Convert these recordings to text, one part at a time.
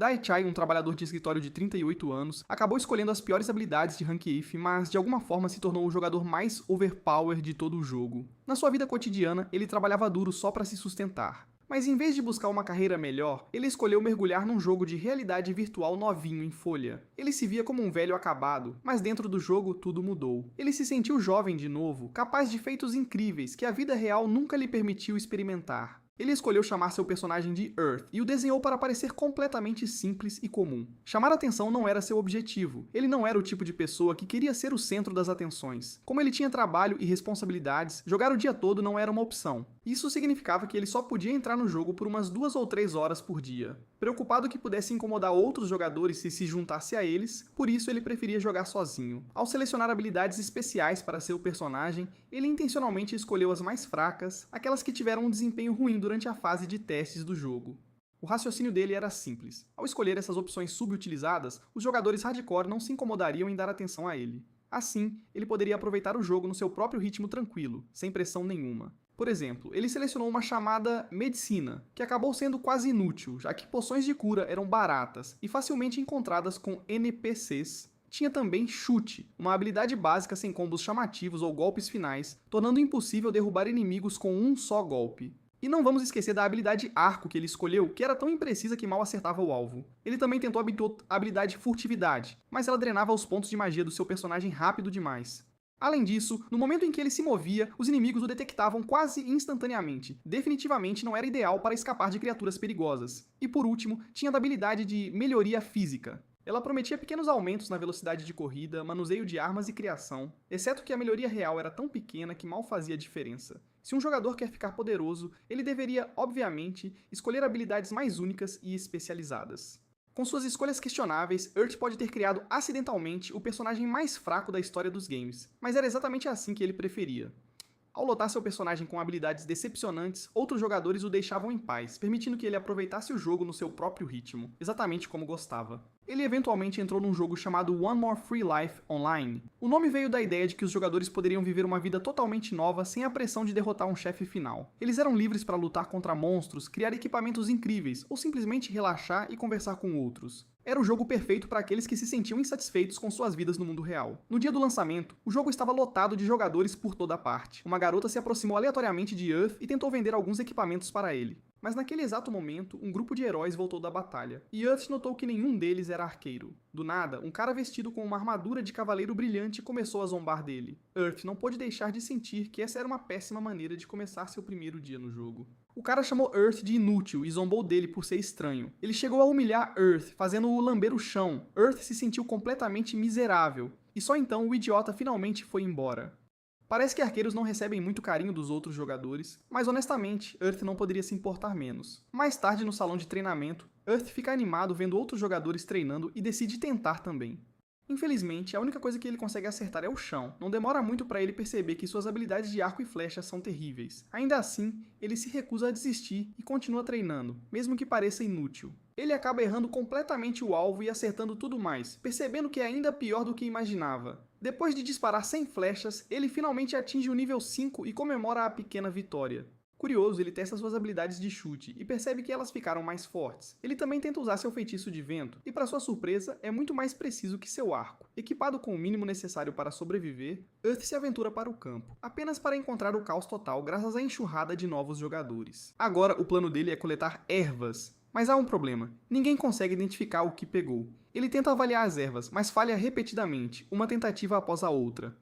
Dai-Chai, um trabalhador de escritório de 38 anos, acabou escolhendo as piores habilidades de Rank If, mas de alguma forma se tornou o jogador mais overpower de todo o jogo. Na sua vida cotidiana, ele trabalhava duro só para se sustentar. Mas em vez de buscar uma carreira melhor, ele escolheu mergulhar num jogo de realidade virtual novinho em folha. Ele se via como um velho acabado, mas dentro do jogo tudo mudou. Ele se sentiu jovem de novo, capaz de feitos incríveis que a vida real nunca lhe permitiu experimentar. Ele escolheu chamar seu personagem de Earth e o desenhou para parecer completamente simples e comum. Chamar atenção não era seu objetivo. Ele não era o tipo de pessoa que queria ser o centro das atenções. Como ele tinha trabalho e responsabilidades, jogar o dia todo não era uma opção. Isso significava que ele só podia entrar no jogo por umas 2 ou 3 horas por dia. Preocupado que pudesse incomodar outros jogadores se juntasse a eles, por isso ele preferia jogar sozinho. Ao selecionar habilidades especiais para seu personagem, ele intencionalmente escolheu as mais fracas, aquelas que tiveram um desempenho ruim durante a fase de testes do jogo. O raciocínio dele era simples. Ao escolher essas opções subutilizadas, os jogadores hardcore não se incomodariam em dar atenção a ele. Assim, ele poderia aproveitar o jogo no seu próprio ritmo tranquilo, sem pressão nenhuma. Por exemplo, ele selecionou uma chamada Medicina, que acabou sendo quase inútil, já que poções de cura eram baratas e facilmente encontradas com NPCs. Tinha também Chute, uma habilidade básica sem combos chamativos ou golpes finais, tornando impossível derrubar inimigos com um só golpe. E não vamos esquecer da habilidade Arco que ele escolheu, que era tão imprecisa que mal acertava o alvo. Ele também tentou a habilidade Furtividade, mas ela drenava os pontos de magia do seu personagem rápido demais. Além disso, no momento em que ele se movia, os inimigos o detectavam quase instantaneamente. Definitivamente não era ideal para escapar de criaturas perigosas. E por último, tinha a habilidade de Melhoria Física. Ela prometia pequenos aumentos na velocidade de corrida, manuseio de armas e criação, exceto que a melhoria real era tão pequena que mal fazia diferença. Se um jogador quer ficar poderoso, ele deveria, obviamente, escolher habilidades mais únicas e especializadas. Com suas escolhas questionáveis, Earth pode ter criado acidentalmente o personagem mais fraco da história dos games, mas era exatamente assim que ele preferia. Ao lotar seu personagem com habilidades decepcionantes, outros jogadores o deixavam em paz, permitindo que ele aproveitasse o jogo no seu próprio ritmo, exatamente como gostava. Ele eventualmente entrou num jogo chamado One More Free Life Online. O nome veio da ideia de que os jogadores poderiam viver uma vida totalmente nova sem a pressão de derrotar um chefe final. Eles eram livres para lutar contra monstros, criar equipamentos incríveis, ou simplesmente relaxar e conversar com outros. Era o jogo perfeito para aqueles que se sentiam insatisfeitos com suas vidas no mundo real. No dia do lançamento, o jogo estava lotado de jogadores por toda parte. Uma garota se aproximou aleatoriamente de Earth e tentou vender alguns equipamentos para ele. Mas naquele exato momento, um grupo de heróis voltou da batalha, e Earth notou que nenhum deles era arqueiro. Do nada, um cara vestido com uma armadura de cavaleiro brilhante começou a zombar dele. Earth não pôde deixar de sentir que essa era uma péssima maneira de começar seu primeiro dia no jogo. O cara chamou Earth de inútil e zombou dele por ser estranho. Ele chegou a humilhar Earth, fazendo-o lamber o chão. Earth se sentiu completamente miserável, e só então o idiota finalmente foi embora. Parece que arqueiros não recebem muito carinho dos outros jogadores, mas honestamente, Earth não poderia se importar menos. Mais tarde no salão de treinamento, Earth fica animado vendo outros jogadores treinando e decide tentar também. Infelizmente, a única coisa que ele consegue acertar é o chão. Não demora muito para ele perceber que suas habilidades de arco e flecha são terríveis. Ainda assim, ele se recusa a desistir e continua treinando, mesmo que pareça inútil. Ele acaba errando completamente o alvo e acertando tudo mais, percebendo que é ainda pior do que imaginava. Depois de disparar 100 flechas, ele finalmente atinge o nível 5 e comemora a pequena vitória. Curioso, ele testa suas habilidades de chute e percebe que elas ficaram mais fortes. Ele também tenta usar seu feitiço de vento, e para sua surpresa, é muito mais preciso que seu arco. Equipado com o mínimo necessário para sobreviver, Earth se aventura para o campo, apenas para encontrar o caos total graças à enxurrada de novos jogadores. Agora, o plano dele é coletar ervas. Mas há um problema, ninguém consegue identificar o que pegou. Ele tenta avaliar as ervas, mas falha repetidamente, uma tentativa após a outra.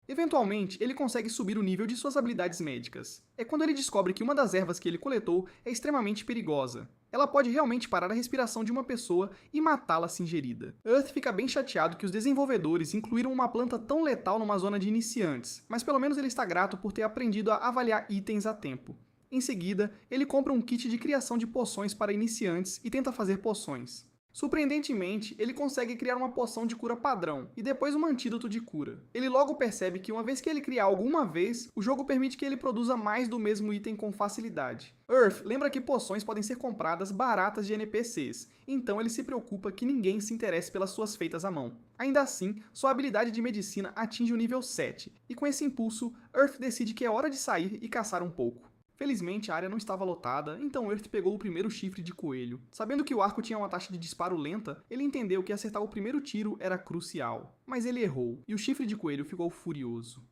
Eventualmente, ele consegue subir o nível de suas habilidades médicas. É quando ele descobre que uma das ervas que ele coletou é extremamente perigosa. Ela pode realmente parar a respiração de uma pessoa e matá-la se ingerida. Earth fica bem chateado que os desenvolvedores incluíram uma planta tão letal numa zona de iniciantes, mas pelo menos ele está grato por ter aprendido a avaliar itens a tempo. Em seguida, ele compra um kit de criação de poções para iniciantes e tenta fazer poções. Surpreendentemente, ele consegue criar uma poção de cura padrão, e depois um antídoto de cura. Ele logo percebe que uma vez que ele criar algo uma vez, o jogo permite que ele produza mais do mesmo item com facilidade. Earth lembra que poções podem ser compradas baratas de NPCs, então ele se preocupa que ninguém se interesse pelas suas feitas à mão. Ainda assim, sua habilidade de medicina atinge o nível 7, e com esse impulso, Earth decide que é hora de sair e caçar um pouco. Felizmente, a área não estava lotada, então Earth pegou o primeiro chifre de coelho. Sabendo que o arco tinha uma taxa de disparo lenta, ele entendeu que acertar o primeiro tiro era crucial. Mas ele errou, e o chifre de coelho ficou furioso.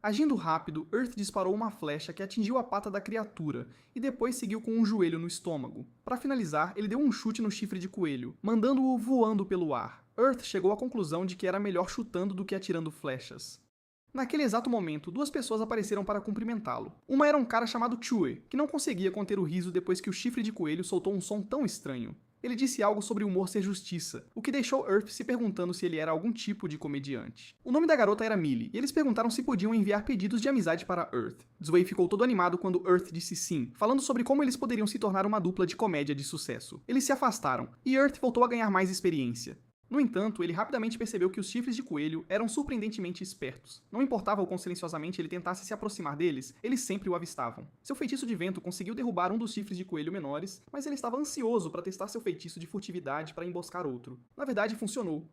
Agindo rápido, Earth disparou uma flecha que atingiu a pata da criatura, e depois seguiu com um joelho no estômago. Para finalizar, ele deu um chute no chifre de coelho, mandando-o voando pelo ar. Earth chegou à conclusão de que era melhor chutando do que atirando flechas. Naquele exato momento, duas pessoas apareceram para cumprimentá-lo. Uma era um cara chamado Chue, que não conseguia conter o riso depois que o chifre de coelho soltou um som tão estranho. Ele disse algo sobre o humor ser justiça, o que deixou Earth se perguntando se ele era algum tipo de comediante. O nome da garota era Millie, e eles perguntaram se podiam enviar pedidos de amizade para Earth. Zwei ficou todo animado quando Earth disse sim, falando sobre como eles poderiam se tornar uma dupla de comédia de sucesso. Eles se afastaram, e Earth voltou a ganhar mais experiência. No entanto, ele rapidamente percebeu que os chifres de coelho eram surpreendentemente espertos. Não importava o quão silenciosamente ele tentasse se aproximar deles, eles sempre o avistavam. Seu feitiço de vento conseguiu derrubar um dos chifres de coelho menores, mas ele estava ansioso para testar seu feitiço de furtividade para emboscar outro. Na verdade, funcionou.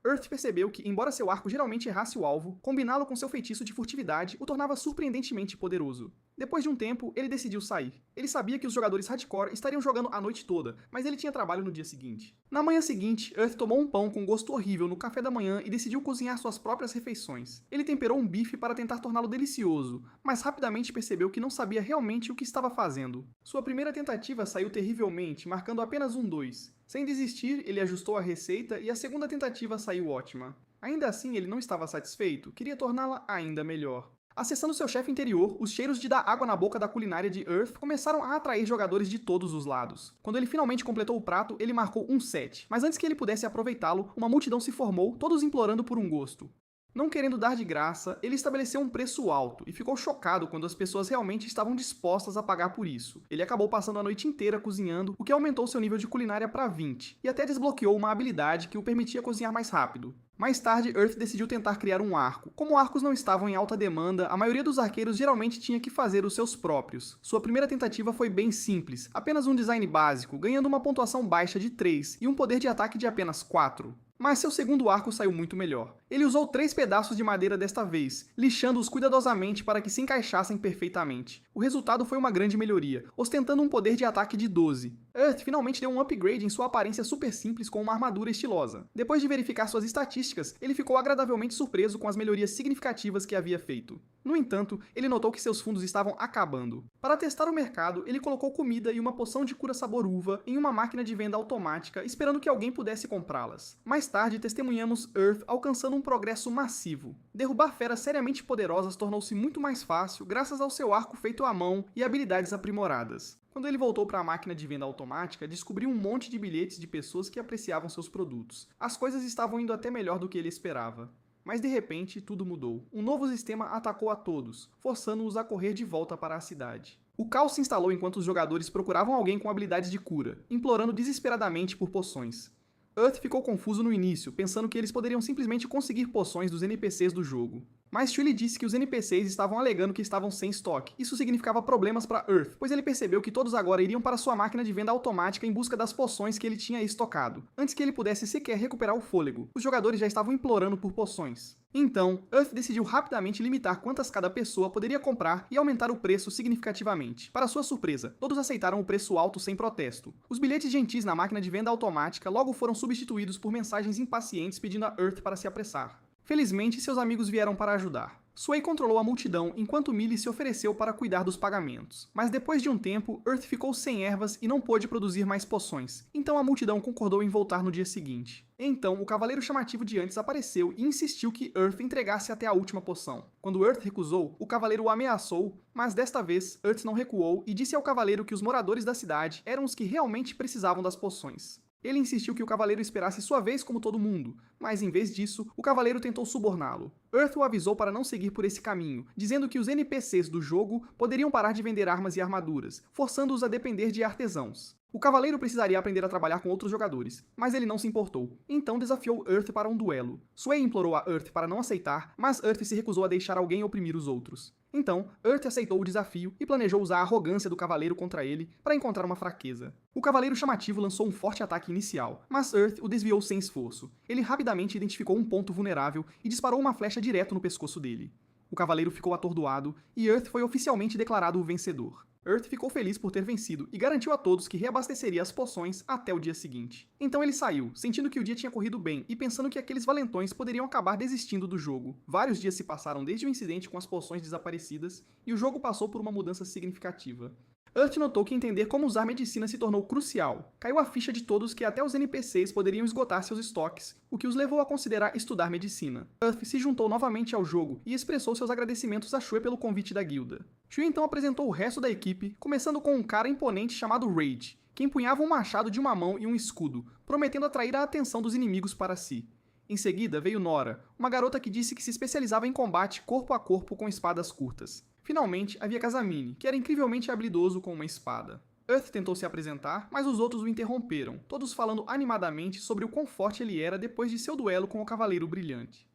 Earth percebeu que, embora seu arco geralmente errasse o alvo, combiná-lo com seu feitiço de furtividade o tornava surpreendentemente poderoso. Depois de um tempo, ele decidiu sair. Ele sabia que os jogadores hardcore estariam jogando a noite toda, mas ele tinha trabalho no dia seguinte. Na manhã seguinte, Earth tomou um pão com gosto horrível no café da manhã e decidiu cozinhar suas próprias refeições. Ele temperou um bife para tentar torná-lo delicioso, mas rapidamente percebeu que não sabia realmente o que estava fazendo. Sua primeira tentativa saiu terrivelmente, marcando apenas um 2. Sem desistir, ele ajustou a receita e a segunda tentativa saiu ótima. Ainda assim, ele não estava satisfeito, queria torná-la ainda melhor. Acessando seu chefe interior, os cheiros de dar água na boca da culinária de Earth começaram a atrair jogadores de todos os lados. Quando ele finalmente completou o prato, ele marcou um 7, mas antes que ele pudesse aproveitá-lo, uma multidão se formou, todos implorando por um gosto. Não querendo dar de graça, ele estabeleceu um preço alto e ficou chocado quando as pessoas realmente estavam dispostas a pagar por isso. Ele acabou passando a noite inteira cozinhando, o que aumentou seu nível de culinária para 20, e até desbloqueou uma habilidade que o permitia cozinhar mais rápido. Mais tarde, Earth decidiu tentar criar um arco. Como arcos não estavam em alta demanda, a maioria dos arqueiros geralmente tinha que fazer os seus próprios. Sua primeira tentativa foi bem simples, apenas um design básico, ganhando uma pontuação baixa de 3 e um poder de ataque de apenas 4. Mas seu segundo arco saiu muito melhor. Ele usou 3 pedaços de madeira desta vez, lixando-os cuidadosamente para que se encaixassem perfeitamente. O resultado foi uma grande melhoria, ostentando um poder de ataque de 12. Earth finalmente deu um upgrade em sua aparência super simples com uma armadura estilosa. Depois de verificar suas estatísticas, ele ficou agradavelmente surpreso com as melhorias significativas que havia feito. No entanto, ele notou que seus fundos estavam acabando. Para testar o mercado, ele colocou comida e uma poção de cura sabor uva em uma máquina de venda automática, esperando que alguém pudesse comprá-las. Mais tarde, testemunhamos Earth alcançando um progresso massivo. Derrubar feras seriamente poderosas tornou-se muito mais fácil graças ao seu arco feito à mão e habilidades aprimoradas. Quando ele voltou para a máquina de venda automática, descobriu um monte de bilhetes de pessoas que apreciavam seus produtos. As coisas estavam indo até melhor do que ele esperava. Mas de repente, tudo mudou. Um novo sistema atacou a todos, forçando-os a correr de volta para a cidade. O caos se instalou enquanto os jogadores procuravam alguém com habilidades de cura, implorando desesperadamente por poções. Earth ficou confuso no início, pensando que eles poderiam simplesmente conseguir poções dos NPCs do jogo. Mas Shuley disse que os NPCs estavam alegando que estavam sem estoque. Isso significava problemas para Earth, pois ele percebeu que todos agora iriam para sua máquina de venda automática em busca das poções que ele tinha estocado, antes que ele pudesse sequer recuperar o fôlego. Os jogadores já estavam implorando por poções. Então, Earth decidiu rapidamente limitar quantas cada pessoa poderia comprar e aumentar o preço significativamente. Para sua surpresa, todos aceitaram o preço alto sem protesto. Os bilhetes gentis na máquina de venda automática logo foram substituídos por mensagens impacientes pedindo a Earth para se apressar. Felizmente, seus amigos vieram para ajudar. Sway controlou a multidão enquanto Millie se ofereceu para cuidar dos pagamentos. Mas depois de um tempo, Earth ficou sem ervas e não pôde produzir mais poções, então a multidão concordou em voltar no dia seguinte. Então, o cavaleiro chamativo de antes apareceu e insistiu que Earth entregasse até a última poção. Quando Earth recusou, o cavaleiro o ameaçou, mas desta vez, Earth não recuou e disse ao cavaleiro que os moradores da cidade eram os que realmente precisavam das poções. Ele insistiu que o cavaleiro esperasse sua vez como todo mundo, mas em vez disso, o cavaleiro tentou suborná-lo. Earth o avisou para não seguir por esse caminho, dizendo que os NPCs do jogo poderiam parar de vender armas e armaduras, forçando-os a depender de artesãos. O cavaleiro precisaria aprender a trabalhar com outros jogadores, mas ele não se importou, então desafiou Earth para um duelo. Sway implorou a Earth para não aceitar, mas Earth se recusou a deixar alguém oprimir os outros. Então, Earth aceitou o desafio e planejou usar a arrogância do cavaleiro contra ele para encontrar uma fraqueza. O cavaleiro chamativo lançou um forte ataque inicial, mas Earth o desviou sem esforço. Ele rapidamente identificou um ponto vulnerável e disparou uma flecha direto no pescoço dele. O cavaleiro ficou atordoado e Earth foi oficialmente declarado o vencedor. Earth ficou feliz por ter vencido e garantiu a todos que reabasteceria as poções até o dia seguinte. Então ele saiu, sentindo que o dia tinha corrido bem e pensando que aqueles valentões poderiam acabar desistindo do jogo. Vários dias se passaram desde o incidente com as poções desaparecidas e o jogo passou por uma mudança significativa. Earth notou que entender como usar medicina se tornou crucial. Caiu a ficha de todos que até os NPCs poderiam esgotar seus estoques, o que os levou a considerar estudar medicina. Earth se juntou novamente ao jogo e expressou seus agradecimentos a Shui pelo convite da guilda. Shui então apresentou o resto da equipe, começando com um cara imponente chamado Raid, que empunhava um machado de uma mão e um escudo, prometendo atrair a atenção dos inimigos para si. Em seguida veio Nora, uma garota que disse que se especializava em combate corpo a corpo com espadas curtas. Finalmente, havia Casamine, que era incrivelmente habilidoso com uma espada. Earth tentou se apresentar, mas os outros o interromperam, todos falando animadamente sobre o quão forte ele era depois de seu duelo com o Cavaleiro Brilhante.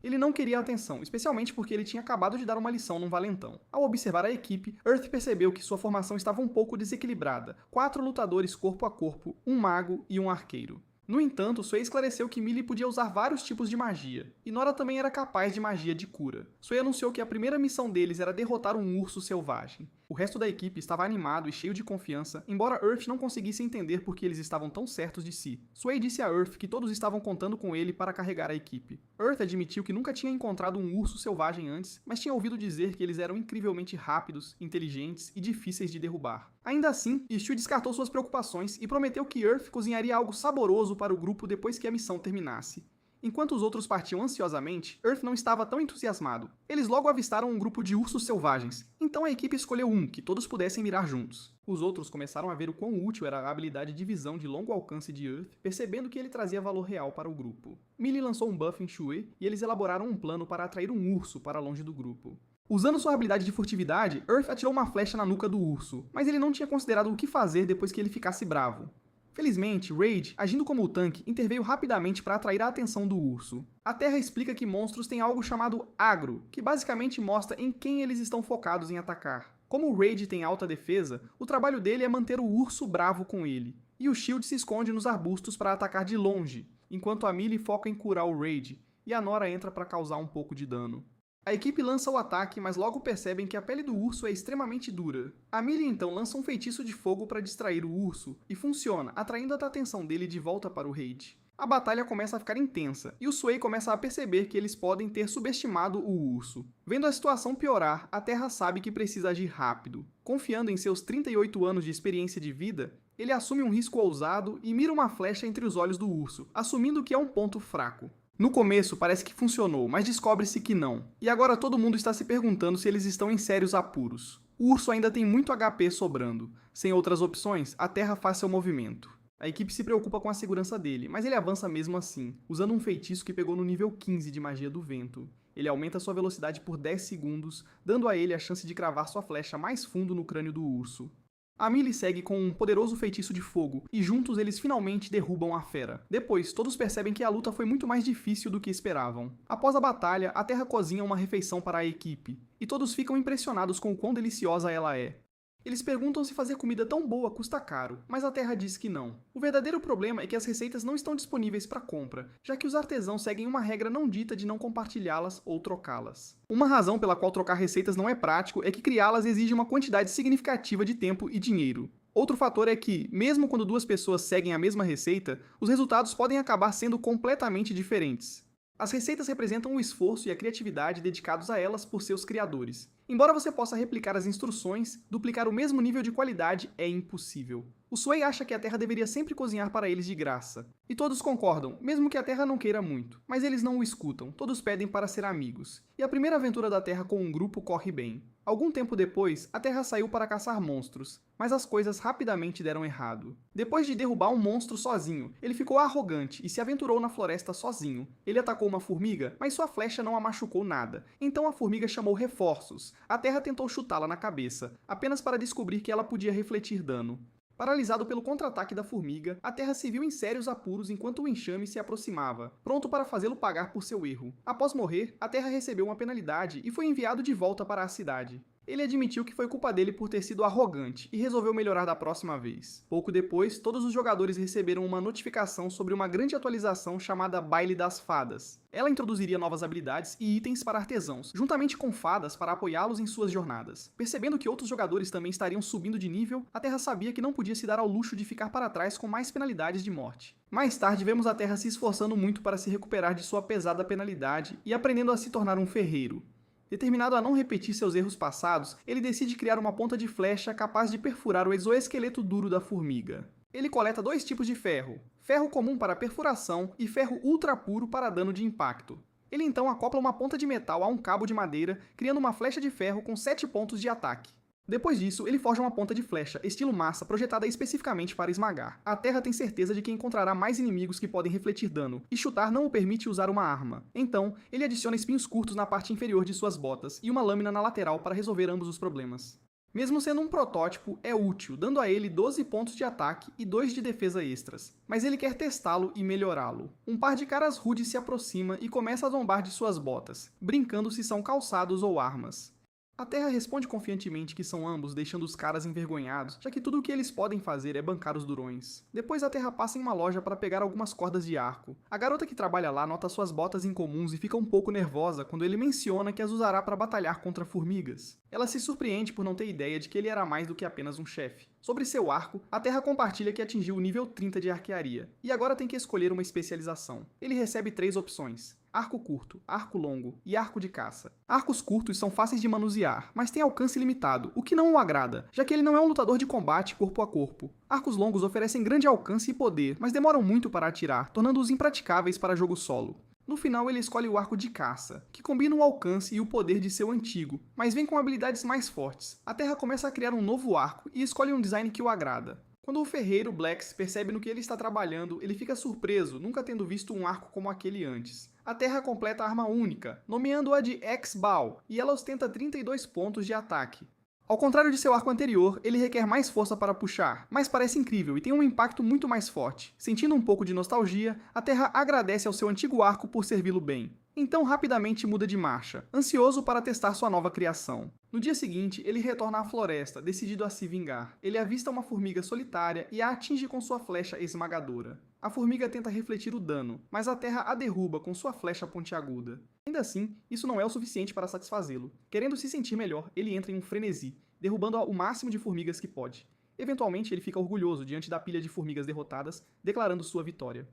Ele não queria atenção, especialmente porque ele tinha acabado de dar uma lição num valentão. Ao observar a equipe, Earth percebeu que sua formação estava um pouco desequilibrada, 4 lutadores corpo a corpo, um mago e um arqueiro. No entanto, Sui esclareceu que Millie podia usar vários tipos de magia, e Nora também era capaz de magia de cura. Sui anunciou que a primeira missão deles era derrotar um urso selvagem. O resto da equipe estava animado e cheio de confiança, embora Earth não conseguisse entender por que eles estavam tão certos de si. Sui disse a Earth que todos estavam contando com ele para carregar a equipe. Earth admitiu que nunca tinha encontrado um urso selvagem antes, mas tinha ouvido dizer que eles eram incrivelmente rápidos, inteligentes e difíceis de derrubar. Ainda assim, Shui descartou suas preocupações e prometeu que Earth cozinharia algo saboroso para o grupo depois que a missão terminasse. Enquanto os outros partiam ansiosamente, Earth não estava tão entusiasmado. Eles logo avistaram um grupo de ursos selvagens, então a equipe escolheu um que todos pudessem mirar juntos. Os outros começaram a ver o quão útil era a habilidade de visão de longo alcance de Earth, percebendo que ele trazia valor real para o grupo. Millie lançou um buff em Shui e eles elaboraram um plano para atrair um urso para longe do grupo. Usando sua habilidade de furtividade, Earth atirou uma flecha na nuca do urso, mas ele não tinha considerado o que fazer depois que ele ficasse bravo. Felizmente, Raid, agindo como o tanque, interveio rapidamente para atrair a atenção do urso. A Terra explica que monstros têm algo chamado agro, que basicamente mostra em quem eles estão focados em atacar. Como o Raid tem alta defesa, o trabalho dele é manter o urso bravo com ele. E o Shield se esconde nos arbustos para atacar de longe, enquanto a Millie foca em curar o Raid, e a Nora entra para causar um pouco de dano. A equipe lança o ataque, mas logo percebem que a pele do urso é extremamente dura. A Millie então lança um feitiço de fogo para distrair o urso, e funciona, atraindo a atenção dele de volta para o Raid. A batalha começa a ficar intensa, e o Sui começa a perceber que eles podem ter subestimado o urso. Vendo a situação piorar, a Terra sabe que precisa agir rápido. Confiando em seus 38 anos de experiência de vida, ele assume um risco ousado e mira uma flecha entre os olhos do urso, assumindo que é um ponto fraco. No começo parece que funcionou, mas descobre-se que não. E agora todo mundo está se perguntando se eles estão em sérios apuros. O urso ainda tem muito HP sobrando. Sem outras opções, a Terra faz seu movimento. A equipe se preocupa com a segurança dele, mas ele avança mesmo assim, usando um feitiço que pegou no nível 15 de magia do vento. Ele aumenta sua velocidade por 10 segundos, dando a ele a chance de cravar sua flecha mais fundo no crânio do urso. A Millie segue com um poderoso feitiço de fogo, e juntos eles finalmente derrubam a fera. Depois, todos percebem que a luta foi muito mais difícil do que esperavam. Após a batalha, a Terra cozinha uma refeição para a equipe, e todos ficam impressionados com o quão deliciosa ela é. Eles perguntam se fazer comida tão boa custa caro, mas a Terra diz que não. O verdadeiro problema é que as receitas não estão disponíveis para compra, já que os artesãos seguem uma regra não dita de não compartilhá-las ou trocá-las. Uma razão pela qual trocar receitas não é prático é que criá-las exige uma quantidade significativa de tempo e dinheiro. Outro fator é que, mesmo quando duas pessoas seguem a mesma receita, os resultados podem acabar sendo completamente diferentes. As receitas representam o esforço e a criatividade dedicados a elas por seus criadores. Embora você possa replicar as instruções, duplicar o mesmo nível de qualidade é impossível. O Sui acha que a Terra deveria sempre cozinhar para eles de graça. E todos concordam, mesmo que a Terra não queira muito. Mas eles não o escutam, todos pedem para ser amigos. E a primeira aventura da Terra com um grupo corre bem. Algum tempo depois, a Terra saiu para caçar monstros, mas as coisas rapidamente deram errado. Depois de derrubar um monstro sozinho, ele ficou arrogante e se aventurou na floresta sozinho. Ele atacou uma formiga, mas sua flecha não a machucou nada. Então a formiga chamou reforços. A Terra tentou chutá-la na cabeça, apenas para descobrir que ela podia refletir dano. Paralisado pelo contra-ataque da formiga, a Terra se viu em sérios apuros enquanto o enxame se aproximava, pronto para fazê-lo pagar por seu erro. Após morrer, a Terra recebeu uma penalidade e foi enviado de volta para a cidade. Ele admitiu que foi culpa dele por ter sido arrogante e resolveu melhorar da próxima vez. Pouco depois, todos os jogadores receberam uma notificação sobre uma grande atualização chamada Baile das Fadas. Ela introduziria novas habilidades e itens para artesãos, juntamente com fadas para apoiá-los em suas jornadas. Percebendo que outros jogadores também estariam subindo de nível, a Terra sabia que não podia se dar ao luxo de ficar para trás com mais penalidades de morte. Mais tarde, vemos a Terra se esforçando muito para se recuperar de sua pesada penalidade e aprendendo a se tornar um ferreiro. Determinado a não repetir seus erros passados, ele decide criar uma ponta de flecha capaz de perfurar o exoesqueleto duro da formiga. Ele coleta 2 tipos de ferro: ferro comum para perfuração e ferro ultra puro para dano de impacto. Ele então acopla uma ponta de metal a um cabo de madeira, criando uma flecha de ferro com 7 pontos de ataque. Depois disso, ele forja uma ponta de flecha, estilo massa, projetada especificamente para esmagar. A Terra tem certeza de que encontrará mais inimigos que podem refletir dano, e chutar não o permite usar uma arma. Então, ele adiciona espinhos curtos na parte inferior de suas botas e uma lâmina na lateral para resolver ambos os problemas. Mesmo sendo um protótipo, é útil, dando a ele 12 pontos de ataque e 2 de defesa extras. Mas ele quer testá-lo e melhorá-lo. Um par de caras rudes se aproxima e começa a zombar de suas botas, brincando se são calçados ou armas. A Terra responde confiantemente que são ambos, deixando os caras envergonhados, já que tudo o que eles podem fazer é bancar os durões. Depois a Terra passa em uma loja para pegar algumas cordas de arco. A garota que trabalha lá nota suas botas incomuns e fica um pouco nervosa quando ele menciona que as usará para batalhar contra formigas. Ela se surpreende por não ter ideia de que ele era mais do que apenas um chefe. Sobre seu arco, a Terra compartilha que atingiu o nível 30 de arquearia, e agora tem que escolher uma especialização. Ele recebe 3 opções: arco curto, arco longo e arco de caça. Arcos curtos são fáceis de manusear, mas têm alcance limitado, o que não o agrada, já que ele não é um lutador de combate corpo a corpo. Arcos longos oferecem grande alcance e poder, mas demoram muito para atirar, tornando-os impraticáveis para jogo solo. No final, ele escolhe o arco de caça, que combina o alcance e o poder de seu antigo, mas vem com habilidades mais fortes. A Terra começa a criar um novo arco e escolhe um design que o agrada. Quando o ferreiro Blex percebe no que ele está trabalhando, ele fica surpreso, nunca tendo visto um arco como aquele antes. A Terra completa a arma única, nomeando-a de X-Bow, e ela ostenta 32 pontos de ataque. Ao contrário de seu arco anterior, ele requer mais força para puxar, mas parece incrível e tem um impacto muito mais forte. Sentindo um pouco de nostalgia, a Terra agradece ao seu antigo arco por servi-lo bem. Então rapidamente muda de marcha, ansioso para testar sua nova criação. No dia seguinte, ele retorna à floresta, decidido a se vingar. Ele avista uma formiga solitária e a atinge com sua flecha esmagadora. A formiga tenta refletir o dano, mas a Terra a derruba com sua flecha pontiaguda. Ainda assim, isso não é o suficiente para satisfazê-lo. Querendo se sentir melhor, ele entra em um frenesi, derrubando o máximo de formigas que pode. Eventualmente, ele fica orgulhoso diante da pilha de formigas derrotadas, declarando sua vitória.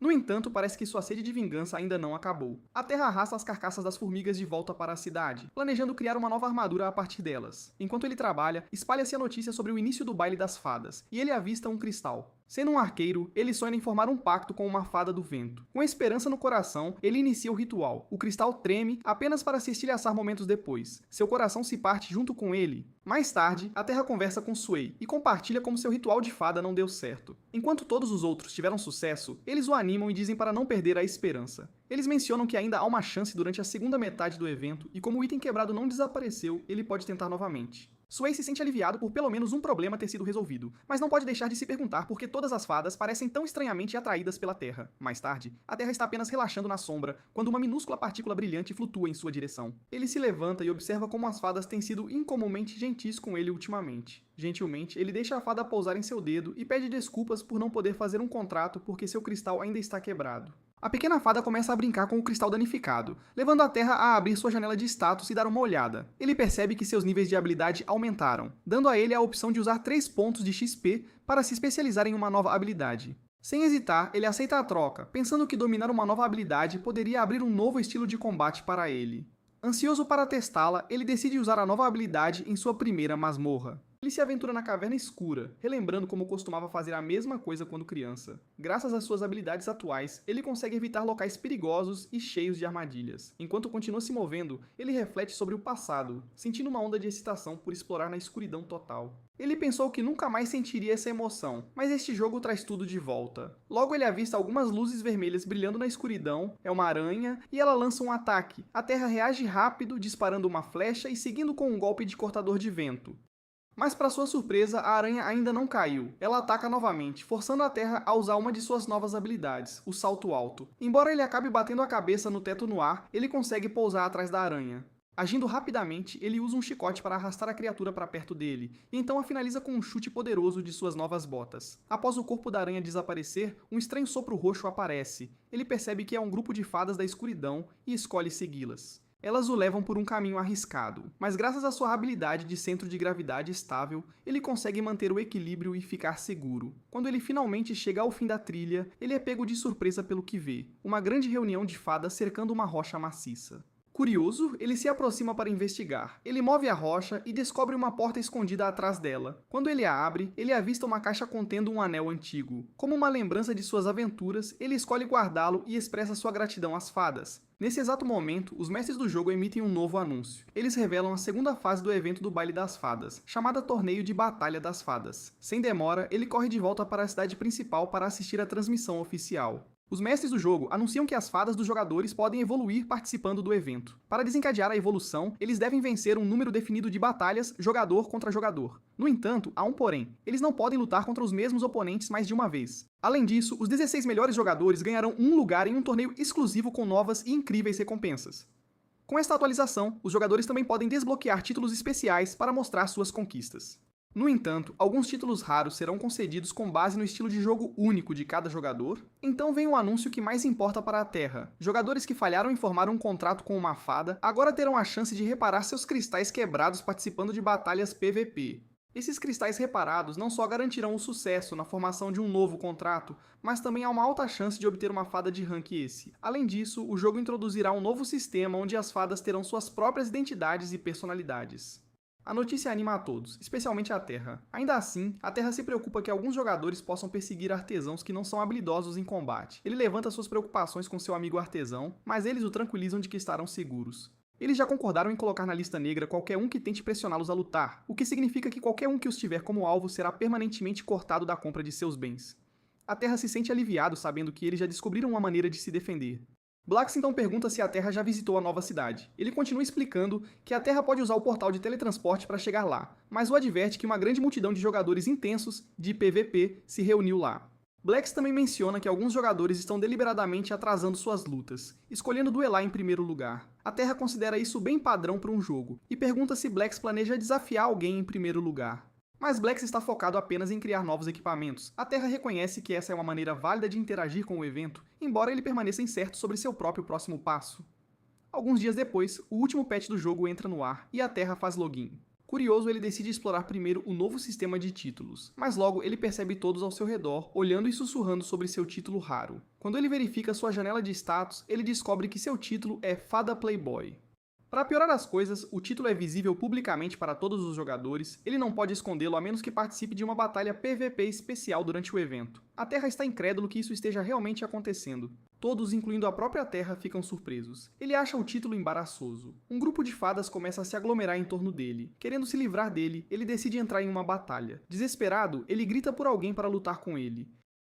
No entanto, parece que sua sede de vingança ainda não acabou. A Terra arrasta as carcaças das formigas de volta para a cidade, planejando criar uma nova armadura a partir delas. Enquanto ele trabalha, espalha-se a notícia sobre o início do Baile das Fadas, e ele avista um cristal. Sendo um arqueiro, ele sonha em formar um pacto com uma fada do vento. Com a esperança no coração, ele inicia o ritual. O cristal treme apenas para se estilhaçar momentos depois. Seu coração se parte junto com ele. Mais tarde, a Terra conversa com Sway e compartilha como seu ritual de fada não deu certo. Enquanto todos os outros tiveram sucesso, eles o animam e dizem para não perder a esperança. Eles mencionam que ainda há uma chance durante a segunda metade do evento e como o item quebrado não desapareceu, ele pode tentar novamente. Sway se sente aliviado por pelo menos um problema ter sido resolvido, mas não pode deixar de se perguntar por que todas as fadas parecem tão estranhamente atraídas pela Terra. Mais tarde, a Terra está apenas relaxando na sombra, quando uma minúscula partícula brilhante flutua em sua direção. Ele se levanta e observa como as fadas têm sido incomumente gentis com ele ultimamente. Gentilmente, ele deixa a fada pousar em seu dedo e pede desculpas por não poder fazer um contrato porque seu cristal ainda está quebrado. A pequena fada começa a brincar com o cristal danificado, levando a Terra a abrir sua janela de status e dar uma olhada. Ele percebe que seus níveis de habilidade aumentaram, dando a ele a opção de usar 3 pontos de XP para se especializar em uma nova habilidade. Sem hesitar, ele aceita a troca, pensando que dominar uma nova habilidade poderia abrir um novo estilo de combate para ele. Ansioso para testá-la, ele decide usar a nova habilidade em sua primeira masmorra. Ele se aventura na caverna escura, relembrando como costumava fazer a mesma coisa quando criança. Graças às suas habilidades atuais, ele consegue evitar locais perigosos e cheios de armadilhas. Enquanto continua se movendo, ele reflete sobre o passado, sentindo uma onda de excitação por explorar na escuridão total. Ele pensou que nunca mais sentiria essa emoção, mas este jogo traz tudo de volta. Logo ele avista algumas luzes vermelhas brilhando na escuridão, é uma aranha, e ela lança um ataque. A Terra reage rápido, disparando uma flecha e seguindo com um golpe de cortador de vento. Mas para sua surpresa, a aranha ainda não caiu. Ela ataca novamente, forçando a Terra a usar uma de suas novas habilidades, o salto alto. Embora ele acabe batendo a cabeça no teto no ar, ele consegue pousar atrás da aranha. Agindo rapidamente, ele usa um chicote para arrastar a criatura para perto dele, e então a finaliza com um chute poderoso de suas novas botas. Após o corpo da aranha desaparecer, um estranho sopro roxo aparece. Ele percebe que é um grupo de fadas da escuridão e escolhe segui-las. Elas o levam por um caminho arriscado, mas graças à sua habilidade de centro de gravidade estável, ele consegue manter o equilíbrio e ficar seguro. Quando ele finalmente chega ao fim da trilha, ele é pego de surpresa pelo que vê: uma grande reunião de fadas cercando uma rocha maciça. Curioso, ele se aproxima para investigar. Ele move a rocha e descobre uma porta escondida atrás dela. Quando ele a abre, ele avista uma caixa contendo um anel antigo. Como uma lembrança de suas aventuras, ele escolhe guardá-lo e expressa sua gratidão às fadas. Nesse exato momento, os mestres do jogo emitem um novo anúncio. Eles revelam a segunda fase do evento do Baile das Fadas, chamada Torneio de Batalha das Fadas. Sem demora, ele corre de volta para a cidade principal para assistir à transmissão oficial. Os mestres do jogo anunciam que as fadas dos jogadores podem evoluir participando do evento. Para desencadear a evolução, eles devem vencer um número definido de batalhas jogador contra jogador. No entanto, há um porém: eles não podem lutar contra os mesmos oponentes mais de uma vez. Além disso, os 16 melhores jogadores ganharão um lugar em um torneio exclusivo com novas e incríveis recompensas. Com esta atualização, os jogadores também podem desbloquear títulos especiais para mostrar suas conquistas. No entanto, alguns títulos raros serão concedidos com base no estilo de jogo único de cada jogador. Então vem o anúncio que mais importa para a Terra. Jogadores que falharam em formar um contrato com uma fada agora terão a chance de reparar seus cristais quebrados participando de batalhas PVP. Esses cristais reparados não só garantirão o sucesso na formação de um novo contrato, mas também há uma alta chance de obter uma fada de rank esse. Além disso, o jogo introduzirá um novo sistema onde as fadas terão suas próprias identidades e personalidades. A notícia anima a todos, especialmente a Terra. Ainda assim, a Terra se preocupa que alguns jogadores possam perseguir artesãos que não são habilidosos em combate. Ele levanta suas preocupações com seu amigo artesão, mas eles o tranquilizam de que estarão seguros. Eles já concordaram em colocar na lista negra qualquer um que tente pressioná-los a lutar, o que significa que qualquer um que os tiver como alvo será permanentemente cortado da compra de seus bens. A Terra se sente aliviado sabendo que eles já descobriram uma maneira de se defender. Blax então pergunta se a Terra já visitou a nova cidade. Ele continua explicando que a Terra pode usar o portal de teletransporte para chegar lá, mas o adverte que uma grande multidão de jogadores intensos de PVP se reuniu lá. Blax também menciona que alguns jogadores estão deliberadamente atrasando suas lutas, escolhendo duelar em primeiro lugar. A Terra considera isso bem padrão para um jogo, e pergunta se Blax planeja desafiar alguém em primeiro lugar. Mas Blax está focado apenas em criar novos equipamentos. A Terra reconhece que essa é uma maneira válida de interagir com o evento, embora ele permaneça incerto sobre seu próprio próximo passo. Alguns dias depois, o último patch do jogo entra no ar e a Terra faz login. Curioso, ele decide explorar primeiro o novo sistema de títulos, mas logo ele percebe todos ao seu redor, olhando e sussurrando sobre seu título raro. Quando ele verifica sua janela de status, ele descobre que seu título é Fada Playboy. Para piorar as coisas, o título é visível publicamente para todos os jogadores, ele não pode escondê-lo a menos que participe de uma batalha PVP especial durante o evento. A Terra está incrédulo que isso esteja realmente acontecendo. Todos, incluindo a própria Terra, ficam surpresos. Ele acha o título embaraçoso. Um grupo de fadas começa a se aglomerar em torno dele. Querendo se livrar dele, ele decide entrar em uma batalha. Desesperado, ele grita por alguém para lutar com ele.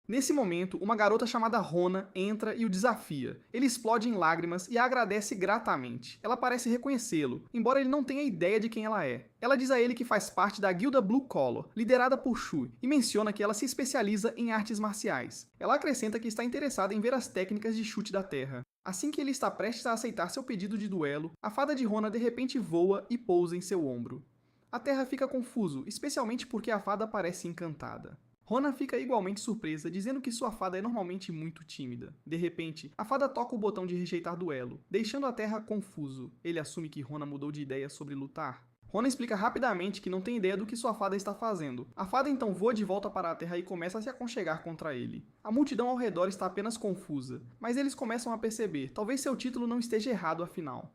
Nesse momento, uma garota chamada Rona entra e o desafia. Ele explode em lágrimas e a agradece gratamente. Ela parece reconhecê-lo, embora ele não tenha ideia de quem ela é. Ela diz a ele que faz parte da guilda Blue Collar, liderada por Shu, e menciona que ela se especializa em artes marciais. Ela acrescenta que está interessada em ver as técnicas de chute da terra. Assim que ele está prestes a aceitar seu pedido de duelo, a fada de Rona de repente voa e pousa em seu ombro. A Terra fica confuso, especialmente porque a fada parece encantada. Rona fica igualmente surpresa, dizendo que sua fada é normalmente muito tímida. De repente, a fada toca o botão de rejeitar duelo, deixando a Terra confuso. Ele assume que Rona mudou de ideia sobre lutar. Rona explica rapidamente que não tem ideia do que sua fada está fazendo. A fada então voa de volta para a Terra e começa a se aconchegar contra ele. A multidão ao redor está apenas confusa, mas eles começam a perceber, talvez seu título não esteja errado afinal.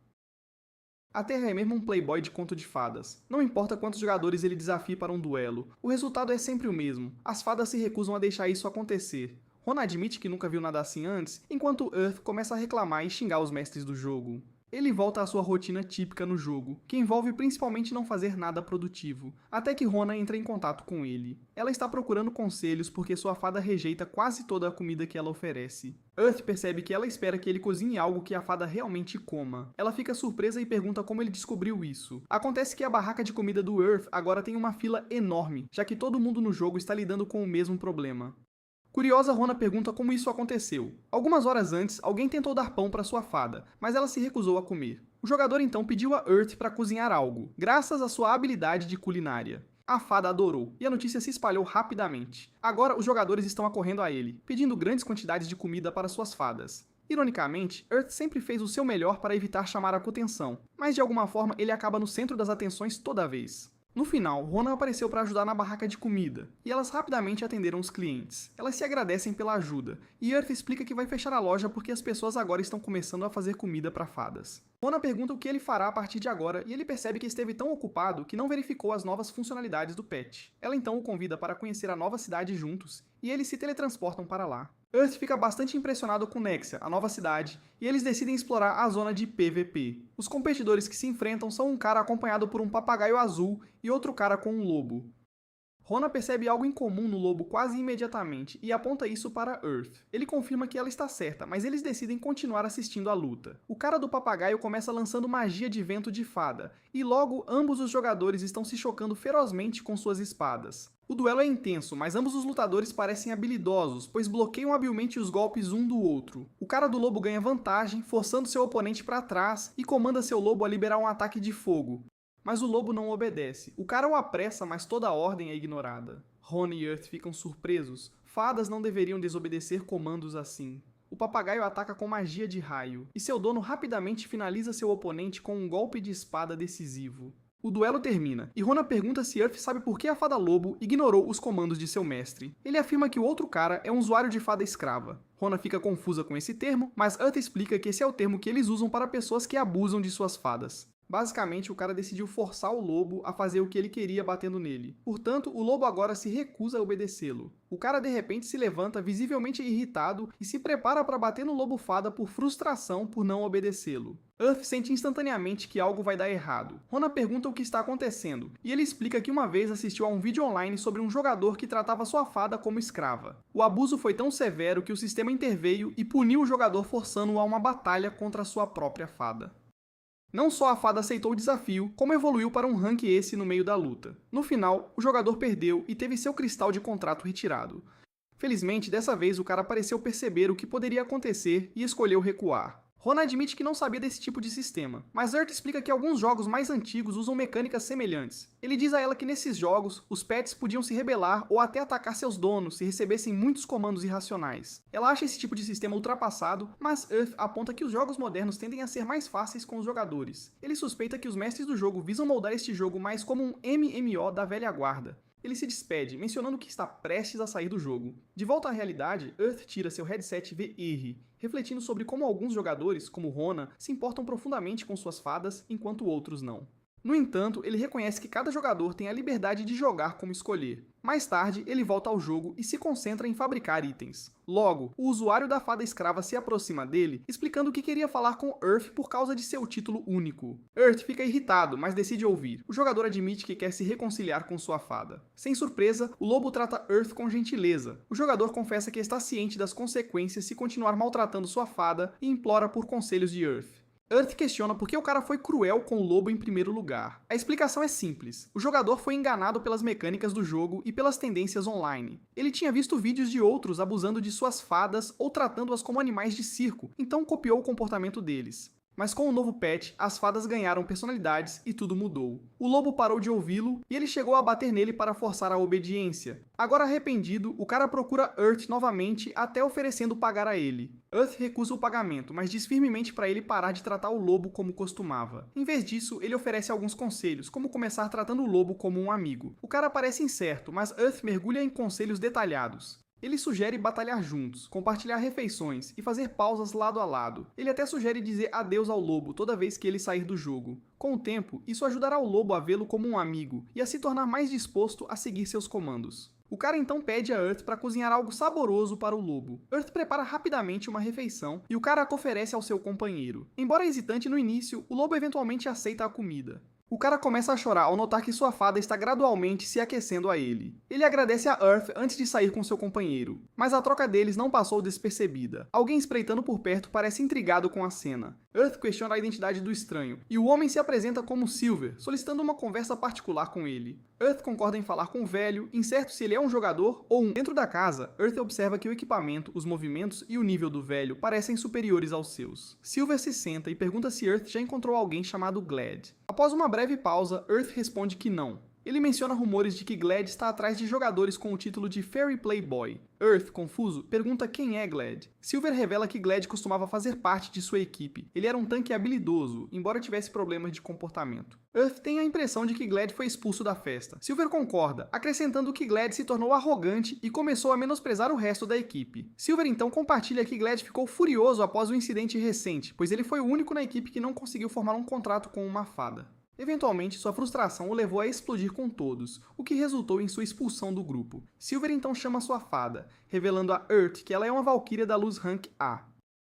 A Terra é mesmo um playboy de conto de fadas. Não importa quantos jogadores ele desafie para um duelo, o resultado é sempre o mesmo. As fadas se recusam a deixar isso acontecer. Rona admite que nunca viu nada assim antes, enquanto Earth começa a reclamar e xingar os mestres do jogo. Ele volta à sua rotina típica no jogo, que envolve principalmente não fazer nada produtivo, até que Rona entra em contato com ele. Ela está procurando conselhos porque sua fada rejeita quase toda a comida que ela oferece. Earth percebe que ela espera que ele cozinhe algo que a fada realmente coma. Ela fica surpresa e pergunta como ele descobriu isso. Acontece que a barraca de comida do Earth agora tem uma fila enorme, já que todo mundo no jogo está lidando com o mesmo problema. Curiosa, Rona pergunta como isso aconteceu. Algumas horas antes, alguém tentou dar pão para sua fada, mas ela se recusou a comer. O jogador então pediu a Earth para cozinhar algo, graças à sua habilidade de culinária. A fada adorou, e a notícia se espalhou rapidamente. Agora os jogadores estão acorrendo a ele, pedindo grandes quantidades de comida para suas fadas. Ironicamente, Earth sempre fez o seu melhor para evitar chamar a atenção, mas de alguma forma ele acaba no centro das atenções toda vez. No final, Ronan apareceu para ajudar na barraca de comida, e elas rapidamente atenderam os clientes. Elas se agradecem pela ajuda, e Earth explica que vai fechar a loja porque as pessoas agora estão começando a fazer comida para fadas. Ronan pergunta o que ele fará a partir de agora, e ele percebe que esteve tão ocupado que não verificou as novas funcionalidades do patch. Ela então o convida para conhecer a nova cidade juntos, e eles se teletransportam para lá. Earth fica bastante impressionado com Nexia, a nova cidade, e eles decidem explorar a zona de PVP. Os competidores que se enfrentam são um cara acompanhado por um papagaio azul e outro cara com um lobo. Ronan percebe algo incomum no lobo quase imediatamente e aponta isso para Earth. Ele confirma que ela está certa, mas eles decidem continuar assistindo à luta. O cara do papagaio começa lançando magia de vento de fada, e logo ambos os jogadores estão se chocando ferozmente com suas espadas. O duelo é intenso, mas ambos os lutadores parecem habilidosos, pois bloqueiam habilmente os golpes um do outro. O cara do lobo ganha vantagem, forçando seu oponente para trás e comanda seu lobo a liberar um ataque de fogo. Mas o lobo não obedece. O cara o apressa, mas toda a ordem é ignorada. Ronan e Earth ficam surpresos. Fadas não deveriam desobedecer comandos assim. O papagaio ataca com magia de raio, e seu dono rapidamente finaliza seu oponente com um golpe de espada decisivo. O duelo termina, e Ronan pergunta se Earth sabe por que a fada lobo ignorou os comandos de seu mestre. Ele afirma que o outro cara é um usuário de fada escrava. Ronan fica confusa com esse termo, mas Earth explica que esse é o termo que eles usam para pessoas que abusam de suas fadas. Basicamente, o cara decidiu forçar o lobo a fazer o que ele queria batendo nele. Portanto, o lobo agora se recusa a obedecê-lo. O cara de repente se levanta visivelmente irritado e se prepara para bater no lobo fada por frustração por não obedecê-lo. Earth sente instantaneamente que algo vai dar errado. Ronan pergunta o que está acontecendo, e ele explica que uma vez assistiu a um vídeo online sobre um jogador que tratava sua fada como escrava. O abuso foi tão severo que o sistema interveio e puniu o jogador forçando-o a uma batalha contra sua própria fada. Não só a fada aceitou o desafio, como evoluiu para um rank esse no meio da luta. No final, o jogador perdeu e teve seu cristal de contrato retirado. Felizmente, dessa vez o cara pareceu perceber o que poderia acontecer e escolheu recuar. Ronan admite que não sabia desse tipo de sistema, mas Earth explica que alguns jogos mais antigos usam mecânicas semelhantes. Ele diz a ela que nesses jogos, os pets podiam se rebelar ou até atacar seus donos se recebessem muitos comandos irracionais. Ela acha esse tipo de sistema ultrapassado, mas Earth aponta que os jogos modernos tendem a ser mais fáceis com os jogadores. Ele suspeita que os mestres do jogo visam moldar este jogo mais como um MMO da velha guarda. Ele se despede, mencionando que está prestes a sair do jogo. De volta à realidade, Earth tira seu headset VR, refletindo sobre como alguns jogadores, como Ronan, se importam profundamente com suas fadas, enquanto outros não. No entanto, ele reconhece que cada jogador tem a liberdade de jogar como escolher. Mais tarde, ele volta ao jogo e se concentra em fabricar itens. Logo, o usuário da fada escrava se aproxima dele, explicando que queria falar com Earth por causa de seu título único. Earth fica irritado, mas decide ouvir. O jogador admite que quer se reconciliar com sua fada. Sem surpresa, o lobo trata Earth com gentileza. O jogador confessa que está ciente das consequências se continuar maltratando sua fada e implora por conselhos de Earth. Earth questiona por que o cara foi cruel com o lobo em primeiro lugar. A explicação é simples. O jogador foi enganado pelas mecânicas do jogo e pelas tendências online. Ele tinha visto vídeos de outros abusando de suas fadas ou tratando-as como animais de circo, então copiou o comportamento deles. Mas com o novo patch, as fadas ganharam personalidades e tudo mudou. O lobo parou de ouvi-lo e ele chegou a bater nele para forçar a obediência. Agora arrependido, o cara procura Earth novamente até oferecendo pagar a ele. Earth recusa o pagamento, mas diz firmemente para ele parar de tratar o lobo como costumava. Em vez disso, ele oferece alguns conselhos, como começar tratando o lobo como um amigo. O cara parece incerto, mas Earth mergulha em conselhos detalhados. Ele sugere batalhar juntos, compartilhar refeições e fazer pausas lado a lado. Ele até sugere dizer adeus ao lobo toda vez que ele sair do jogo. Com o tempo, isso ajudará o lobo a vê-lo como um amigo e a se tornar mais disposto a seguir seus comandos. O cara então pede a Earth para cozinhar algo saboroso para o lobo. Earth prepara rapidamente uma refeição e o cara a oferece ao seu companheiro. Embora hesitante no início, o lobo eventualmente aceita a comida. O cara começa a chorar ao notar que sua fada está gradualmente se aquecendo a ele. Ele agradece a Earth antes de sair com seu companheiro, mas a troca deles não passou despercebida. Alguém espreitando por perto parece intrigado com a cena. Earth questiona a identidade do estranho, e o homem se apresenta como Silver, solicitando uma conversa particular com ele. Earth concorda em falar com o velho, incerto se ele é um jogador ou um. Dentro da casa, Earth observa que o equipamento, os movimentos e o nível do velho parecem superiores aos seus. Silver se senta e pergunta se Earth já encontrou alguém chamado Glad. Após uma breve pausa, Earth responde que não. Ele menciona rumores de que Glad está atrás de jogadores com o título de Fairy Playboy. Earth, confuso, pergunta quem é Glad. Silver revela que Glad costumava fazer parte de sua equipe. Ele era um tanque habilidoso, embora tivesse problemas de comportamento. Earth tem a impressão de que Glad foi expulso da festa. Silver concorda, acrescentando que Glad se tornou arrogante e começou a menosprezar o resto da equipe. Silver então compartilha que Glad ficou furioso após o incidente recente, pois ele foi o único na equipe que não conseguiu formar um contrato com uma fada. Eventualmente, sua frustração o levou a explodir com todos, o que resultou em sua expulsão do grupo. Silver então chama sua fada, revelando a Earth que ela é uma valquíria da luz Rank A.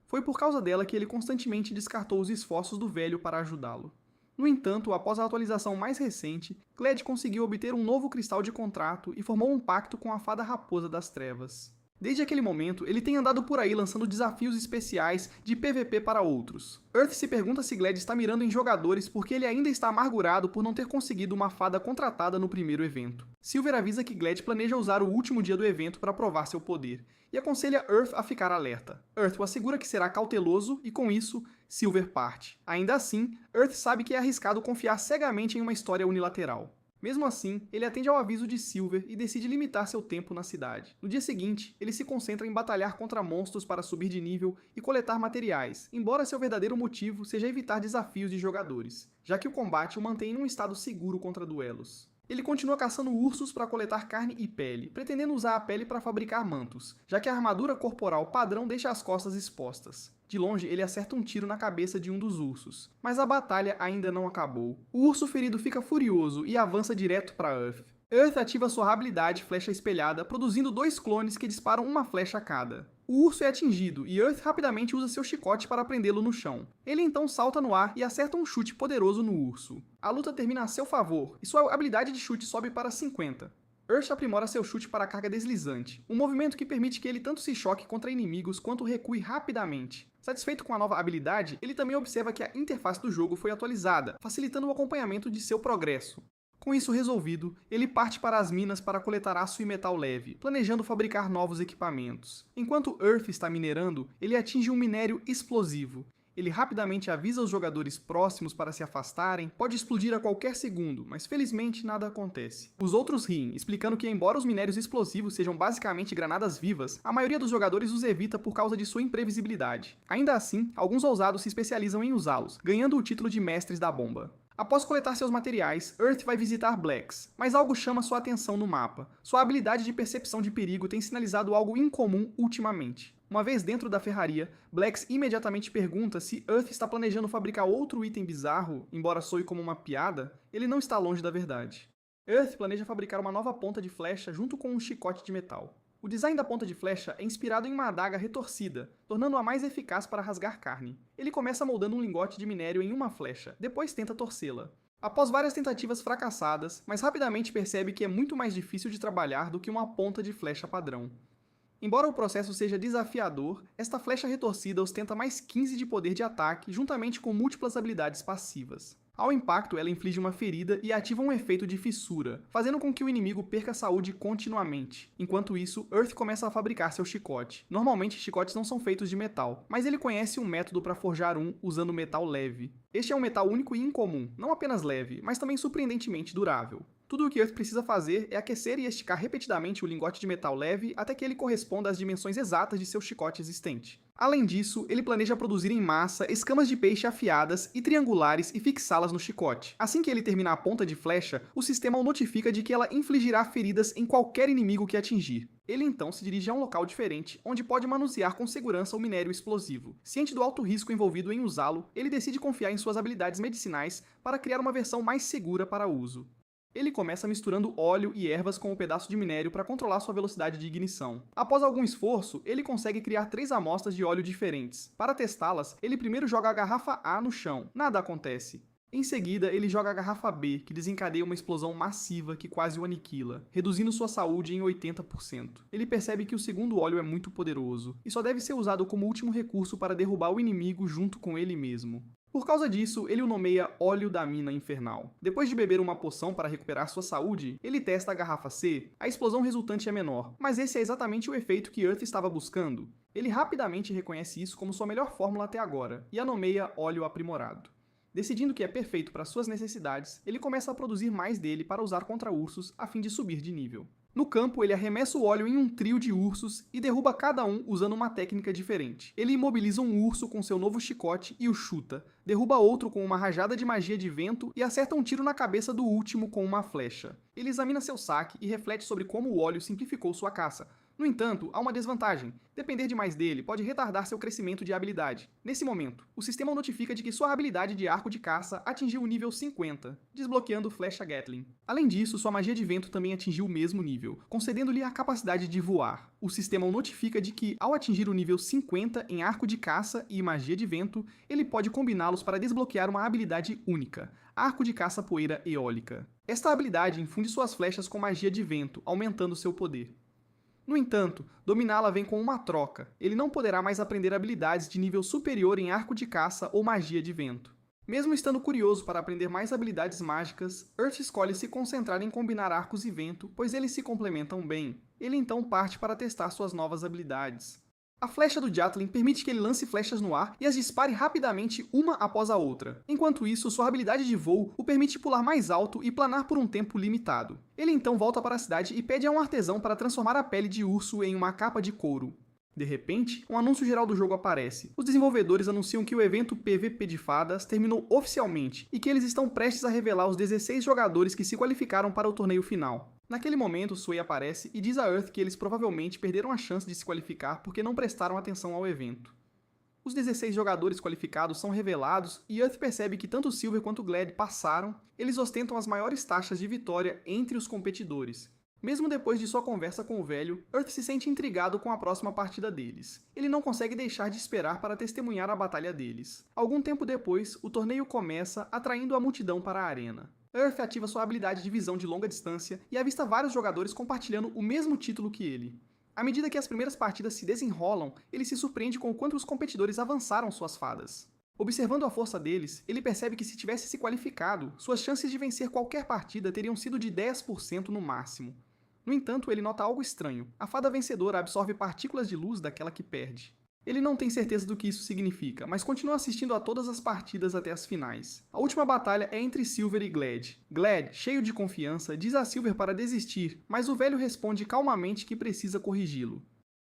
Foi por causa dela que ele constantemente descartou os esforços do velho para ajudá-lo. No entanto, após a atualização mais recente, Glad conseguiu obter um novo cristal de contrato e formou um pacto com a fada raposa das trevas. Desde aquele momento, ele tem andado por aí lançando desafios especiais de PVP para outros. Earth se pergunta se Glad está mirando em jogadores porque ele ainda está amargurado por não ter conseguido uma fada contratada no primeiro evento. Silver avisa que Glad planeja usar o último dia do evento para provar seu poder, e aconselha Earth a ficar alerta. Earth o assegura que será cauteloso e, com isso, Silver parte. Ainda assim, Earth sabe que é arriscado confiar cegamente em uma história unilateral. Mesmo assim, ele atende ao aviso de Silver e decide limitar seu tempo na cidade. No dia seguinte, ele se concentra em batalhar contra monstros para subir de nível e coletar materiais, embora seu verdadeiro motivo seja evitar desafios de jogadores, já que o combate o mantém em um estado seguro contra duelos. Ele continua caçando ursos para coletar carne e pele, pretendendo usar a pele para fabricar mantos, já que a armadura corporal padrão deixa as costas expostas. De longe, ele acerta um tiro na cabeça de um dos ursos, mas a batalha ainda não acabou. O urso ferido fica furioso e avança direto para Earth. Earth ativa sua habilidade Flecha Espelhada, produzindo 2 clones que disparam uma flecha a cada. O urso é atingido e Earth rapidamente usa seu chicote para prendê-lo no chão. Ele então salta no ar e acerta um chute poderoso no urso. A luta termina a seu favor e sua habilidade de chute sobe para 50. Earth aprimora seu chute para a carga deslizante, um movimento que permite que ele tanto se choque contra inimigos quanto recue rapidamente. Satisfeito com a nova habilidade, ele também observa que a interface do jogo foi atualizada, facilitando o acompanhamento de seu progresso. Com isso resolvido, ele parte para as minas para coletar aço e metal leve, planejando fabricar novos equipamentos. Enquanto Earth está minerando, ele atinge um minério explosivo. Ele rapidamente avisa os jogadores próximos para se afastarem, pode explodir a qualquer segundo, mas felizmente nada acontece. Os outros riem, explicando que embora os minérios explosivos sejam basicamente granadas vivas, a maioria dos jogadores os evita por causa de sua imprevisibilidade. Ainda assim, alguns ousados se especializam em usá-los, ganhando o título de mestres da bomba. Após coletar seus materiais, Earth vai visitar Blacks, mas algo chama sua atenção no mapa. Sua habilidade de percepção de perigo tem sinalizado algo incomum ultimamente. Uma vez dentro da ferraria, Blacks imediatamente pergunta se Earth está planejando fabricar outro item bizarro, embora soe como uma piada, ele não está longe da verdade. Earth planeja fabricar uma nova ponta de flecha junto com um chicote de metal. O design da ponta de flecha é inspirado em uma adaga retorcida, tornando-a mais eficaz para rasgar carne. Ele começa moldando um lingote de minério em uma flecha, depois tenta torcê-la. Após várias tentativas fracassadas, mas rapidamente percebe que é muito mais difícil de trabalhar do que uma ponta de flecha padrão. Embora o processo seja desafiador, esta flecha retorcida ostenta mais 15 de poder de ataque, juntamente com múltiplas habilidades passivas. Ao impacto, ela inflige uma ferida e ativa um efeito de fissura, fazendo com que o inimigo perca saúde continuamente. Enquanto isso, Earth começa a fabricar seu chicote. Normalmente, chicotes não são feitos de metal, mas ele conhece um método para forjar um usando metal leve. Este é um metal único e incomum, não apenas leve, mas também surpreendentemente durável. Tudo o que Earth precisa fazer é aquecer e esticar repetidamente o lingote de metal leve até que ele corresponda às dimensões exatas de seu chicote existente. Além disso, ele planeja produzir em massa escamas de peixe afiadas e triangulares e fixá-las no chicote. Assim que ele terminar a ponta de flecha, o sistema o notifica de que ela infligirá feridas em qualquer inimigo que atingir. Ele então se dirige a um local diferente, onde pode manusear com segurança o minério explosivo. Ciente do alto risco envolvido em usá-lo, ele decide confiar em suas habilidades medicinais para criar uma versão mais segura para uso. Ele começa misturando óleo e ervas com um pedaço de minério para controlar sua velocidade de ignição. Após algum esforço, ele consegue criar 3 amostras de óleo diferentes. Para testá-las, ele primeiro joga a garrafa A no chão. Nada acontece. Em seguida, ele joga a garrafa B, que desencadeia uma explosão massiva que quase o aniquila, reduzindo sua saúde em 80%. Ele percebe que o segundo óleo é muito poderoso, e só deve ser usado como último recurso para derrubar o inimigo junto com ele mesmo. Por causa disso, ele o nomeia Óleo da Mina Infernal. Depois de beber uma poção para recuperar sua saúde, ele testa a garrafa C. A explosão resultante é menor, mas esse é exatamente o efeito que Earth estava buscando. Ele rapidamente reconhece isso como sua melhor fórmula até agora, e a nomeia Óleo Aprimorado. Decidindo que é perfeito para suas necessidades, ele começa a produzir mais dele para usar contra ursos a fim de subir de nível. No campo, ele arremessa o óleo em um trio de ursos e derruba cada um usando uma técnica diferente. Ele imobiliza um urso com seu novo chicote e o chuta, derruba outro com uma rajada de magia de vento e acerta um tiro na cabeça do último com uma flecha. Ele examina seu saque e reflete sobre como o óleo simplificou sua caça. No entanto, há uma desvantagem. Depender demais dele pode retardar seu crescimento de habilidade. Nesse momento, o sistema notifica de que sua habilidade de arco de caça atingiu o nível 50, desbloqueando Flecha Gatling. Além disso, sua magia de vento também atingiu o mesmo nível, concedendo-lhe a capacidade de voar. O sistema o notifica de que, ao atingir o nível 50 em arco de caça e magia de vento, ele pode combiná-los para desbloquear uma habilidade única, Arco de Caça Poeira Eólica. Esta habilidade infunde suas flechas com magia de vento, aumentando seu poder. No entanto, dominá-la vem com uma troca. Ele não poderá mais aprender habilidades de nível superior em arco de caça ou magia de vento. Mesmo estando curioso para aprender mais habilidades mágicas, Earth escolhe se concentrar em combinar arcos e vento, pois eles se complementam bem. Ele então parte para testar suas novas habilidades. A flecha do Gatling permite que ele lance flechas no ar e as dispare rapidamente uma após a outra. Enquanto isso, sua habilidade de voo o permite pular mais alto e planar por um tempo limitado. Ele então volta para a cidade e pede a um artesão para transformar a pele de urso em uma capa de couro. De repente, um anúncio geral do jogo aparece. Os desenvolvedores anunciam que o evento PVP de Fadas terminou oficialmente e que eles estão prestes a revelar os 16 jogadores que se qualificaram para o torneio final. Naquele momento, Sway aparece e diz a Earth que eles provavelmente perderam a chance de se qualificar porque não prestaram atenção ao evento. Os 16 jogadores qualificados são revelados e Earth percebe que tanto Silver quanto Glad passaram. Eles ostentam as maiores taxas de vitória entre os competidores. Mesmo depois de sua conversa com o velho, Earth se sente intrigado com a próxima partida deles. Ele não consegue deixar de esperar para testemunhar a batalha deles. Algum tempo depois, o torneio começa, atraindo a multidão para a arena. Earth ativa sua habilidade de visão de longa distância e avista vários jogadores compartilhando o mesmo título que ele. À medida que as primeiras partidas se desenrolam, ele se surpreende com o quanto os competidores avançaram suas fadas. Observando a força deles, ele percebe que se tivesse se qualificado, suas chances de vencer qualquer partida teriam sido de 10% no máximo. No entanto, ele nota algo estranho. A fada vencedora absorve partículas de luz daquela que perde. Ele não tem certeza do que isso significa, mas continua assistindo a todas as partidas até as finais. A última batalha é entre Silver e Glad. Glad, cheio de confiança, diz a Silver para desistir, mas o velho responde calmamente que precisa corrigi-lo.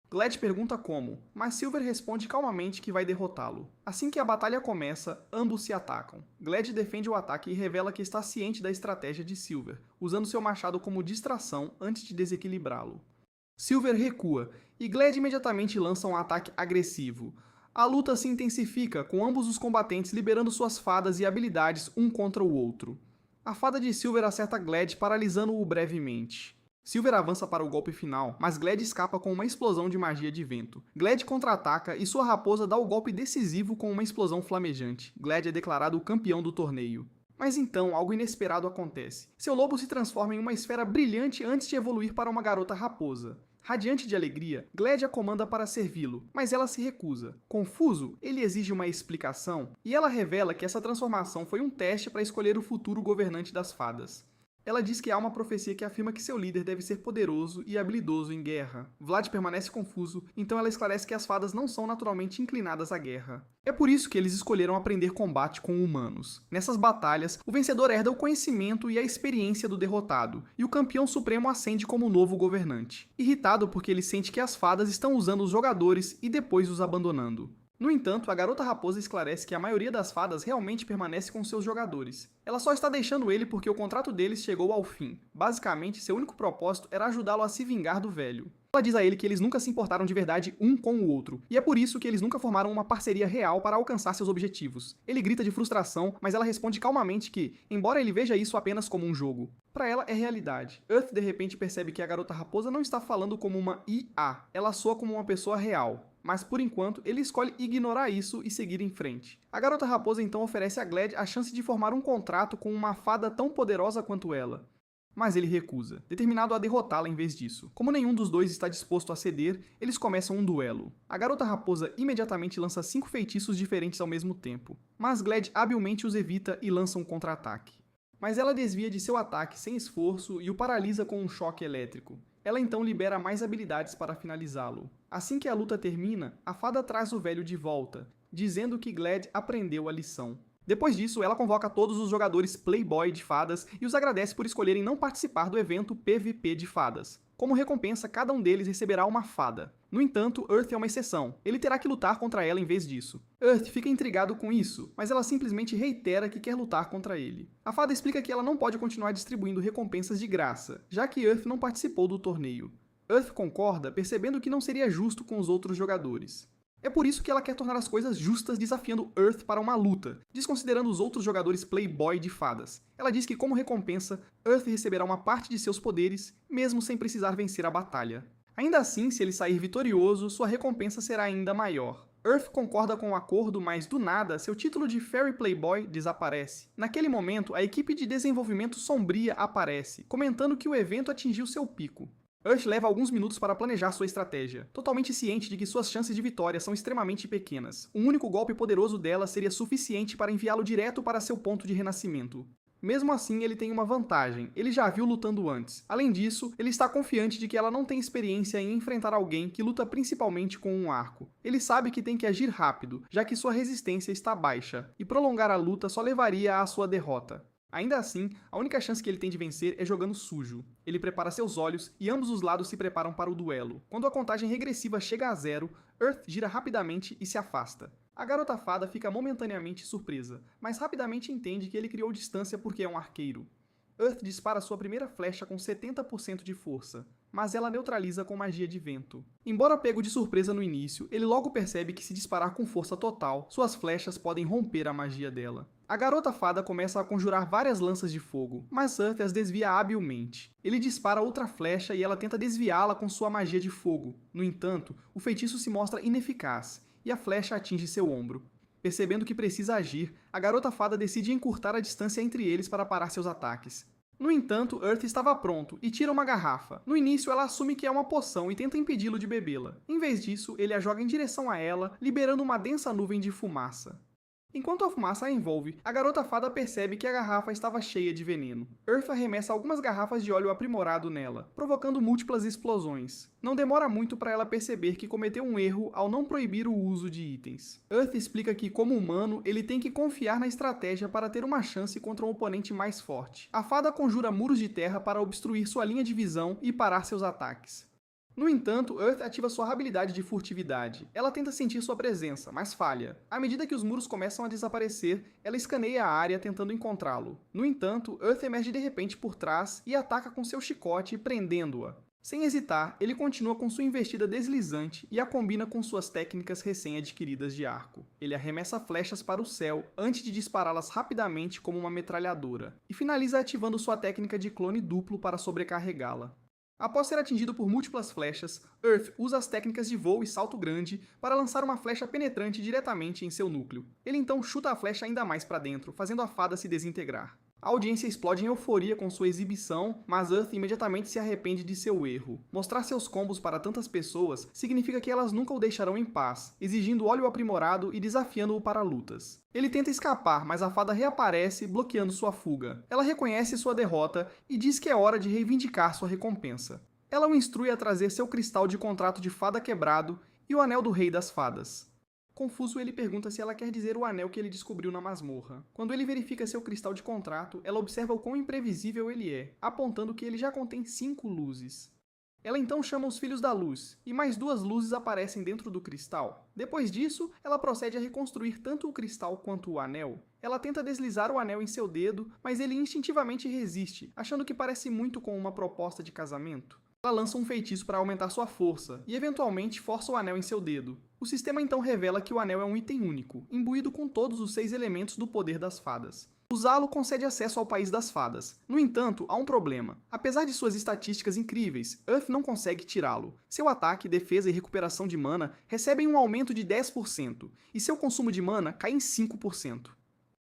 Glad pergunta como, mas Silver responde calmamente que vai derrotá-lo. Assim que a batalha começa, ambos se atacam. Glad defende o ataque e revela que está ciente da estratégia de Silver, usando seu machado como distração antes de desequilibrá-lo. Silver recua, e Glad imediatamente lança um ataque agressivo. A luta se intensifica, com ambos os combatentes liberando suas fadas e habilidades um contra o outro. A fada de Silver acerta Glad, paralisando-o brevemente. Silver avança para o golpe final, mas Glad escapa com uma explosão de magia de vento. Glad contra-ataca e sua raposa dá o golpe decisivo com uma explosão flamejante. Glad é declarado o campeão do torneio. Mas então, algo inesperado acontece. Seu lobo se transforma em uma esfera brilhante antes de evoluir para uma garota raposa. Radiante de alegria, Glad a comanda para servi-lo, mas ela se recusa. Confuso, ele exige uma explicação, e ela revela que essa transformação foi um teste para escolher o futuro governante das fadas. Ela diz que há uma profecia que afirma que seu líder deve ser poderoso e habilidoso em guerra. Vlad permanece confuso, então ela esclarece que as fadas não são naturalmente inclinadas à guerra. É por isso que eles escolheram aprender combate com humanos. Nessas batalhas, o vencedor herda o conhecimento e a experiência do derrotado, e o campeão supremo ascende como novo governante. Irritado porque ele sente que as fadas estão usando os jogadores e depois os abandonando. No entanto, a garota raposa esclarece que a maioria das fadas realmente permanece com seus jogadores. Ela só está deixando ele porque o contrato deles chegou ao fim. Basicamente, seu único propósito era ajudá-lo a se vingar do velho. Ela diz a ele que eles nunca se importaram de verdade um com o outro, e é por isso que eles nunca formaram uma parceria real para alcançar seus objetivos. Ele grita de frustração, mas ela responde calmamente que, embora ele veja isso apenas como um jogo, para ela é realidade. Earth de repente percebe que a garota raposa não está falando como uma IA, ela soa como uma pessoa real. mas por enquanto ele escolhe ignorar isso e seguir em frente. A garota raposa então oferece a Glad a chance de formar um contrato com uma fada tão poderosa quanto ela. Mas ele recusa, determinado a derrotá-la em vez disso. Como nenhum dos dois está disposto a ceder, eles começam um duelo. A garota raposa imediatamente lança 5 feitiços diferentes ao mesmo tempo, mas Glad habilmente os evita e lança um contra-ataque. Mas ela desvia de seu ataque sem esforço e o paralisa com um choque elétrico. Ela então libera mais habilidades para finalizá-lo. Assim que a luta termina, a fada traz o velho de volta, dizendo que Glad aprendeu a lição. Depois disso, ela convoca todos os jogadores Playboy de fadas e os agradece por escolherem não participar do evento PVP de fadas. Como recompensa, cada um deles receberá uma fada. No entanto, Earth é uma exceção. Ele terá que lutar contra ela em vez disso. Earth fica intrigado com isso, mas ela simplesmente reitera que quer lutar contra ele. A fada explica que ela não pode continuar distribuindo recompensas de graça, já que Earth não participou do torneio. Earth concorda, percebendo que não seria justo com os outros jogadores. É por isso que ela quer tornar as coisas justas desafiando Earth para uma luta, desconsiderando os outros jogadores Playboy de fadas. Ela diz que como recompensa, Earth receberá uma parte de seus poderes, mesmo sem precisar vencer a batalha. Ainda assim, se ele sair vitorioso, sua recompensa será ainda maior. Earth concorda com o acordo, mas do nada, seu título de Fairy Playboy desaparece. Naquele momento, a equipe de desenvolvimento sombria aparece, comentando que o evento atingiu seu pico. Earth leva alguns minutos para planejar sua estratégia, totalmente ciente de que suas chances de vitória são extremamente pequenas. Um único golpe poderoso dela seria suficiente para enviá-lo direto para seu ponto de renascimento. Mesmo assim, ele tem uma vantagem, ele já a viu lutando antes. Além disso, ele está confiante de que ela não tem experiência em enfrentar alguém que luta principalmente com um arco. Ele sabe que tem que agir rápido, já que sua resistência está baixa, e prolongar a luta só levaria à sua derrota. Ainda assim, a única chance que ele tem de vencer é jogando sujo. Ele prepara seus olhos e ambos os lados se preparam para o duelo. Quando a contagem regressiva chega a 0, Earth gira rapidamente e se afasta. A garota fada fica momentaneamente surpresa, mas rapidamente entende que ele criou distância porque é um arqueiro. Earth dispara sua primeira flecha com 70% de força, mas ela neutraliza com magia de vento. Embora pego de surpresa no início, ele logo percebe que se disparar com força total, suas flechas podem romper a magia dela. A garota fada começa a conjurar várias lanças de fogo, mas Earth as desvia habilmente. Ele dispara outra flecha e ela tenta desviá-la com sua magia de fogo. No entanto, o feitiço se mostra ineficaz, e a flecha atinge seu ombro. Percebendo que precisa agir, a garota fada decide encurtar a distância entre eles para parar seus ataques. No entanto, Earth estava pronto e tira uma garrafa. No início, ela assume que é uma poção e tenta impedi-lo de bebê-la. Em vez disso, ele a joga em direção a ela, liberando uma densa nuvem de fumaça. Enquanto a fumaça a envolve, a garota fada percebe que a garrafa estava cheia de veneno. Earth arremessa algumas garrafas de óleo aprimorado nela, provocando múltiplas explosões. Não demora muito para ela perceber que cometeu um erro ao não proibir o uso de itens. Earth explica que, como humano, ele tem que confiar na estratégia para ter uma chance contra um oponente mais forte. A fada conjura muros de terra para obstruir sua linha de visão e parar seus ataques. No entanto, Earth ativa sua habilidade de furtividade. Ela tenta sentir sua presença, mas falha. À medida que os muros começam a desaparecer, ela escaneia a área tentando encontrá-lo. No entanto, Earth emerge de repente por trás e ataca com seu chicote, prendendo-a. Sem hesitar, ele continua com sua investida deslizante e a combina com suas técnicas recém-adquiridas de arco. Ele arremessa flechas para o céu antes de dispará-las rapidamente como uma metralhadora, e finaliza ativando sua técnica de clone duplo para sobrecarregá-la. Após ser atingido por múltiplas flechas, Earth usa as técnicas de voo e salto grande para lançar uma flecha penetrante diretamente em seu núcleo. Ele então chuta a flecha ainda mais para dentro, fazendo a fada se desintegrar. A audiência explode em euforia com sua exibição, mas Earth imediatamente se arrepende de seu erro. Mostrar seus combos para tantas pessoas significa que elas nunca o deixarão em paz, exigindo óleo aprimorado e desafiando-o para lutas. Ele tenta escapar, mas a fada reaparece, bloqueando sua fuga. Ela reconhece sua derrota e diz que é hora de reivindicar sua recompensa. Ela o instrui a trazer seu cristal de contrato de fada quebrado e o anel do rei das fadas. Confuso, ele pergunta se ela quer dizer o anel que ele descobriu na masmorra. Quando ele verifica seu cristal de contrato, ela observa o quão imprevisível ele é, apontando que ele já contém 5 luzes. Ela então chama os Filhos da Luz, e mais 2 luzes aparecem dentro do cristal. Depois disso, ela procede a reconstruir tanto o cristal quanto o anel. Ela tenta deslizar o anel em seu dedo, mas ele instintivamente resiste, achando que parece muito com uma proposta de casamento. Ela lança um feitiço para aumentar sua força, e eventualmente força o anel em seu dedo. O sistema então revela que o anel é um item único, imbuído com todos os 6 elementos do poder das fadas. Usá-lo concede acesso ao País das Fadas. No entanto, há um problema. Apesar de suas estatísticas incríveis, Earth não consegue tirá-lo. Seu ataque, defesa e recuperação de mana recebem um aumento de 10%, e seu consumo de mana cai em 5%.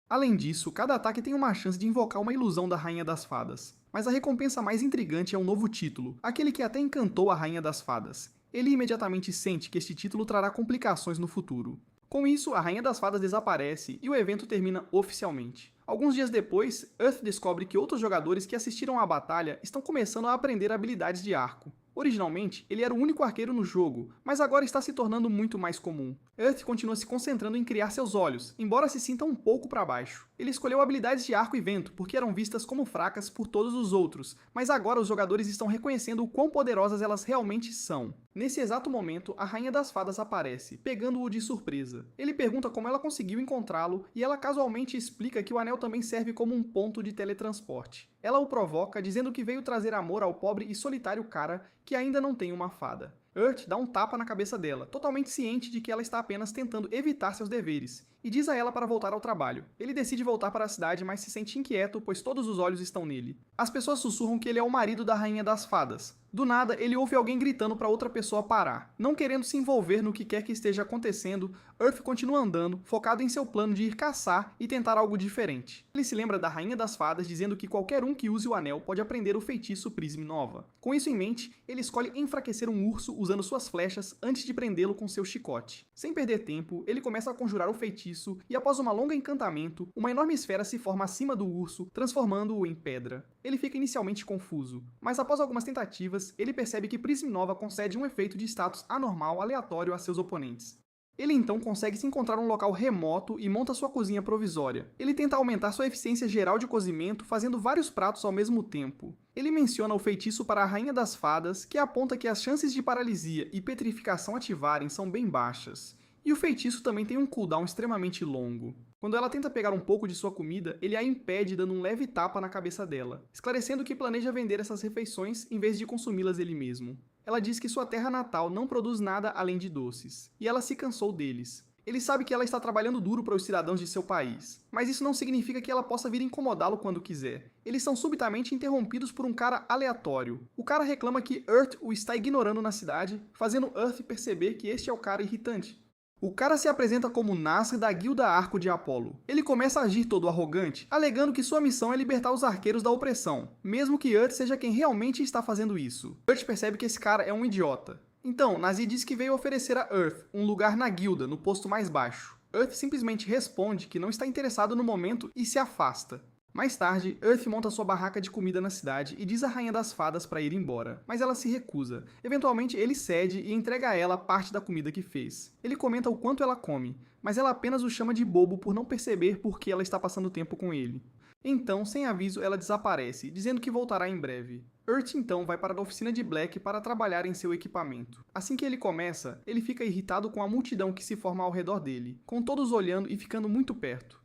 Além disso, cada ataque tem uma chance de invocar uma ilusão da Rainha das Fadas. Mas a recompensa mais intrigante é um novo título, aquele que até encantou a Rainha das Fadas. Ele imediatamente sente que este título trará complicações no futuro. Com isso, a Rainha das Fadas desaparece e o evento termina oficialmente. Alguns dias depois, Earth descobre que outros jogadores que assistiram à batalha estão começando a aprender habilidades de arco. Originalmente, ele era o único arqueiro no jogo, mas agora está se tornando muito mais comum. Earth continua se concentrando em criar seus olhos, embora se sinta um pouco para baixo. Ele escolheu habilidades de arco e vento porque eram vistas como fracas por todos os outros, mas agora os jogadores estão reconhecendo o quão poderosas elas realmente são. Nesse exato momento, a Rainha das Fadas aparece, pegando-o de surpresa. Ele pergunta como ela conseguiu encontrá-lo e ela casualmente explica que o anel também serve como um ponto de teletransporte. Ela o provoca, dizendo que veio trazer amor ao pobre e solitário cara que ainda não tem uma fada. Earth dá um tapa na cabeça dela, totalmente ciente de que ela está apenas tentando evitar seus deveres, e diz a ela para voltar ao trabalho. Ele decide voltar para a cidade, mas se sente inquieto, pois todos os olhos estão nele. As pessoas sussurram que ele é o marido da Rainha das Fadas. Do nada, ele ouve alguém gritando para outra pessoa parar. Não querendo se envolver no que quer que esteja acontecendo, Earth continua andando, focado em seu plano de ir caçar e tentar algo diferente. Ele se lembra da Rainha das Fadas dizendo que qualquer um que use o anel pode aprender o feitiço Prism Nova. Com isso em mente, ele escolhe enfraquecer um urso usando suas flechas antes de prendê-lo com seu chicote. Sem perder tempo, ele começa a conjurar o feitiço e após uma longa encantamento, uma enorme esfera se forma acima do urso, transformando-o em pedra. Ele fica inicialmente confuso, mas após algumas tentativas, ele percebe que Prism Nova concede um efeito de status anormal aleatório a seus oponentes. Ele então consegue se encontrar um local remoto e monta sua cozinha provisória. Ele tenta aumentar sua eficiência geral de cozimento fazendo vários pratos ao mesmo tempo. Ele menciona o feitiço para a Rainha das Fadas, que aponta que as chances de paralisia e petrificação ativarem são bem baixas. E o feitiço também tem um cooldown extremamente longo. Quando ela tenta pegar um pouco de sua comida, ele a impede dando um leve tapa na cabeça dela, esclarecendo que planeja vender essas refeições em vez de consumi-las ele mesmo. Ela diz que sua terra natal não produz nada além de doces, e ela se cansou deles. Ele sabe que ela está trabalhando duro para os cidadãos de seu país, mas isso não significa que ela possa vir incomodá-lo quando quiser. Eles são subitamente interrompidos por um cara aleatório. O cara reclama que Earth o está ignorando na cidade, fazendo Earth perceber que este é o cara irritante. O cara se apresenta como Nasr da Guilda Arco de Apolo. Ele começa a agir todo arrogante, alegando que sua missão é libertar os arqueiros da opressão, mesmo que Earth seja quem realmente está fazendo isso. Earth percebe que esse cara é um idiota. Então, Nazi diz que veio oferecer a Earth um lugar na guilda, no posto mais baixo. Earth simplesmente responde que não está interessado no momento e se afasta. Mais tarde, Earth monta sua barraca de comida na cidade e diz à Rainha das Fadas para ir embora, mas ela se recusa. Eventualmente, ele cede e entrega a ela parte da comida que fez. Ele comenta o quanto ela come, mas ela apenas o chama de bobo por não perceber por que ela está passando tempo com ele. Então, sem aviso, ela desaparece, dizendo que voltará em breve. Earth então vai para a oficina de Black para trabalhar em seu equipamento. Assim que ele começa, ele fica irritado com a multidão que se forma ao redor dele, com todos olhando e ficando muito perto.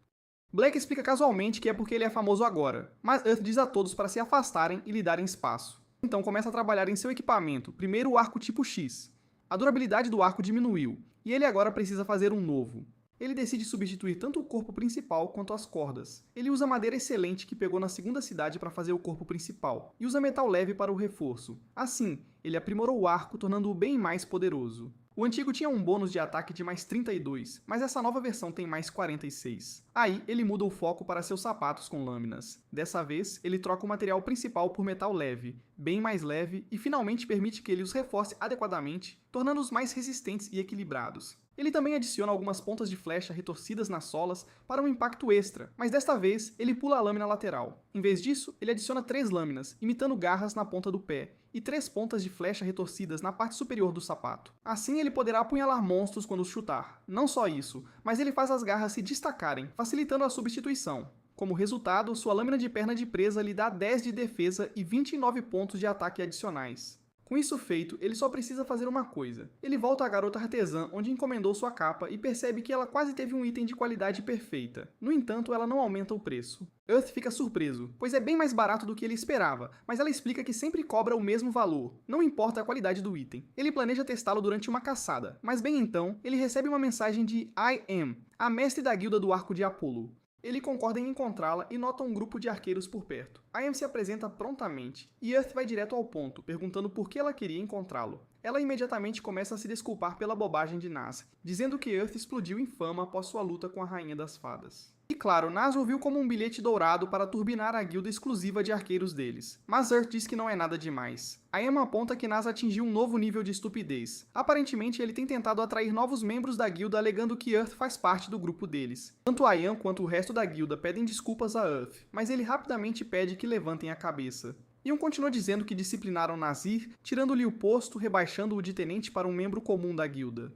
Black explica casualmente que é porque ele é famoso agora, mas Earth diz a todos para se afastarem e lhe darem espaço. Então começa a trabalhar em seu equipamento, primeiro o arco tipo X. A durabilidade do arco diminuiu, e ele agora precisa fazer um novo. Ele decide substituir tanto o corpo principal quanto as cordas. Ele usa madeira excelente que pegou na segunda cidade para fazer o corpo principal, e usa metal leve para o reforço. Assim, ele aprimorou o arco, tornando-o bem mais poderoso. O antigo tinha um bônus de ataque de mais 32, mas essa nova versão tem mais 46. Aí, ele muda o foco para seus sapatos com lâminas. Dessa vez, ele troca o material principal por metal leve, bem mais leve, e finalmente permite que ele os reforce adequadamente, tornando-os mais resistentes e equilibrados. Ele também adiciona algumas pontas de flecha retorcidas nas solas para um impacto extra, mas desta vez ele pula a lâmina lateral. Em vez disso, ele adiciona 3 lâminas, imitando garras na ponta do pé, e 3 pontas de flecha retorcidas na parte superior do sapato. Assim ele poderá apunhalar monstros quando os chutar. Não só isso, mas ele faz as garras se destacarem, facilitando a substituição. Como resultado, sua lâmina de perna de presa lhe dá 10 de defesa e 29 pontos de ataque adicionais. Com isso feito, ele só precisa fazer uma coisa. Ele volta à garota artesã, onde encomendou sua capa, e percebe que ela quase teve um item de qualidade perfeita. No entanto, ela não aumenta o preço. Earth fica surpreso, pois é bem mais barato do que ele esperava, mas ela explica que sempre cobra o mesmo valor, não importa a qualidade do item. Ele planeja testá-lo durante uma caçada, mas bem então, ele recebe uma mensagem de I Am, a mestre da guilda do Arco de Apolo. Ele concorda em encontrá-la e nota um grupo de arqueiros por perto. Ayame se apresenta prontamente, e Earth vai direto ao ponto, perguntando por que ela queria encontrá-lo. Ela imediatamente começa a se desculpar pela bobagem de Nas, dizendo que Earth explodiu em fama após sua luta com a Rainha das Fadas. E claro, Nas o viu como um bilhete dourado para turbinar a guilda exclusiva de arqueiros deles. Mas Earth diz que não é nada demais. Ayame aponta que Nas atingiu um novo nível de estupidez. Aparentemente, ele tem tentado atrair novos membros da guilda alegando que Earth faz parte do grupo deles. Tanto Ayame quanto o resto da guilda pedem desculpas a Earth, mas ele rapidamente pede que levantem a cabeça. Ion continua dizendo que disciplinaram Nazir, tirando-lhe o posto, rebaixando-o de tenente para um membro comum da guilda.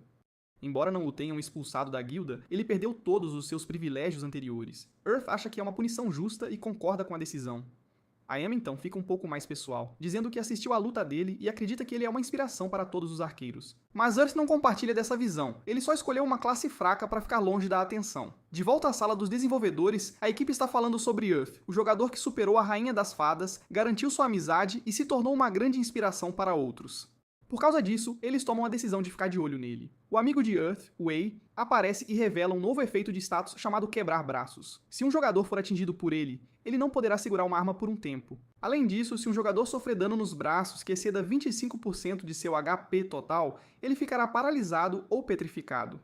Embora não o tenham expulsado da guilda, ele perdeu todos os seus privilégios anteriores. Earth acha que é uma punição justa e concorda com a decisão. Ayame então fica um pouco mais pessoal, dizendo que assistiu à luta dele e acredita que ele é uma inspiração para todos os arqueiros. Mas Earth não compartilha dessa visão, ele só escolheu uma classe fraca para ficar longe da atenção. De volta à sala dos desenvolvedores, a equipe está falando sobre Earth, o jogador que superou a Rainha das Fadas, garantiu sua amizade e se tornou uma grande inspiração para outros. Por causa disso, eles tomam a decisão de ficar de olho nele. O amigo de Earth, Wei, aparece e revela um novo efeito de status chamado quebrar braços. Se um jogador for atingido por ele, ele não poderá segurar uma arma por um tempo. Além disso, se um jogador sofrer dano nos braços que exceda 25% de seu HP total, ele ficará paralisado ou petrificado.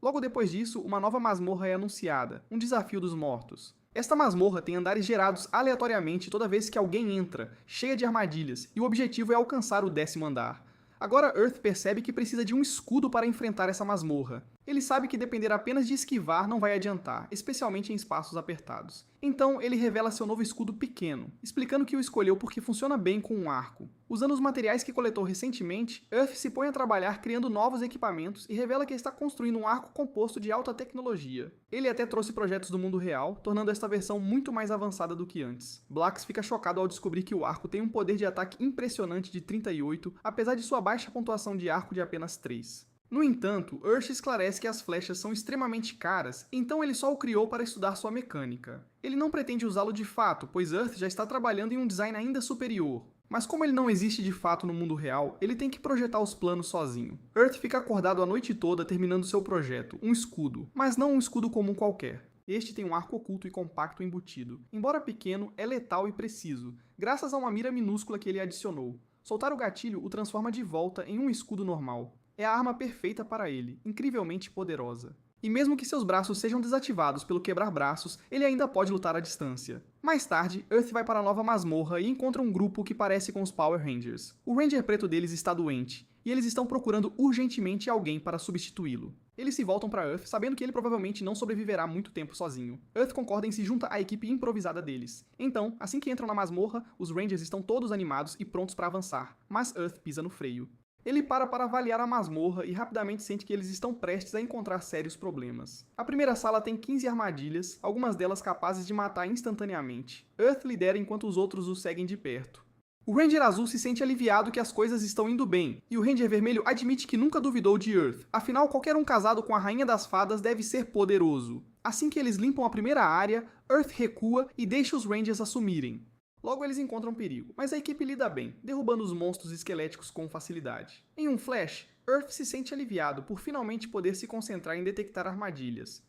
Logo depois disso, uma nova masmorra é anunciada, um desafio dos mortos. Esta masmorra tem andares gerados aleatoriamente toda vez que alguém entra, cheia de armadilhas, e o objetivo é alcançar o 10º andar. Agora Earth percebe que precisa de um escudo para enfrentar essa masmorra. Ele sabe que depender apenas de esquivar não vai adiantar, especialmente em espaços apertados. Então ele revela seu novo escudo pequeno, explicando que o escolheu porque funciona bem com um arco. Usando os materiais que coletou recentemente, Earth se põe a trabalhar criando novos equipamentos e revela que está construindo um arco composto de alta tecnologia. Ele até trouxe projetos do mundo real, tornando esta versão muito mais avançada do que antes. Blacks fica chocado ao descobrir que o arco tem um poder de ataque impressionante de 38, apesar de sua baixa pontuação de arco de apenas 3. No entanto, Earth esclarece que as flechas são extremamente caras, então ele só o criou para estudar sua mecânica. Ele não pretende usá-lo de fato, pois Earth já está trabalhando em um design ainda superior. Mas como ele não existe de fato no mundo real, ele tem que projetar os planos sozinho. Earth fica acordado a noite toda terminando seu projeto, um escudo, mas não um escudo comum qualquer. Este tem um arco oculto e compacto embutido. Embora pequeno, é letal e preciso, graças a uma mira minúscula que ele adicionou. Soltar o gatilho o transforma de volta em um escudo normal. É a arma perfeita para ele, incrivelmente poderosa. E mesmo que seus braços sejam desativados pelo quebrar braços, ele ainda pode lutar à distância. Mais tarde, Earth vai para a nova masmorra e encontra um grupo que parece com os Power Rangers. O Ranger preto deles está doente, e eles estão procurando urgentemente alguém para substituí-lo. Eles se voltam para Earth, sabendo que ele provavelmente não sobreviverá muito tempo sozinho. Earth concorda em se juntar à equipe improvisada deles. Então, assim que entram na masmorra, os Rangers estão todos animados e prontos para avançar, mas Earth pisa no freio. Ele para avaliar a masmorra e rapidamente sente que eles estão prestes a encontrar sérios problemas. A primeira sala tem 15 armadilhas, algumas delas capazes de matar instantaneamente. Earth lidera enquanto os outros o seguem de perto. O Ranger Azul se sente aliviado que as coisas estão indo bem, e o Ranger Vermelho admite que nunca duvidou de Earth, afinal qualquer um casado com a Rainha das Fadas deve ser poderoso. Assim que eles limpam a primeira área, Earth recua e deixa os Rangers assumirem. Logo eles encontram perigo, mas a equipe lida bem, derrubando os monstros esqueléticos com facilidade. Em um flash, Earth se sente aliviado por finalmente poder se concentrar em detectar armadilhas.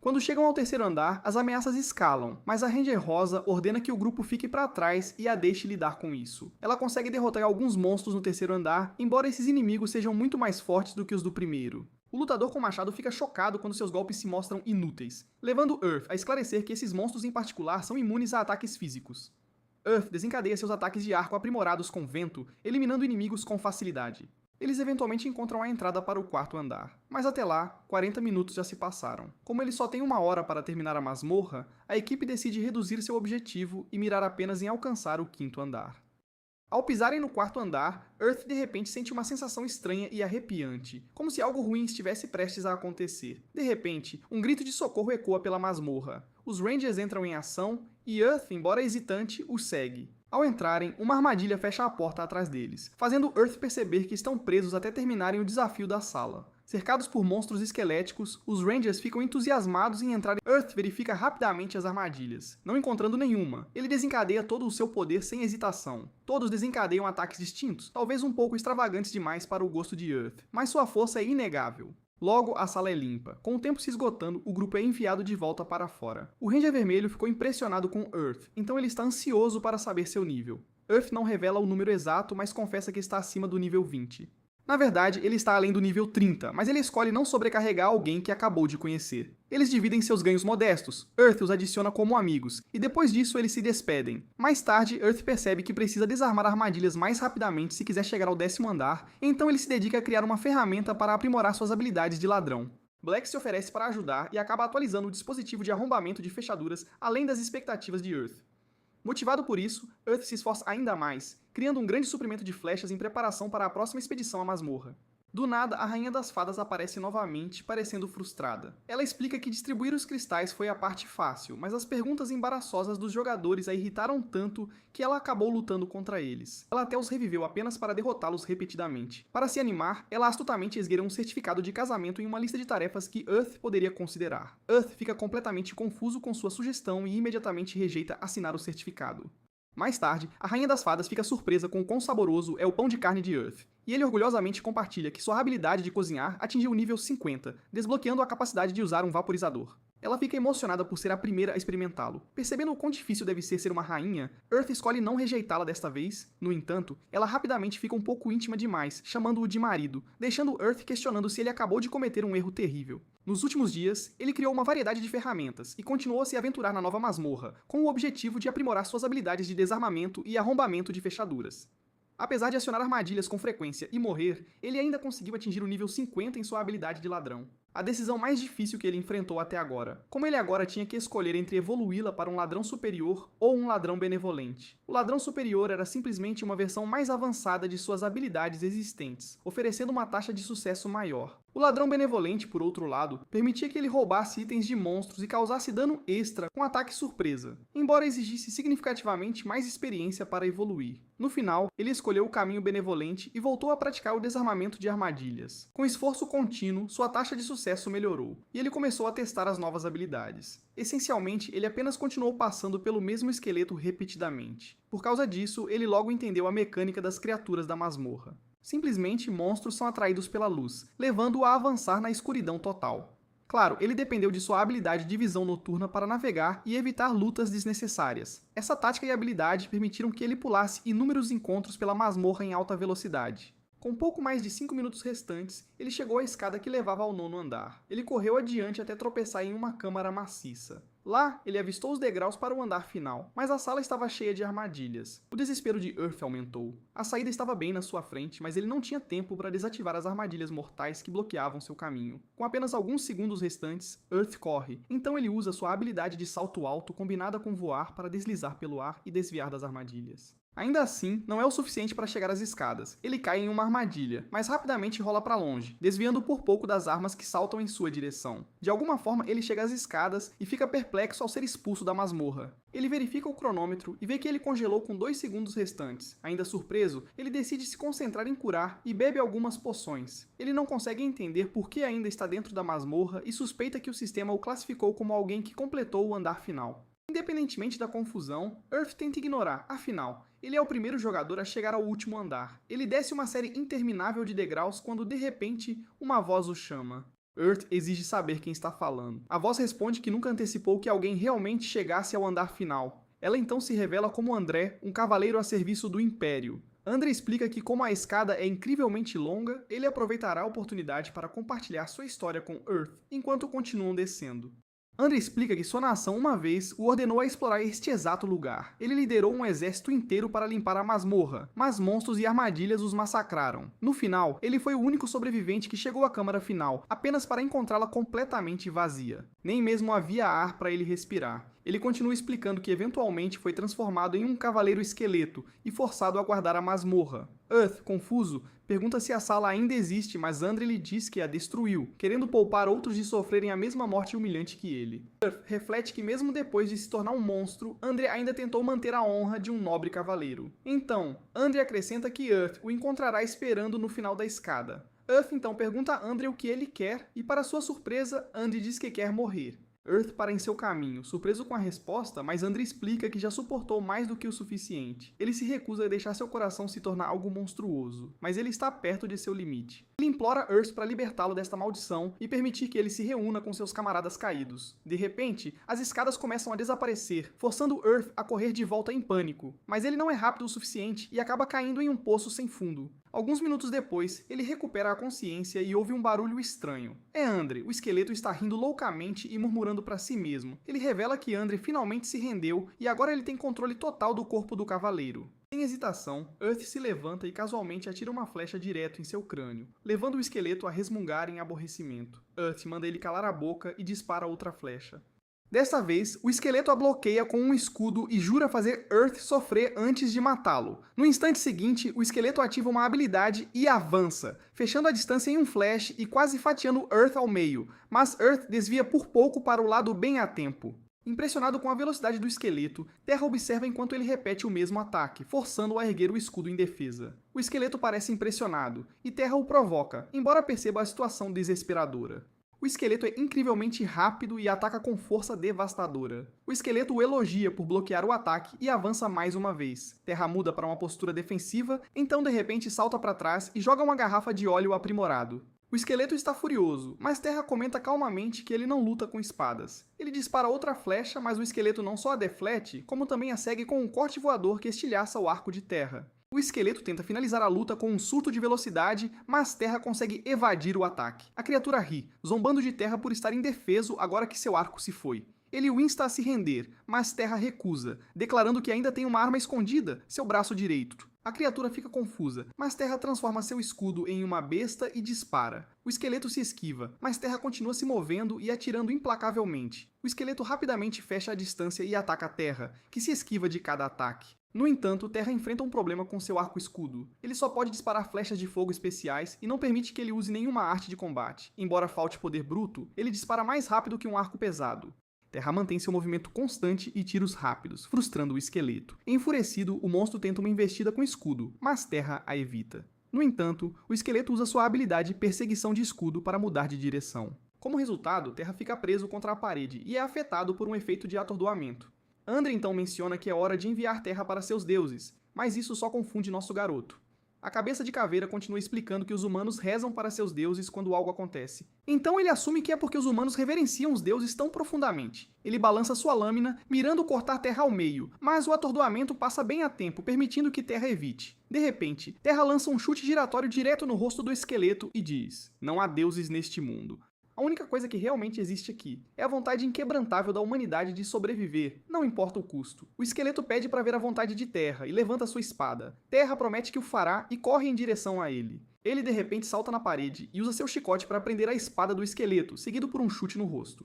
Quando chegam ao 3º andar, as ameaças escalam, mas a Ranger Rosa ordena que o grupo fique para trás e a deixe lidar com isso. Ela consegue derrotar alguns monstros no 3º andar, embora esses inimigos sejam muito mais fortes do que os do primeiro. O lutador com machado fica chocado quando seus golpes se mostram inúteis, levando Earth a esclarecer que esses monstros em particular são imunes a ataques físicos. Earth desencadeia seus ataques de arco aprimorados com vento, eliminando inimigos com facilidade. Eles eventualmente encontram a entrada para o 4º andar, mas até lá, 40 minutos já se passaram. Como ele só tem 1 hora para terminar a masmorra, a equipe decide reduzir seu objetivo e mirar apenas em alcançar o 5º andar. Ao pisarem no 4º andar, Earth de repente sente uma sensação estranha e arrepiante, como se algo ruim estivesse prestes a acontecer. De repente, um grito de socorro ecoa pela masmorra. Os Rangers entram em ação e Earth, embora hesitante, os segue. Ao entrarem, uma armadilha fecha a porta atrás deles, fazendo Earth perceber que estão presos até terminarem o desafio da sala. Cercados por monstros esqueléticos, os Rangers ficam entusiasmados em entrar. Earth verifica rapidamente as armadilhas. Não encontrando nenhuma, ele desencadeia todo o seu poder sem hesitação. Todos desencadeiam ataques distintos, talvez um pouco extravagantes demais para o gosto de Earth, mas sua força é inegável. Logo, a sala é limpa. Com o tempo se esgotando, o grupo é enviado de volta para fora. O Ranger Vermelho ficou impressionado com Earth, então ele está ansioso para saber seu nível. Earth não revela o número exato, mas confessa que está acima do nível 20. Na verdade, ele está além do nível 30, mas ele escolhe não sobrecarregar alguém que acabou de conhecer. Eles dividem seus ganhos modestos, Earth os adiciona como amigos, e depois disso eles se despedem. Mais tarde, Earth percebe que precisa desarmar armadilhas mais rapidamente se quiser chegar ao 10º andar, então ele se dedica a criar uma ferramenta para aprimorar suas habilidades de ladrão. Black se oferece para ajudar e acaba atualizando o dispositivo de arrombamento de fechaduras além das expectativas de Earth. Motivado por isso, Earth se esforça ainda mais, criando um grande suprimento de flechas em preparação para a próxima expedição à masmorra. Do nada, a Rainha das Fadas aparece novamente, parecendo frustrada. Ela explica que distribuir os cristais foi a parte fácil, mas as perguntas embaraçosas dos jogadores a irritaram tanto que ela acabou lutando contra eles. Ela até os reviveu apenas para derrotá-los repetidamente. Para se animar, ela astutamente esgueira um certificado de casamento em uma lista de tarefas que Earth poderia considerar. Earth fica completamente confuso com sua sugestão e imediatamente rejeita assinar o certificado. Mais tarde, a Rainha das Fadas fica surpresa com o quão saboroso é o pão de carne de Earth, e ele orgulhosamente compartilha que sua habilidade de cozinhar atingiu o nível 50, desbloqueando a capacidade de usar um vaporizador. Ela fica emocionada por ser a primeira a experimentá-lo. Percebendo o quão difícil deve ser uma rainha, Earth escolhe não rejeitá-la desta vez. No entanto, ela rapidamente fica um pouco íntima demais, chamando-o de marido, deixando Earth questionando se ele acabou de cometer um erro terrível. Nos últimos dias, ele criou uma variedade de ferramentas e continuou a se aventurar na nova masmorra, com o objetivo de aprimorar suas habilidades de desarmamento e arrombamento de fechaduras. Apesar de acionar armadilhas com frequência e morrer, ele ainda conseguiu atingir o nível 50 em sua habilidade de ladrão. A decisão mais difícil que ele enfrentou até agora, como ele agora tinha que escolher entre evoluí-la para um ladrão superior ou um ladrão benevolente. O ladrão superior era simplesmente uma versão mais avançada de suas habilidades existentes, oferecendo uma taxa de sucesso maior. O ladrão benevolente, por outro lado, permitia que ele roubasse itens de monstros e causasse dano extra com ataque surpresa, embora exigisse significativamente mais experiência para evoluir. No final, ele escolheu o caminho benevolente e voltou a praticar o desarmamento de armadilhas. Com esforço contínuo, sua taxa de sucesso melhorou, e ele começou a testar as novas habilidades. Essencialmente, ele apenas continuou passando pelo mesmo esqueleto repetidamente. Por causa disso, ele logo entendeu a mecânica das criaturas da masmorra. Simplesmente, monstros são atraídos pela luz, levando-o a avançar na escuridão total. Claro, ele dependeu de sua habilidade de visão noturna para navegar e evitar lutas desnecessárias. Essa tática e habilidade permitiram que ele pulasse inúmeros encontros pela masmorra em alta velocidade. Com pouco mais de 5 minutos restantes, ele chegou à escada que levava ao 9º andar. Ele correu adiante até tropeçar em uma câmara maciça. Lá, ele avistou os degraus para o andar final, mas a sala estava cheia de armadilhas. O desespero de Earth aumentou. A saída estava bem na sua frente, mas ele não tinha tempo para desativar as armadilhas mortais que bloqueavam seu caminho. Com apenas alguns segundos restantes, Earth corre. Então ele usa sua habilidade de salto alto combinada com voar para deslizar pelo ar e desviar das armadilhas. Ainda assim, não é o suficiente para chegar às escadas. Ele cai em uma armadilha, mas rapidamente rola para longe, desviando por pouco das armas que saltam em sua direção. De alguma forma, ele chega às escadas e fica perplexo ao ser expulso da masmorra. Ele verifica o cronômetro e vê que ele congelou com 2 segundos restantes. Ainda surpreso, ele decide se concentrar em curar e bebe algumas poções. Ele não consegue entender por que ainda está dentro da masmorra e suspeita que o sistema o classificou como alguém que completou o andar final. Independentemente da confusão, Earth tenta ignorar, afinal, ele é o primeiro jogador a chegar ao último andar. Ele desce uma série interminável de degraus quando, de repente, uma voz o chama. Earth exige saber quem está falando. A voz responde que nunca antecipou que alguém realmente chegasse ao andar final. Ela então se revela como André, um cavaleiro a serviço do Império. André explica que, como a escada é incrivelmente longa, ele aproveitará a oportunidade para compartilhar sua história com Earth, enquanto continuam descendo. André explica que sua nação uma vez o ordenou a explorar este exato lugar. Ele liderou um exército inteiro para limpar a masmorra, mas monstros e armadilhas os massacraram. No final, ele foi o único sobrevivente que chegou à câmara final, apenas para encontrá-la completamente vazia. Nem mesmo havia ar para ele respirar. Ele continua explicando que eventualmente foi transformado em um cavaleiro esqueleto e forçado a guardar a masmorra. Earth, confuso, pergunta se a sala ainda existe, mas André lhe diz que a destruiu, querendo poupar outros de sofrerem a mesma morte humilhante que ele. Earth reflete que mesmo depois de se tornar um monstro, André ainda tentou manter a honra de um nobre cavaleiro. Então, André acrescenta que Earth o encontrará esperando no final da escada. Earth então pergunta a André o que ele quer e, para sua surpresa, André diz que quer morrer. Earth para em seu caminho, surpreso com a resposta, mas Andre explica que já suportou mais do que o suficiente. Ele se recusa a deixar seu coração se tornar algo monstruoso, mas ele está perto de seu limite. Ele implora Earth para libertá-lo desta maldição e permitir que ele se reúna com seus camaradas caídos. De repente, as escadas começam a desaparecer, forçando Earth a correr de volta em pânico, mas ele não é rápido o suficiente e acaba caindo em um poço sem fundo. Alguns minutos depois, ele recupera a consciência e ouve um barulho estranho. É Andre, o esqueleto está rindo loucamente e murmurando para si mesmo. Ele revela que Andre finalmente se rendeu e agora ele tem controle total do corpo do cavaleiro. Sem hesitação, Earth se levanta e casualmente atira uma flecha direto em seu crânio, levando o esqueleto a resmungar em aborrecimento. Earth manda ele calar a boca e dispara outra flecha. Desta vez, o esqueleto a bloqueia com um escudo e jura fazer Earth sofrer antes de matá-lo. No instante seguinte, o esqueleto ativa uma habilidade e avança, fechando a distância em um flash e quase fatiando Earth ao meio, mas Earth desvia por pouco para o lado bem a tempo. Impressionado com a velocidade do esqueleto, Terra observa enquanto ele repete o mesmo ataque, forçando-o a erguer o escudo em defesa. O esqueleto parece impressionado, e Terra o provoca, embora perceba a situação desesperadora. O esqueleto é incrivelmente rápido e ataca com força devastadora. O esqueleto o elogia por bloquear o ataque e avança mais uma vez. Terra muda para uma postura defensiva, então de repente salta para trás e joga uma garrafa de óleo aprimorado. O esqueleto está furioso, mas Terra comenta calmamente que ele não luta com espadas. Ele dispara outra flecha, mas o esqueleto não só a deflete, como também a segue com um corte voador que estilhaça o arco de Terra. O esqueleto tenta finalizar a luta com um surto de velocidade, mas Terra consegue evadir o ataque. A criatura ri, zombando de Terra por estar indefeso agora que seu arco se foi. Ele o insta a se render, mas Terra recusa, declarando que ainda tem uma arma escondida, seu braço direito. A criatura fica confusa, mas Terra transforma seu escudo em uma besta e dispara. O esqueleto se esquiva, mas Terra continua se movendo e atirando implacavelmente. O esqueleto rapidamente fecha a distância e ataca Terra, que se esquiva de cada ataque. No entanto, Terra enfrenta um problema com seu arco-escudo. Ele só pode disparar flechas de fogo especiais e não permite que ele use nenhuma arte de combate. Embora falte poder bruto, ele dispara mais rápido que um arco pesado. Terra mantém seu movimento constante e tiros rápidos, frustrando o esqueleto. Enfurecido, o monstro tenta uma investida com escudo, mas Terra a evita. No entanto, o esqueleto usa sua habilidade Perseguição de Escudo para mudar de direção. Como resultado, Terra fica preso contra a parede e é afetado por um efeito de atordoamento. Andre então menciona que é hora de enviar Terra para seus deuses, mas isso só confunde nosso garoto. A cabeça de caveira continua explicando que os humanos rezam para seus deuses quando algo acontece. Então ele assume que é porque os humanos reverenciam os deuses tão profundamente. Ele balança sua lâmina, mirando cortar Terra ao meio, mas o atordoamento passa bem a tempo, permitindo que Terra evite. De repente, Terra lança um chute giratório direto no rosto do esqueleto e diz: "Não há deuses neste mundo." A única coisa que realmente existe aqui é a vontade inquebrantável da humanidade de sobreviver, não importa o custo. O esqueleto pede para ver a vontade de Terra e levanta sua espada. Terra promete que o fará e corre em direção a ele. Ele de repente salta na parede e usa seu chicote para prender a espada do esqueleto, seguido por um chute no rosto.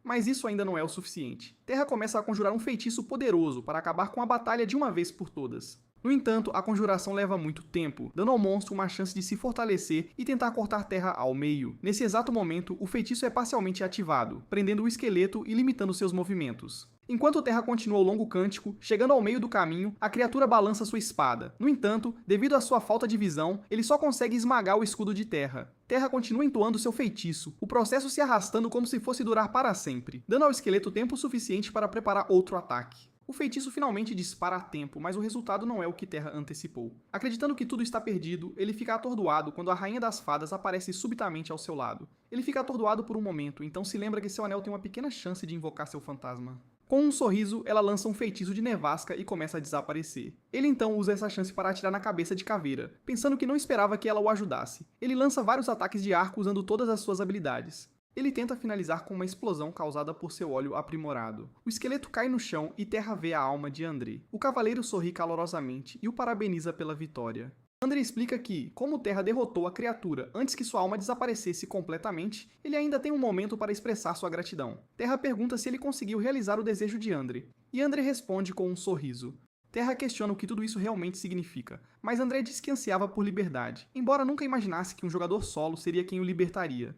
Mas isso ainda não é o suficiente. Terra começa a conjurar um feitiço poderoso para acabar com a batalha de uma vez por todas. No entanto, a conjuração leva muito tempo, dando ao monstro uma chance de se fortalecer e tentar cortar Terra ao meio. Nesse exato momento, o feitiço é parcialmente ativado, prendendo o esqueleto e limitando seus movimentos. Enquanto Terra continua o longo cântico, chegando ao meio do caminho, a criatura balança sua espada. No entanto, devido à sua falta de visão, ele só consegue esmagar o escudo de Terra. Terra continua entoando seu feitiço, o processo se arrastando como se fosse durar para sempre, dando ao esqueleto tempo suficiente para preparar outro ataque. O feitiço finalmente dispara a tempo, mas o resultado não é o que Terra antecipou. Acreditando que tudo está perdido, ele fica atordoado quando a Rainha das Fadas aparece subitamente ao seu lado. Ele fica atordoado por um momento, então se lembra que seu anel tem uma pequena chance de invocar seu fantasma. Com um sorriso, ela lança um feitiço de nevasca e começa a desaparecer. Ele então usa essa chance para atirar na cabeça de Caveira, pensando que não esperava que ela o ajudasse. Ele lança vários ataques de arco usando todas as suas habilidades. Ele tenta finalizar com uma explosão causada por seu óleo aprimorado. O esqueleto cai no chão e Terra vê a alma de Andre. O cavaleiro sorri calorosamente e o parabeniza pela vitória. Andre explica que, como Terra derrotou a criatura antes que sua alma desaparecesse completamente, ele ainda tem um momento para expressar sua gratidão. Terra pergunta se ele conseguiu realizar o desejo de Andre, e Andre responde com um sorriso. Terra questiona o que tudo isso realmente significa, mas Andre diz que ansiava por liberdade, embora nunca imaginasse que um jogador solo seria quem o libertaria.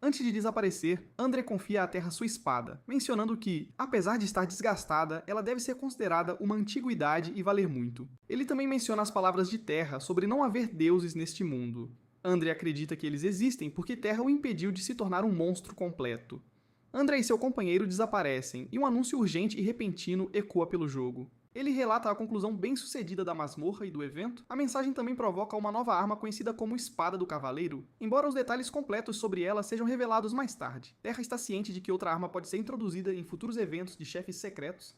Antes de desaparecer, Andre confia a Terra sua espada, mencionando que, apesar de estar desgastada, ela deve ser considerada uma antiguidade e valer muito. Ele também menciona as palavras de Terra sobre não haver deuses neste mundo. Andre acredita que eles existem porque Terra o impediu de se tornar um monstro completo. André e seu companheiro desaparecem, e um anúncio urgente e repentino ecoa pelo jogo. Ele relata a conclusão bem-sucedida da masmorra e do evento. A mensagem também provoca uma nova arma conhecida como Espada do Cavaleiro, embora os detalhes completos sobre ela sejam revelados mais tarde. Terra está ciente de que outra arma pode ser introduzida em futuros eventos de chefes secretos.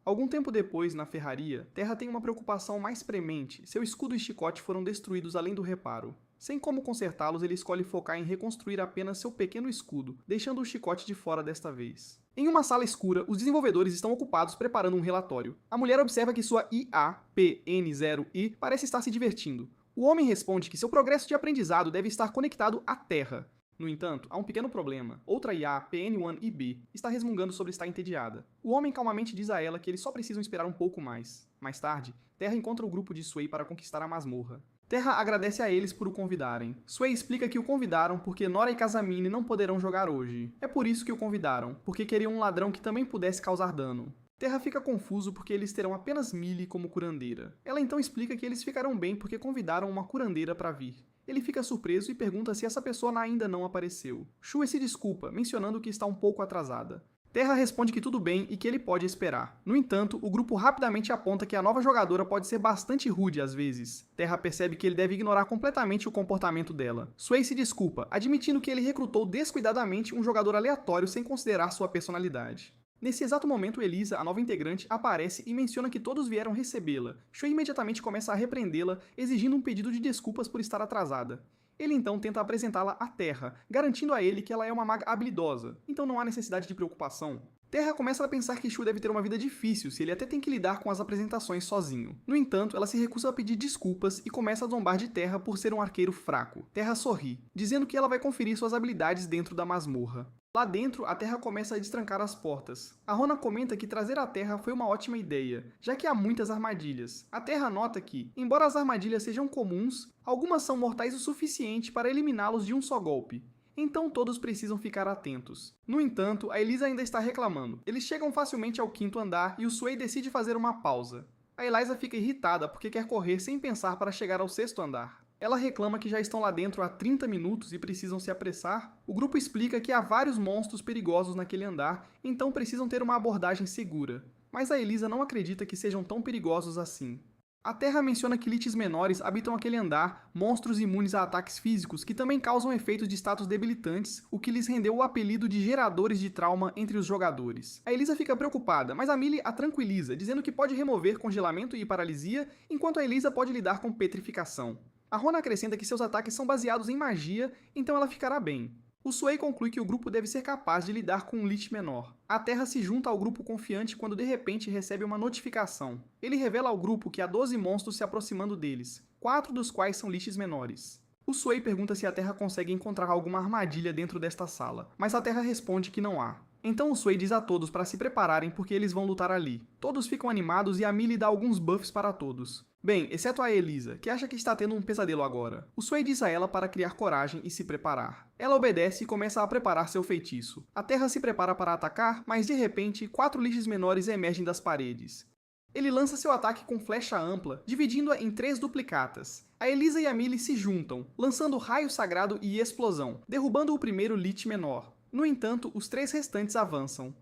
Algum tempo depois, na ferraria, Terra tem uma preocupação mais premente. Seu escudo e chicote foram destruídos além do reparo. Sem como consertá-los, ele escolhe focar em reconstruir apenas seu pequeno escudo, deixando o chicote de fora desta vez. Em uma sala escura, os desenvolvedores estão ocupados preparando um relatório. A mulher observa que sua IA, PN0I, parece estar se divertindo. O homem responde que seu progresso de aprendizado deve estar conectado à Terra. No entanto, há um pequeno problema. Outra IA, PN1IB, está resmungando sobre estar entediada. O homem calmamente diz a ela que eles só precisam esperar um pouco mais. Mais tarde, Terra encontra o grupo de Sui para conquistar a masmorra. Terra agradece a eles por o convidarem. Sui explica que o convidaram porque Nora e Casamine não poderão jogar hoje. É por isso que o convidaram, porque queriam um ladrão que também pudesse causar dano. Terra fica confuso porque eles terão apenas Millie como curandeira. Ela então explica que eles ficarão bem porque convidaram uma curandeira para vir. Ele fica surpreso e pergunta se essa pessoa ainda não apareceu. Shue se desculpa, mencionando que está um pouco atrasada. Terra responde que tudo bem e que ele pode esperar. No entanto, o grupo rapidamente aponta que a nova jogadora pode ser bastante rude às vezes. Terra percebe que ele deve ignorar completamente o comportamento dela. Sui se desculpa, admitindo que ele recrutou descuidadamente um jogador aleatório sem considerar sua personalidade. Nesse exato momento, Elisa, a nova integrante, aparece e menciona que todos vieram recebê-la. Shui imediatamente começa a repreendê-la, exigindo um pedido de desculpas por estar atrasada. Ele então tenta apresentá-la à Terra, garantindo a ele que ela é uma maga habilidosa, então não há necessidade de preocupação. Terra começa a pensar que Shu deve ter uma vida difícil se ele até tem que lidar com as apresentações sozinho. No entanto, ela se recusa a pedir desculpas e começa a zombar de Terra por ser um arqueiro fraco. Terra sorri, dizendo que ela vai conferir suas habilidades dentro da masmorra. Lá dentro, a Terra começa a destrancar as portas. A Rona comenta que trazer a Terra foi uma ótima ideia, já que há muitas armadilhas. A Terra nota que, embora as armadilhas sejam comuns, algumas são mortais o suficiente para eliminá-los de um só golpe. Então todos precisam ficar atentos. No entanto, a Elisa ainda está reclamando. Eles chegam facilmente ao 5º andar e o Sui decide fazer uma pausa. A Eliza fica irritada porque quer correr sem pensar para chegar ao 6º andar. Ela reclama que já estão lá dentro há 30 minutos e precisam se apressar. O grupo explica que há vários monstros perigosos naquele andar, então precisam ter uma abordagem segura. Mas a Elisa não acredita que sejam tão perigosos assim. A Terra menciona que liches menores habitam aquele andar, monstros imunes a ataques físicos que também causam efeitos de status debilitantes, o que lhes rendeu o apelido de geradores de trauma entre os jogadores. A Elisa fica preocupada, mas a Millie a tranquiliza, dizendo que pode remover congelamento e paralisia, enquanto a Elisa pode lidar com petrificação. A Rona acrescenta que seus ataques são baseados em magia, então ela ficará bem. O Sui conclui que o grupo deve ser capaz de lidar com um lich menor. A Terra se junta ao grupo confiante quando de repente recebe uma notificação. Ele revela ao grupo que há 12 monstros se aproximando deles, 4 dos quais são liches menores. O Sui pergunta se a Terra consegue encontrar alguma armadilha dentro desta sala, mas a Terra responde que não há. Então o Sui diz a todos para se prepararem porque eles vão lutar ali. Todos ficam animados e a Millie dá alguns buffs para todos. Bem, exceto a Elisa, que acha que está tendo um pesadelo agora. O Sui diz a ela para criar coragem e se preparar. Ela obedece e começa a preparar seu feitiço. A Terra se prepara para atacar, mas de repente, 4 liches menores emergem das paredes. Ele lança seu ataque com flecha ampla, dividindo-a em 3 duplicatas. A Elisa e a Millie se juntam, lançando raio sagrado e explosão, derrubando o primeiro lich menor. No entanto, os 3 restantes avançam.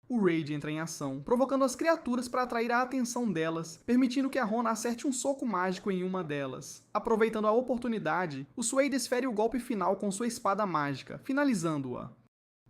O Raid entra em ação, provocando as criaturas para atrair a atenção delas, permitindo que a Rona acerte um soco mágico em uma delas. Aproveitando a oportunidade, o Sui desfere o golpe final com sua espada mágica, finalizando-a.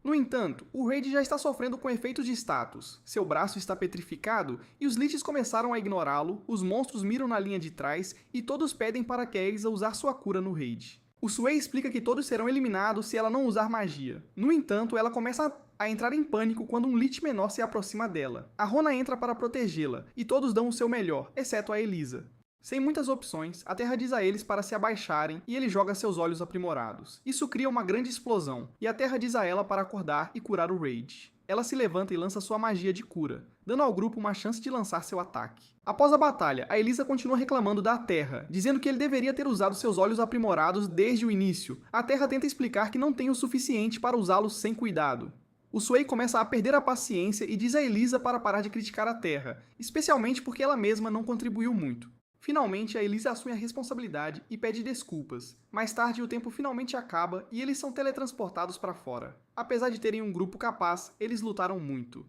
No entanto, o Raid já está sofrendo com efeitos de status. Seu braço está petrificado e os liches começaram a ignorá-lo, os monstros miram na linha de trás e todos pedem para que Elisa usar sua cura no Raid. O Sui explica que todos serão eliminados se ela não usar magia. No entanto, ela começa a entrar em pânico quando um lich menor se aproxima dela. A Rona entra para protegê-la, e todos dão o seu melhor, exceto a Elisa. Sem muitas opções, a Terra diz a eles para se abaixarem e ele joga seus olhos aprimorados. Isso cria uma grande explosão, e a Terra diz a ela para acordar e curar o Raid. Ela se levanta e lança sua magia de cura, dando ao grupo uma chance de lançar seu ataque. Após a batalha, a Elisa continua reclamando da Terra, dizendo que ele deveria ter usado seus olhos aprimorados desde o início. A Terra tenta explicar que não tem o suficiente para usá-los sem cuidado. O Sui começa a perder a paciência e diz a Elisa para parar de criticar a Terra, especialmente porque ela mesma não contribuiu muito. Finalmente, a Elise assume a responsabilidade e pede desculpas. Mais tarde, o tempo finalmente acaba e eles são teletransportados para fora. Apesar de terem um grupo capaz, eles lutaram muito.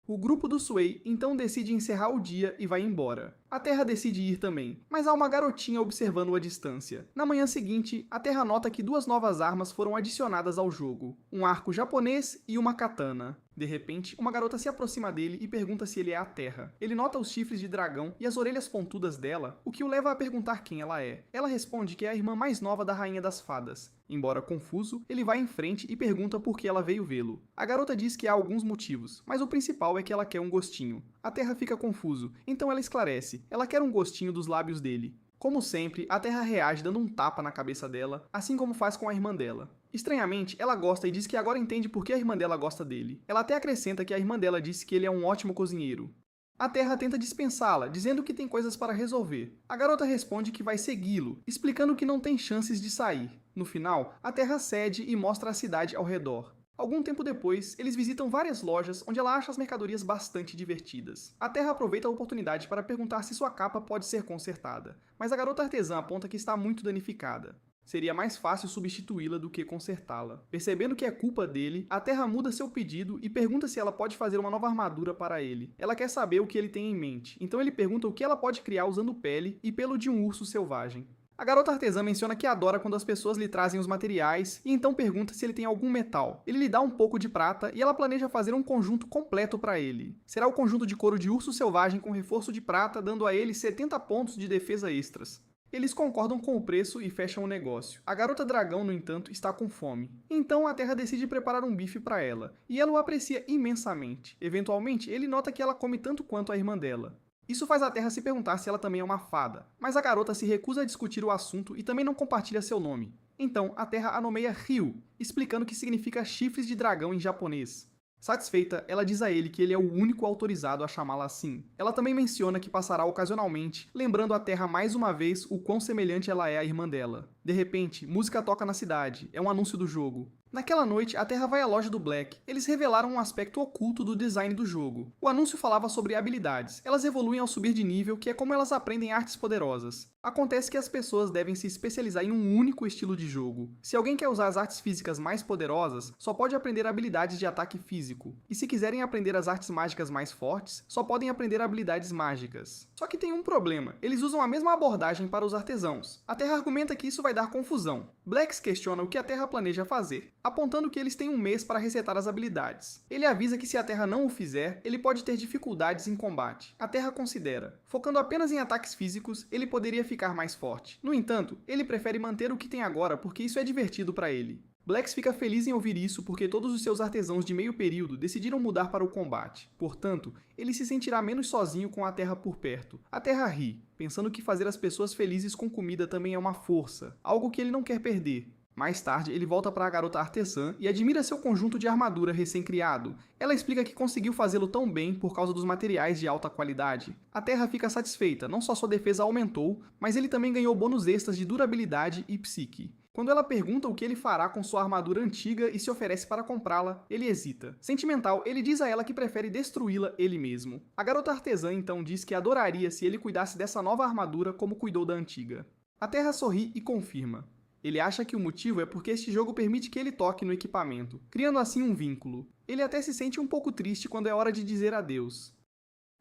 O grupo do Sway então decide encerrar o dia e vai embora. A Terra decide ir também, mas há uma garotinha observando à distância. Na manhã seguinte, a Terra nota que 2 novas armas foram adicionadas ao jogo, um arco japonês e uma katana. De repente, uma garota se aproxima dele e pergunta se ele é a Terra. Ele nota os chifres de dragão e as orelhas pontudas dela, o que o leva a perguntar quem ela é. Ela responde que é a irmã mais nova da Rainha das Fadas. Embora confuso, ele vai em frente e pergunta por que ela veio vê-lo. A garota diz que há alguns motivos, mas o principal é que ela quer um gostinho. A Terra fica confuso, então ela esclarece. Ela quer um gostinho dos lábios dele. Como sempre, a Terra reage dando um tapa na cabeça dela, assim como faz com a irmã dela. Estranhamente, ela gosta e diz que agora entende por que a irmã dela gosta dele. Ela até acrescenta que a irmã dela disse que ele é um ótimo cozinheiro. A Terra tenta dispensá-la, dizendo que tem coisas para resolver. A garota responde que vai segui-lo, explicando que não tem chances de sair. No final, a Terra cede e mostra a cidade ao redor. Algum tempo depois, eles visitam várias lojas onde ela acha as mercadorias bastante divertidas. A Terra aproveita a oportunidade para perguntar se sua capa pode ser consertada, mas a garota artesã aponta que está muito danificada. Seria mais fácil substituí-la do que consertá-la. Percebendo que é culpa dele, a Terra muda seu pedido e pergunta se ela pode fazer uma nova armadura para ele. Ela quer saber o que ele tem em mente, então ele pergunta o que ela pode criar usando pele e pelo de um urso selvagem. A garota artesã menciona que adora quando as pessoas lhe trazem os materiais e então pergunta se ele tem algum metal. Ele lhe dá um pouco de prata e ela planeja fazer um conjunto completo para ele. Será o conjunto de couro de urso selvagem com reforço de prata, dando a ele 70 pontos de defesa extras. Eles concordam com o preço e fecham o negócio. A garota dragão, no entanto, está com fome. Então a Terra decide preparar um bife para ela, e ela o aprecia imensamente. Eventualmente, ele nota que ela come tanto quanto a irmã dela. Isso faz a Terra se perguntar se ela também é uma fada, mas a garota se recusa a discutir o assunto e também não compartilha seu nome. Então, a Terra a nomeia Ryu, explicando que significa chifres de dragão em japonês. Satisfeita, ela diz a ele que ele é o único autorizado a chamá-la assim. Ela também menciona que passará ocasionalmente, lembrando a Terra mais uma vez o quão semelhante ela é à irmã dela. De repente, música toca na cidade, é um anúncio do jogo. Naquela noite, a Terra vai à loja do Black. Eles revelaram um aspecto oculto do design do jogo. O anúncio falava sobre habilidades. Elas evoluem ao subir de nível, que é como elas aprendem artes poderosas. Acontece que as pessoas devem se especializar em um único estilo de jogo. Se alguém quer usar as artes físicas mais poderosas, só pode aprender habilidades de ataque físico. E se quiserem aprender as artes mágicas mais fortes, só podem aprender habilidades mágicas. Só que tem um problema. Eles usam a mesma abordagem para os artesãos. A Terra argumenta que isso vai dar confusão. Blacks questiona o que a Terra planeja fazer, apontando que eles têm um mês para resetar as habilidades. Ele avisa que se a Terra não o fizer, ele pode ter dificuldades em combate. A Terra considera. Focando apenas em ataques físicos, ele poderia ficar mais forte. No entanto, ele prefere manter o que tem agora porque isso é divertido para ele. Blacks fica feliz em ouvir isso porque todos os seus artesãos de meio período decidiram mudar para o combate. Portanto, ele se sentirá menos sozinho com a Terra por perto. A Terra ri, pensando que fazer as pessoas felizes com comida também é uma força, algo que ele não quer perder. Mais tarde, ele volta para a garota artesã e admira seu conjunto de armadura recém-criado. Ela explica que conseguiu fazê-lo tão bem por causa dos materiais de alta qualidade. A Terra fica satisfeita, não só sua defesa aumentou, mas ele também ganhou bônus extras de durabilidade e psique. Quando ela pergunta o que ele fará com sua armadura antiga e se oferece para comprá-la, ele hesita. Sentimental, ele diz a ela que prefere destruí-la ele mesmo. A garota artesã então diz que adoraria se ele cuidasse dessa nova armadura como cuidou da antiga. A Terra sorri e confirma. Ele acha que o motivo é porque este jogo permite que ele toque no equipamento, criando assim um vínculo. Ele até se sente um pouco triste quando é hora de dizer adeus.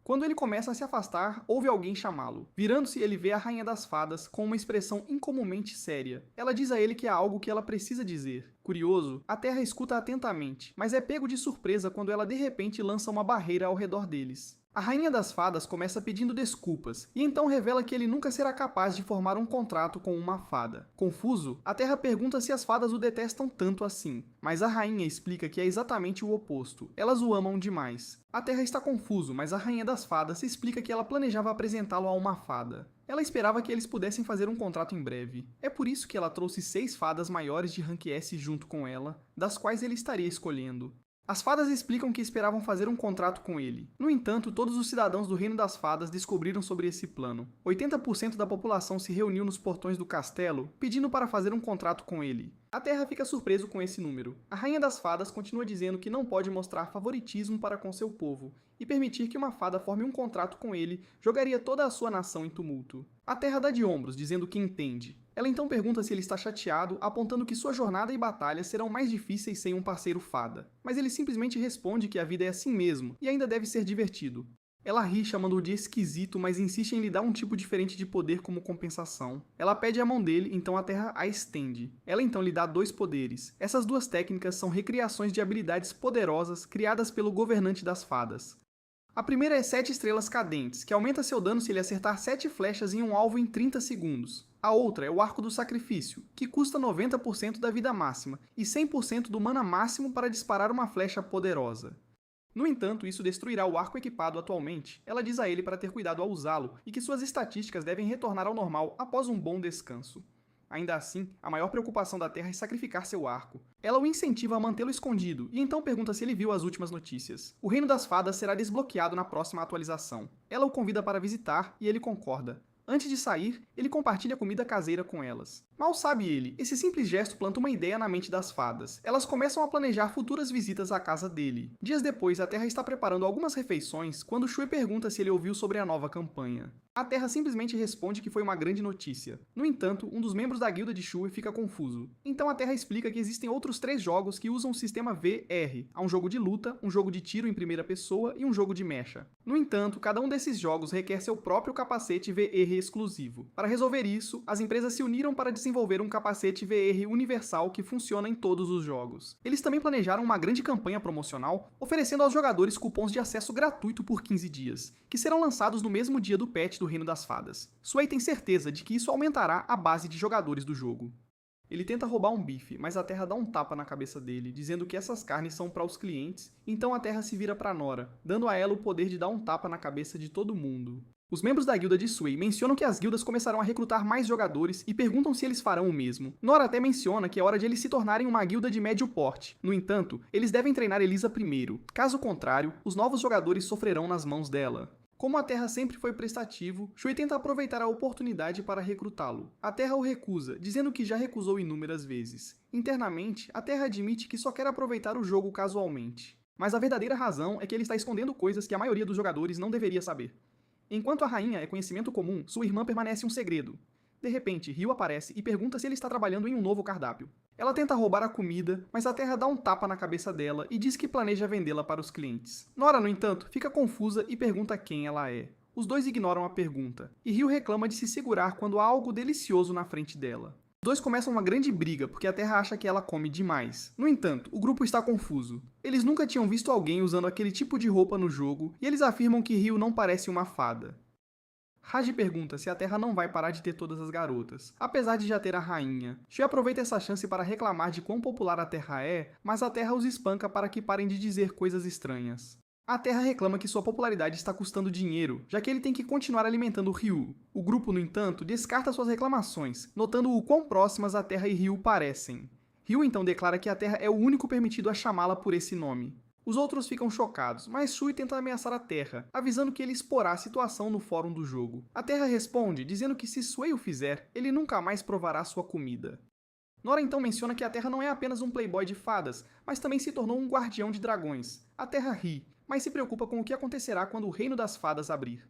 Quando ele começa a se afastar, ouve alguém chamá-lo. Virando-se, ele vê a Rainha das Fadas com uma expressão incomumente séria. Ela diz a ele que há algo que ela precisa dizer. Curioso, a Terra escuta atentamente, mas é pego de surpresa quando ela de repente lança uma barreira ao redor deles. A Rainha das Fadas começa pedindo desculpas, e então revela que ele nunca será capaz de formar um contrato com uma fada. Confuso, a Terra pergunta se as fadas o detestam tanto assim, mas a Rainha explica que é exatamente o oposto, elas o amam demais. A Terra está confuso, mas a Rainha das Fadas explica que ela planejava apresentá-lo a uma fada. Ela esperava que eles pudessem fazer um contrato em breve. É por isso que ela trouxe 6 fadas maiores de rank S junto com ela, das quais ele estaria escolhendo. As fadas explicam que esperavam fazer um contrato com ele. No entanto, todos os cidadãos do Reino das Fadas descobriram sobre esse plano. 80% da população se reuniu nos portões do castelo, pedindo para fazer um contrato com ele. A Terra fica surpreso com esse número. A Rainha das Fadas continua dizendo que não pode mostrar favoritismo para com seu povo, e permitir que uma fada forme um contrato com ele jogaria toda a sua nação em tumulto. A Terra dá de ombros, dizendo que entende. Ela então pergunta se ele está chateado, apontando que sua jornada e batalha serão mais difíceis sem um parceiro fada. Mas ele simplesmente responde que a vida é assim mesmo, e ainda deve ser divertido. Ela ri, chamando-o de esquisito, mas insiste em lhe dar um tipo diferente de poder como compensação. Ela pede a mão dele, então a Terra a estende. Ela então lhe dá 2 poderes. Essas 2 técnicas são recriações de habilidades poderosas criadas pelo governante das fadas. A primeira é 7 estrelas cadentes, que aumenta seu dano se ele acertar 7 flechas em um alvo em 30 segundos. A outra é o Arco do Sacrifício, que custa 90% da vida máxima e 100% do mana máximo para disparar uma flecha poderosa. No entanto, isso destruirá o arco equipado atualmente. Ela diz a ele para ter cuidado ao usá-lo e que suas estatísticas devem retornar ao normal após um bom descanso. Ainda assim, a maior preocupação da Terra é sacrificar seu arco. Ela o incentiva a mantê-lo escondido, e então pergunta se ele viu as últimas notícias. O Reino das Fadas será desbloqueado na próxima atualização. Ela o convida para visitar, e ele concorda. Antes de sair, ele compartilha comida caseira com elas. Mal sabe ele, esse simples gesto planta uma ideia na mente das fadas. Elas começam a planejar futuras visitas à casa dele. Dias depois, a Terra está preparando algumas refeições quando Shui pergunta se ele ouviu sobre a nova campanha. A Terra simplesmente responde que foi uma grande notícia. No entanto, um dos membros da guilda de Shui fica confuso. Então a Terra explica que existem outros 3 jogos que usam o sistema VR. Há um jogo de luta, um jogo de tiro em primeira pessoa e um jogo de mecha. No entanto, cada um desses jogos requer seu próprio capacete VR exclusivo. Para resolver isso, as empresas se uniram para desenvolver um capacete VR universal que funciona em todos os jogos. Eles também planejaram uma grande campanha promocional, oferecendo aos jogadores cupons de acesso gratuito por 15 dias, que serão lançados no mesmo dia do patch do Reino das Fadas. Sui tem certeza de que isso aumentará a base de jogadores do jogo. Ele tenta roubar um bife, mas a Terra dá um tapa na cabeça dele, dizendo que essas carnes são para os clientes, então a Terra se vira para Nora, dando a ela o poder de dar um tapa na cabeça de todo mundo. Os membros da guilda de Sui mencionam que as guildas começarão a recrutar mais jogadores e perguntam se eles farão o mesmo. Nora até menciona que é hora de eles se tornarem uma guilda de médio porte. No entanto, eles devem treinar Elisa primeiro. Caso contrário, os novos jogadores sofrerão nas mãos dela. Como a Terra sempre foi prestativo, Shui tenta aproveitar a oportunidade para recrutá-lo. A Terra o recusa, dizendo que já recusou inúmeras vezes. Internamente, a Terra admite que só quer aproveitar o jogo casualmente. Mas a verdadeira razão é que ele está escondendo coisas que a maioria dos jogadores não deveria saber. Enquanto a rainha é conhecimento comum, sua irmã permanece um segredo. De repente, Ryu aparece e pergunta se ele está trabalhando em um novo cardápio. Ela tenta roubar a comida, mas a Terra dá um tapa na cabeça dela e diz que planeja vendê-la para os clientes. Nora, no entanto, fica confusa e pergunta quem ela é. Os dois ignoram a pergunta, e Ryu reclama de se segurar quando há algo delicioso na frente dela. Os dois começam uma grande briga porque a Terra acha que ela come demais. No entanto, o grupo está confuso. Eles nunca tinham visto alguém usando aquele tipo de roupa no jogo e eles afirmam que Ryu não parece uma fada. Haji pergunta se a Terra não vai parar de ter todas as garotas, apesar de já ter a rainha. Shui aproveita essa chance para reclamar de quão popular a Terra é, mas a Terra os espanca para que parem de dizer coisas estranhas. A Terra reclama que sua popularidade está custando dinheiro, já que ele tem que continuar alimentando Ryu. O grupo, no entanto, descarta suas reclamações, notando o quão próximas a Terra e Ryu parecem. Ryu então declara que a Terra é o único permitido a chamá-la por esse nome. Os outros ficam chocados, mas Shui tenta ameaçar a Terra, avisando que ele exporá a situação no fórum do jogo. A Terra responde, dizendo que se Sui o fizer, ele nunca mais provará sua comida. Nora então menciona que a Terra não é apenas um playboy de fadas, mas também se tornou um guardião de dragões. A Terra ri, mas se preocupa com o que acontecerá quando o Reino das Fadas abrir.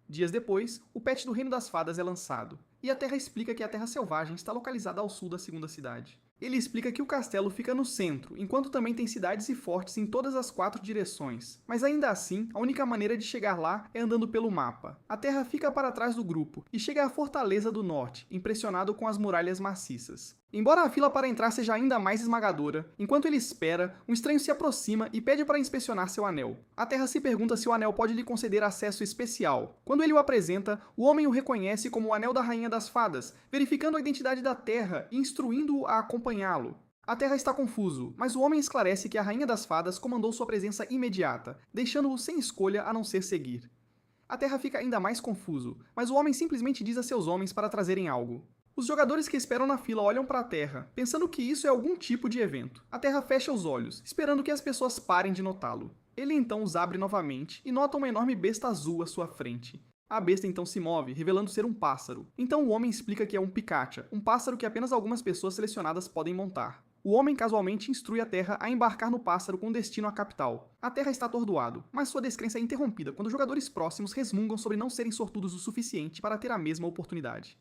Dias depois, o patch do Reino das Fadas é lançado, e a Terra explica que a Terra Selvagem está localizada ao sul da segunda cidade. Ele explica que o castelo fica no centro, enquanto também tem cidades e fortes em todas as 4 direções. Mas ainda assim, a única maneira de chegar lá é andando pelo mapa. A Terra fica para trás do grupo e chega à Fortaleza do Norte, impressionado com as muralhas maciças. Embora a fila para entrar seja ainda mais esmagadora, enquanto ele espera, um estranho se aproxima e pede para inspecionar seu anel. A Terra se pergunta se o anel pode lhe conceder acesso especial. Quando ele o apresenta, o homem o reconhece como o Anel da Rainha das Fadas, verificando a identidade da Terra e instruindo-o a acompanhá-lo. A Terra está confuso, mas o homem esclarece que a Rainha das Fadas comandou sua presença imediata, deixando-o sem escolha a não ser seguir. A Terra fica ainda mais confuso, mas o homem simplesmente diz a seus homens para trazerem algo. Os jogadores que esperam na fila olham para a Terra, pensando que isso é algum tipo de evento. A Terra fecha os olhos, esperando que as pessoas parem de notá-lo. Ele então os abre novamente e nota uma enorme besta azul à sua frente. A besta então se move, revelando ser um pássaro. Então o homem explica que é um picacha, um pássaro que apenas algumas pessoas selecionadas podem montar. O homem casualmente instrui a Terra a embarcar no pássaro com destino à capital. A Terra está atordoado, mas sua descrença é interrompida quando jogadores próximos resmungam sobre não serem sortudos o suficiente para ter a mesma oportunidade.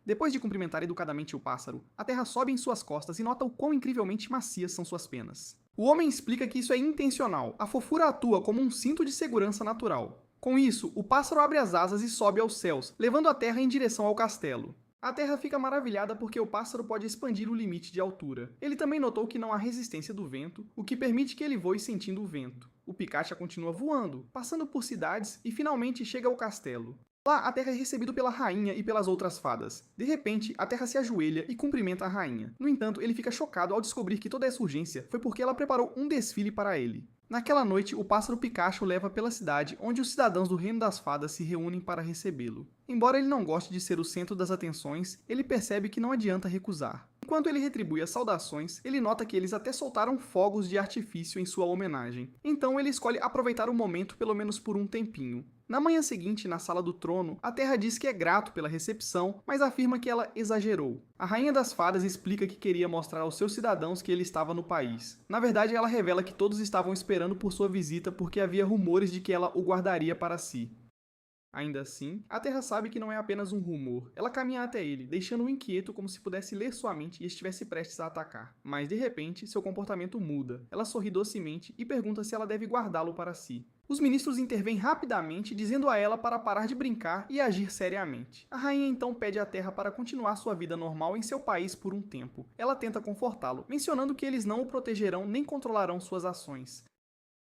Depois de cumprimentar educadamente o pássaro, a Terra sobe em suas costas e nota o quão incrivelmente macias são suas penas. O homem explica que isso é intencional, a fofura atua como um cinto de segurança natural. Com isso, o pássaro abre as asas e sobe aos céus, levando a Terra em direção ao castelo. A Terra fica maravilhada porque o pássaro pode expandir o limite de altura. Ele também notou que não há resistência do vento, o que permite que ele voe sentindo o vento. O Picacha continua voando, passando por cidades e finalmente chega ao castelo. Lá, a Terra é recebido pela rainha e pelas outras fadas. De repente, a Terra se ajoelha e cumprimenta a rainha. No entanto, ele fica chocado ao descobrir que toda essa urgência foi porque ela preparou um desfile para ele. Naquela noite, o pássaro Picacho o leva pela cidade, onde os cidadãos do Reino das Fadas se reúnem para recebê-lo. Embora ele não goste de ser o centro das atenções, ele percebe que não adianta recusar. Enquanto ele retribui as saudações, ele nota que eles até soltaram fogos de artifício em sua homenagem. Então ele escolhe aproveitar o momento pelo menos por um tempinho. Na manhã seguinte, na sala do trono, a Terra diz que é grato pela recepção, mas afirma que ela exagerou. A Rainha das Fadas explica que queria mostrar aos seus cidadãos que ele estava no país. Na verdade, ela revela que todos estavam esperando por sua visita porque havia rumores de que ela o guardaria para si. Ainda assim, a Terra sabe que não é apenas um rumor. Ela caminha até ele, deixando-o inquieto como se pudesse ler sua mente e estivesse prestes a atacar. Mas, de repente, seu comportamento muda. Ela sorri docemente e pergunta se ela deve guardá-lo para si. Os ministros intervêm rapidamente, dizendo a ela para parar de brincar e agir seriamente. A rainha então pede à Terra para continuar sua vida normal em seu país por um tempo. Ela tenta confortá-lo, mencionando que eles não o protegerão nem controlarão suas ações.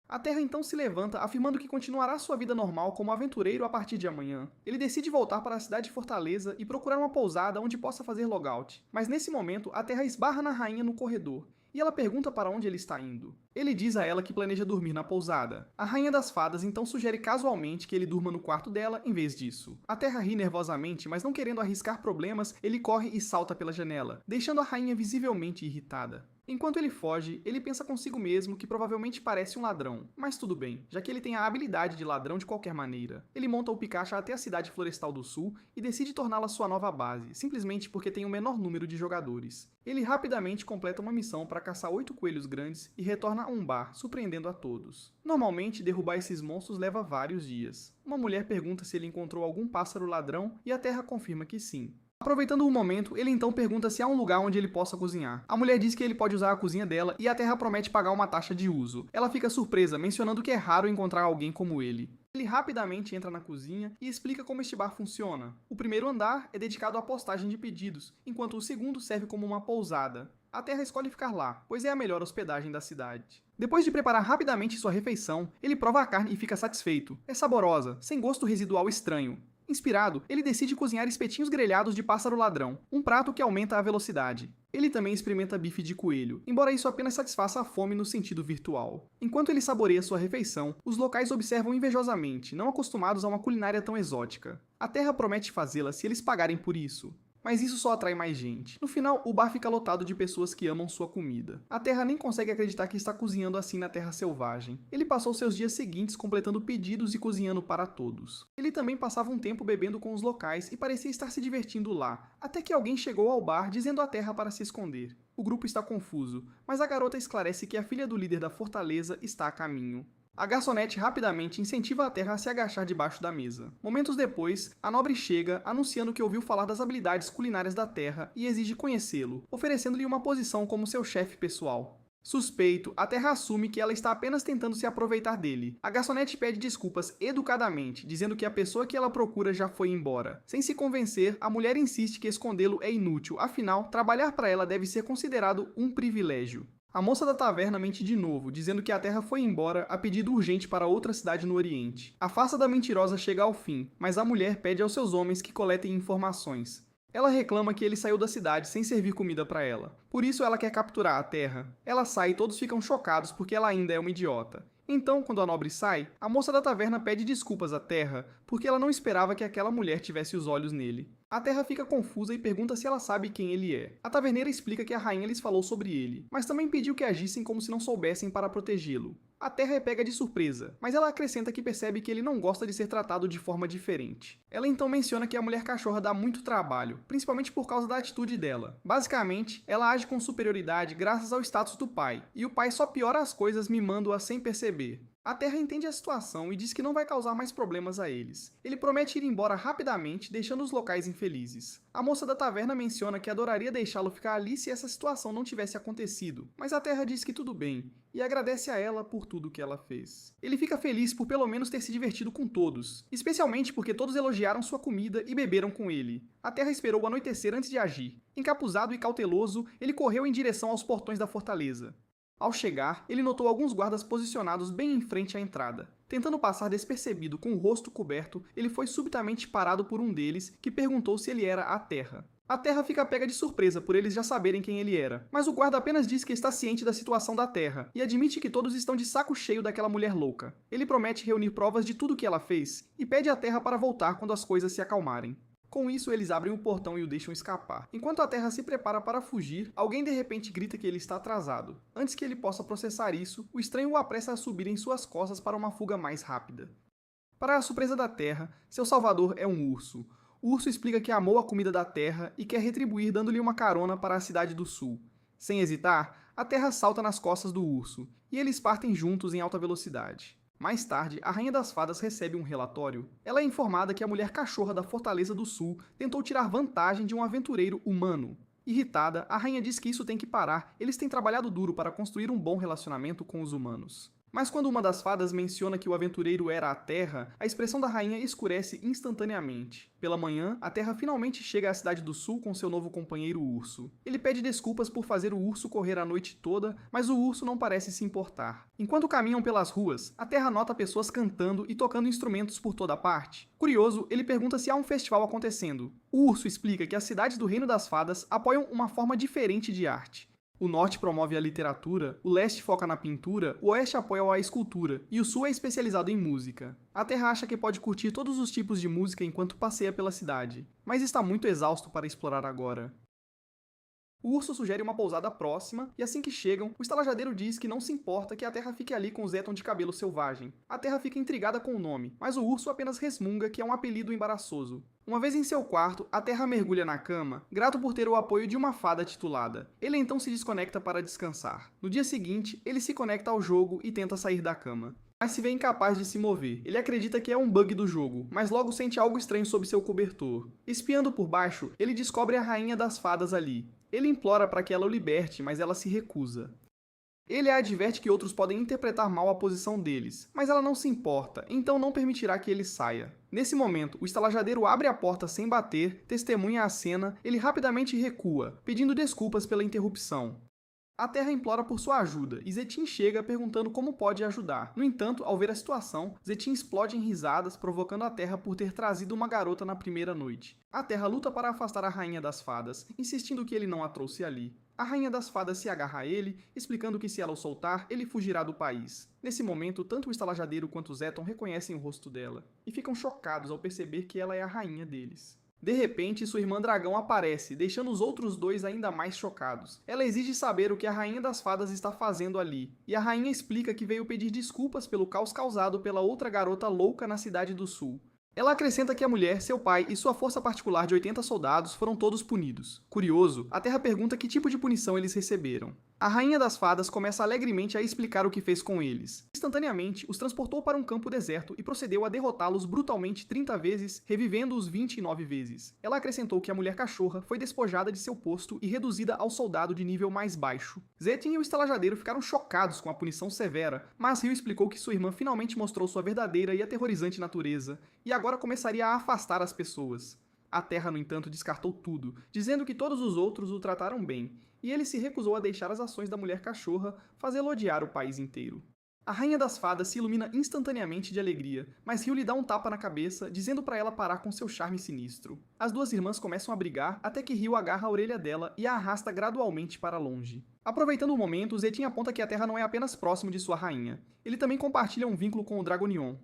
A Terra então se levanta, afirmando que continuará sua vida normal como aventureiro a partir de amanhã. Ele decide voltar para a cidade de Fortaleza e procurar uma pousada onde possa fazer logout. Mas nesse momento, a Terra esbarra na rainha no corredor, e ela pergunta para onde ele está indo. Ele diz a ela que planeja dormir na pousada. A Rainha das Fadas então sugere casualmente que ele durma no quarto dela em vez disso. A Terra ri nervosamente, mas não querendo arriscar problemas, ele corre e salta pela janela, deixando a rainha visivelmente irritada. Enquanto ele foge, ele pensa consigo mesmo que provavelmente parece um ladrão, mas tudo bem, já que ele tem a habilidade de ladrão de qualquer maneira. Ele monta o Picacha até a cidade florestal do sul e decide torná-la sua nova base, simplesmente porque tem o menor número de jogadores. Ele rapidamente completa uma missão para caçar 8 coelhos grandes e retorna a um bar, surpreendendo a todos. Normalmente, derrubar esses monstros leva vários dias. Uma mulher pergunta se ele encontrou algum pássaro ladrão e a Terra confirma que sim. Aproveitando o momento, ele então pergunta se há um lugar onde ele possa cozinhar. A mulher diz que ele pode usar a cozinha dela e a Terra promete pagar uma taxa de uso. Ela fica surpresa, mencionando que é raro encontrar alguém como ele. Ele rapidamente entra na cozinha e explica como este bar funciona. O primeiro andar é dedicado à postagem de pedidos, enquanto o segundo serve como uma pousada. A Terra escolhe ficar lá, pois é a melhor hospedagem da cidade. Depois de preparar rapidamente sua refeição, ele prova a carne e fica satisfeito. É saborosa, sem gosto residual estranho. Inspirado, ele decide cozinhar espetinhos grelhados de pássaro ladrão, um prato que aumenta a velocidade. Ele também experimenta bife de coelho, embora isso apenas satisfaça a fome no sentido virtual. Enquanto ele saboreia sua refeição, os locais observam invejosamente, não acostumados a uma culinária tão exótica. A Terra promete fazê-la se eles pagarem por isso. Mas isso só atrai mais gente. No final, o bar fica lotado de pessoas que amam sua comida. A Terra nem consegue acreditar que está cozinhando assim na Terra Selvagem. Ele passou seus dias seguintes completando pedidos e cozinhando para todos. Ele também passava um tempo bebendo com os locais e parecia estar se divertindo lá, até que alguém chegou ao bar dizendo à Terra para se esconder. O grupo está confuso, mas a garota esclarece que a filha do líder da fortaleza está a caminho. A garçonete rapidamente incentiva a Terra a se agachar debaixo da mesa. Momentos depois, a nobre chega, anunciando que ouviu falar das habilidades culinárias da Terra e exige conhecê-lo, oferecendo-lhe uma posição como seu chefe pessoal. Suspeito, a Terra assume que ela está apenas tentando se aproveitar dele. A garçonete pede desculpas educadamente, dizendo que a pessoa que ela procura já foi embora. Sem se convencer, a mulher insiste que escondê-lo é inútil, afinal, trabalhar para ela deve ser considerado um privilégio. A moça da taverna mente de novo, dizendo que a Terra foi embora a pedido urgente para outra cidade no Oriente. A farsa da mentirosa chega ao fim, mas a mulher pede aos seus homens que coletem informações. Ela reclama que ele saiu da cidade sem servir comida para ela. Por isso ela quer capturar a Terra. Ela sai e todos ficam chocados porque ela ainda é uma idiota. Então, quando a nobre sai, a moça da taverna pede desculpas à Terra porque ela não esperava que aquela mulher tivesse os olhos nele. A Terra fica confusa e pergunta se ela sabe quem ele é. A taverneira explica que a rainha lhes falou sobre ele, mas também pediu que agissem como se não soubessem para protegê-lo. A Terra é pega de surpresa, mas ela acrescenta que percebe que ele não gosta de ser tratado de forma diferente. Ela então menciona que a mulher cachorra dá muito trabalho, principalmente por causa da atitude dela. Basicamente, ela age com superioridade graças ao status do pai, e o pai só piora as coisas mimando-a sem perceber. A Terra entende a situação e diz que não vai causar mais problemas a eles. Ele promete ir embora rapidamente, deixando os locais infelizes. A moça da taverna menciona que adoraria deixá-lo ficar ali se essa situação não tivesse acontecido, mas a Terra diz que tudo bem, e agradece a ela por tudo que ela fez. Ele fica feliz por pelo menos ter se divertido com todos, especialmente porque todos elogiaram sua comida e beberam com ele. A Terra esperou o anoitecer antes de agir. Encapuzado e cauteloso, ele correu em direção aos portões da fortaleza. Ao chegar, ele notou alguns guardas posicionados bem em frente à entrada. Tentando passar despercebido com o rosto coberto, ele foi subitamente parado por um deles, que perguntou se ele era a Terra. A Terra fica pega de surpresa por eles já saberem quem ele era, mas o guarda apenas diz que está ciente da situação da Terra e admite que todos estão de saco cheio daquela mulher louca. Ele promete reunir provas de tudo o que ela fez e pede à Terra para voltar quando as coisas se acalmarem. Com isso, eles abrem o portão e o deixam escapar. Enquanto a Terra se prepara para fugir, alguém de repente grita que ele está atrasado. Antes que ele possa processar isso, o estranho o apressa a subir em suas costas para uma fuga mais rápida. Para a surpresa da Terra, seu salvador é um urso. O urso explica que amou a comida da Terra e quer retribuir dando-lhe uma carona para a cidade do sul. Sem hesitar, a Terra salta nas costas do urso, e eles partem juntos em alta velocidade. Mais tarde, a Rainha das Fadas recebe um relatório. Ela é informada que a mulher cachorra da Fortaleza do Sul tentou tirar vantagem de um aventureiro humano. Irritada, a rainha diz que isso tem que parar, eles têm trabalhado duro para construir um bom relacionamento com os humanos. Mas quando uma das fadas menciona que o aventureiro era a Terra, a expressão da rainha escurece instantaneamente. Pela manhã, a Terra finalmente chega à cidade do sul com seu novo companheiro urso. Ele pede desculpas por fazer o urso correr a noite toda, mas o urso não parece se importar. Enquanto caminham pelas ruas, a Terra nota pessoas cantando e tocando instrumentos por toda parte. Curioso, ele pergunta se há um festival acontecendo. O urso explica que as cidades do Reino das Fadas apoiam uma forma diferente de arte. O norte promove a literatura, o leste foca na pintura, o oeste apoia a escultura, e o sul é especializado em música. A Terra acha que pode curtir todos os tipos de música enquanto passeia pela cidade, mas está muito exausto para explorar agora. O urso sugere uma pousada próxima, e assim que chegam, o estalajadeiro diz que não se importa que a Terra fique ali com o Zeton de cabelo selvagem. A Terra fica intrigada com o nome, mas o urso apenas resmunga que é um apelido embaraçoso. Uma vez em seu quarto, a Terra mergulha na cama, grato por ter o apoio de uma fada titulada. Ele então se desconecta para descansar. No dia seguinte, ele se conecta ao jogo e tenta sair da cama, mas se vê incapaz de se mover. Ele acredita que é um bug do jogo, mas logo sente algo estranho sob seu cobertor. Espiando por baixo, ele descobre a Rainha das Fadas ali. Ele implora para que ela o liberte, mas ela se recusa. Ele a adverte que outros podem interpretar mal a posição deles, mas ela não se importa, então não permitirá que ele saia. Nesse momento, o estalajadeiro abre a porta sem bater, testemunha a cena, ele rapidamente recua, pedindo desculpas pela interrupção. A Terra implora por sua ajuda, e Zetin chega perguntando como pode ajudar. No entanto, ao ver a situação, Zetin explode em risadas, provocando a Terra por ter trazido uma garota na primeira noite. A Terra luta para afastar a Rainha das Fadas, insistindo que ele não a trouxe ali. A Rainha das Fadas se agarra a ele, explicando que se ela o soltar, ele fugirá do país. Nesse momento, tanto o estalajadeiro quanto Zeton reconhecem o rosto dela, e ficam chocados ao perceber que ela é a rainha deles. De repente, sua irmã dragão aparece, deixando os outros dois ainda mais chocados. Ela exige saber o que a Rainha das Fadas está fazendo ali, e a rainha explica que veio pedir desculpas pelo caos causado pela outra garota louca na cidade do sul. Ela acrescenta que a mulher, seu pai e sua força particular de 80 soldados foram todos punidos. Curioso, a Terra pergunta que tipo de punição eles receberam. A Rainha das Fadas começa alegremente a explicar o que fez com eles. Instantaneamente, os transportou para um campo deserto e procedeu a derrotá-los brutalmente 30 vezes, revivendo-os 29 vezes. Ela acrescentou que a mulher cachorra foi despojada de seu posto e reduzida ao soldado de nível mais baixo. Zetin e o estalajadeiro ficaram chocados com a punição severa, mas Ryo explicou que sua irmã finalmente mostrou sua verdadeira e aterrorizante natureza, e agora começaria a afastar as pessoas. A Terra, no entanto, descartou tudo, dizendo que todos os outros o trataram bem, e ele se recusou a deixar as ações da mulher cachorra fazê-lo odiar o país inteiro. A Rainha das Fadas se ilumina instantaneamente de alegria, mas Ryo lhe dá um tapa na cabeça, dizendo para ela parar com seu charme sinistro. As duas irmãs começam a brigar até que Ryo agarra a orelha dela e a arrasta gradualmente para longe. Aproveitando o momento, Zetin aponta que a Terra não é apenas próximo de sua rainha. Ele também compartilha um vínculo com o Dragonion.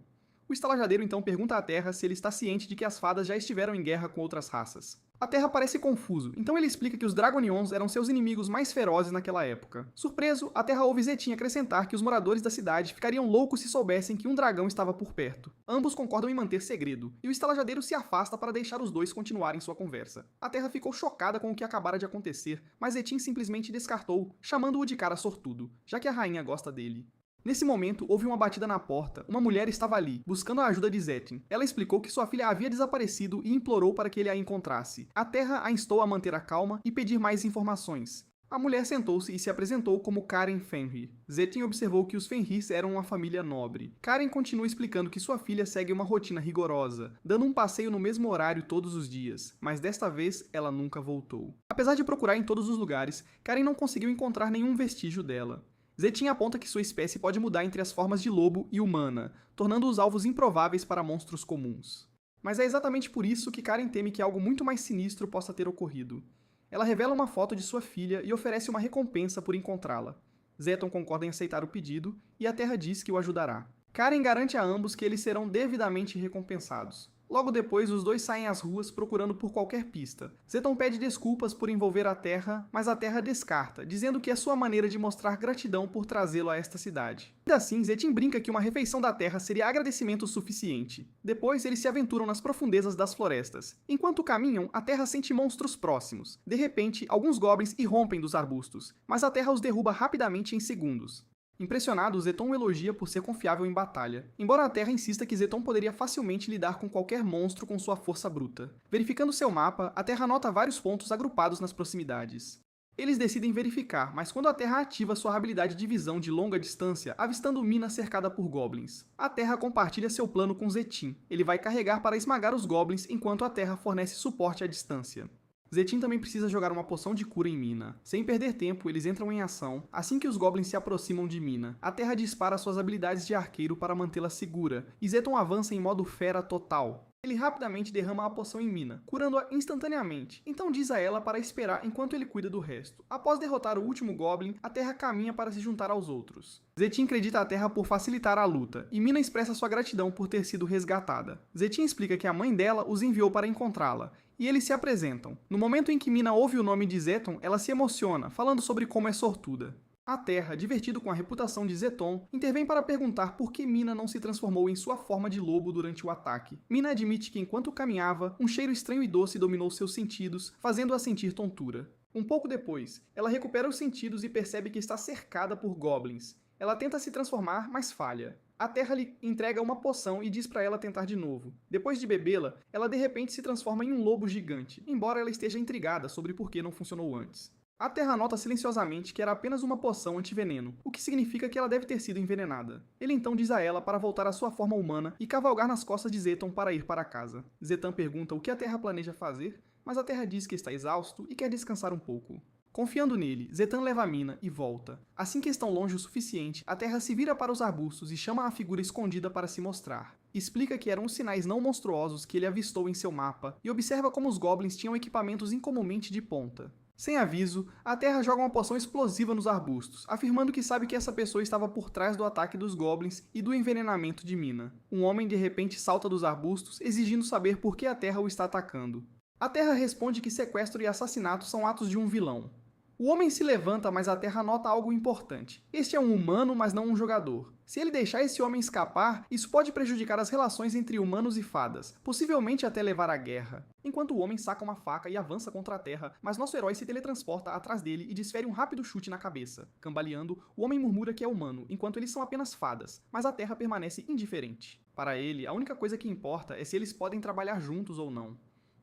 O estalajadeiro então pergunta à Terra se ele está ciente de que as fadas já estiveram em guerra com outras raças. A Terra parece confuso, então ele explica que os Dragonions eram seus inimigos mais ferozes naquela época. Surpreso, a Terra ouve Zetin acrescentar que os moradores da cidade ficariam loucos se soubessem que um dragão estava por perto. Ambos concordam em manter segredo, e o estalajadeiro se afasta para deixar os dois continuarem sua conversa. A Terra ficou chocada com o que acabara de acontecer, mas Zetin simplesmente descartou, chamando-o de cara sortudo, já que a rainha gosta dele. Nesse momento, houve uma batida na porta. Uma mulher estava ali, buscando a ajuda de Zetin. Ela explicou que sua filha havia desaparecido e implorou para que ele a encontrasse. A Terra a instou a manter a calma e pedir mais informações. A mulher sentou-se e se apresentou como Karen Fenrir. Zetin observou que os Fenrirs eram uma família nobre. Karen continua explicando que sua filha segue uma rotina rigorosa, dando um passeio no mesmo horário todos os dias, mas desta vez ela nunca voltou. Apesar de procurar em todos os lugares, Karen não conseguiu encontrar nenhum vestígio dela. Zetin aponta que sua espécie pode mudar entre as formas de lobo e humana, tornando-os alvos improváveis para monstros comuns. Mas é exatamente por isso que Karen teme que algo muito mais sinistro possa ter ocorrido. Ela revela uma foto de sua filha e oferece uma recompensa por encontrá-la. Zeton concorda em aceitar o pedido e a Terra diz que o ajudará. Karen garante a ambos que eles serão devidamente recompensados. Logo depois, os dois saem às ruas procurando por qualquer pista. Zeton pede desculpas por envolver a Terra, mas a Terra descarta, dizendo que é sua maneira de mostrar gratidão por trazê-lo a esta cidade. Ainda assim, Zetin brinca que uma refeição da Terra seria agradecimento suficiente. Depois, eles se aventuram nas profundezas das florestas. Enquanto caminham, a Terra sente monstros próximos. De repente, alguns goblins irrompem dos arbustos, mas a Terra os derruba rapidamente em segundos. Impressionado, Zeton o elogia por ser confiável em batalha, embora a Terra insista que Zeton poderia facilmente lidar com qualquer monstro com sua força bruta. Verificando seu mapa, a Terra nota vários pontos agrupados nas proximidades. Eles decidem verificar, mas quando a Terra ativa sua habilidade de visão de longa distância, avistando Mina cercada por goblins. A Terra compartilha seu plano com Zetin. Ele vai carregar para esmagar os goblins enquanto a Terra fornece suporte à distância. Zetin também precisa jogar uma poção de cura em Mina. Sem perder tempo, eles entram em ação. Assim que os goblins se aproximam de Mina, a Terra dispara suas habilidades de arqueiro para mantê-la segura, e Zeton avança em modo fera total. Ele rapidamente derrama a poção em Mina, curando-a instantaneamente, então diz a ela para esperar enquanto ele cuida do resto. Após derrotar o último Goblin, a Terra caminha para se juntar aos outros. Zetin acredita a Terra por facilitar a luta, e Mina expressa sua gratidão por ter sido resgatada. Zetin explica que a mãe dela os enviou para encontrá-la, e eles se apresentam. No momento em que Mina ouve o nome de Zeton, ela se emociona, falando sobre como é sortuda. A Terra, divertido com a reputação de Zeton, intervém para perguntar por que Mina não se transformou em sua forma de lobo durante o ataque. Mina admite que enquanto caminhava, um cheiro estranho e doce dominou seus sentidos, fazendo-a sentir tontura. Um pouco depois, ela recupera os sentidos e percebe que está cercada por goblins. Ela tenta se transformar, mas falha. A Terra lhe entrega uma poção e diz para ela tentar de novo. Depois de bebê-la, ela de repente se transforma em um lobo gigante, embora ela esteja intrigada sobre por que não funcionou antes. A Terra nota silenciosamente que era apenas uma poção antiveneno, o que significa que ela deve ter sido envenenada. Ele então diz a ela para voltar à sua forma humana e cavalgar nas costas de Zeton para ir para casa. Zetan pergunta o que a Terra planeja fazer, mas a Terra diz que está exausto e quer descansar um pouco. Confiando nele, Zetan leva a Mina e volta. Assim que estão longe o suficiente, a Terra se vira para os arbustos e chama a figura escondida para se mostrar. Explica que eram os sinais não monstruosos que ele avistou em seu mapa e observa como os goblins tinham equipamentos incomumente de ponta. Sem aviso, a Terra joga uma poção explosiva nos arbustos, afirmando que sabe que essa pessoa estava por trás do ataque dos goblins e do envenenamento de Mina. Um homem de repente salta dos arbustos, exigindo saber por que a Terra o está atacando. A Terra responde que sequestro e assassinato são atos de um vilão. O homem se levanta, mas a Terra nota algo importante. Este é um humano, mas não um jogador. Se ele deixar esse homem escapar, isso pode prejudicar as relações entre humanos e fadas, possivelmente até levar à guerra. Enquanto o homem saca uma faca e avança contra a Terra, mas nosso herói se teletransporta atrás dele e desfere um rápido chute na cabeça. Cambaleando, o homem murmura que é humano, enquanto eles são apenas fadas, mas a Terra permanece indiferente. Para ele, a única coisa que importa é se eles podem trabalhar juntos ou não.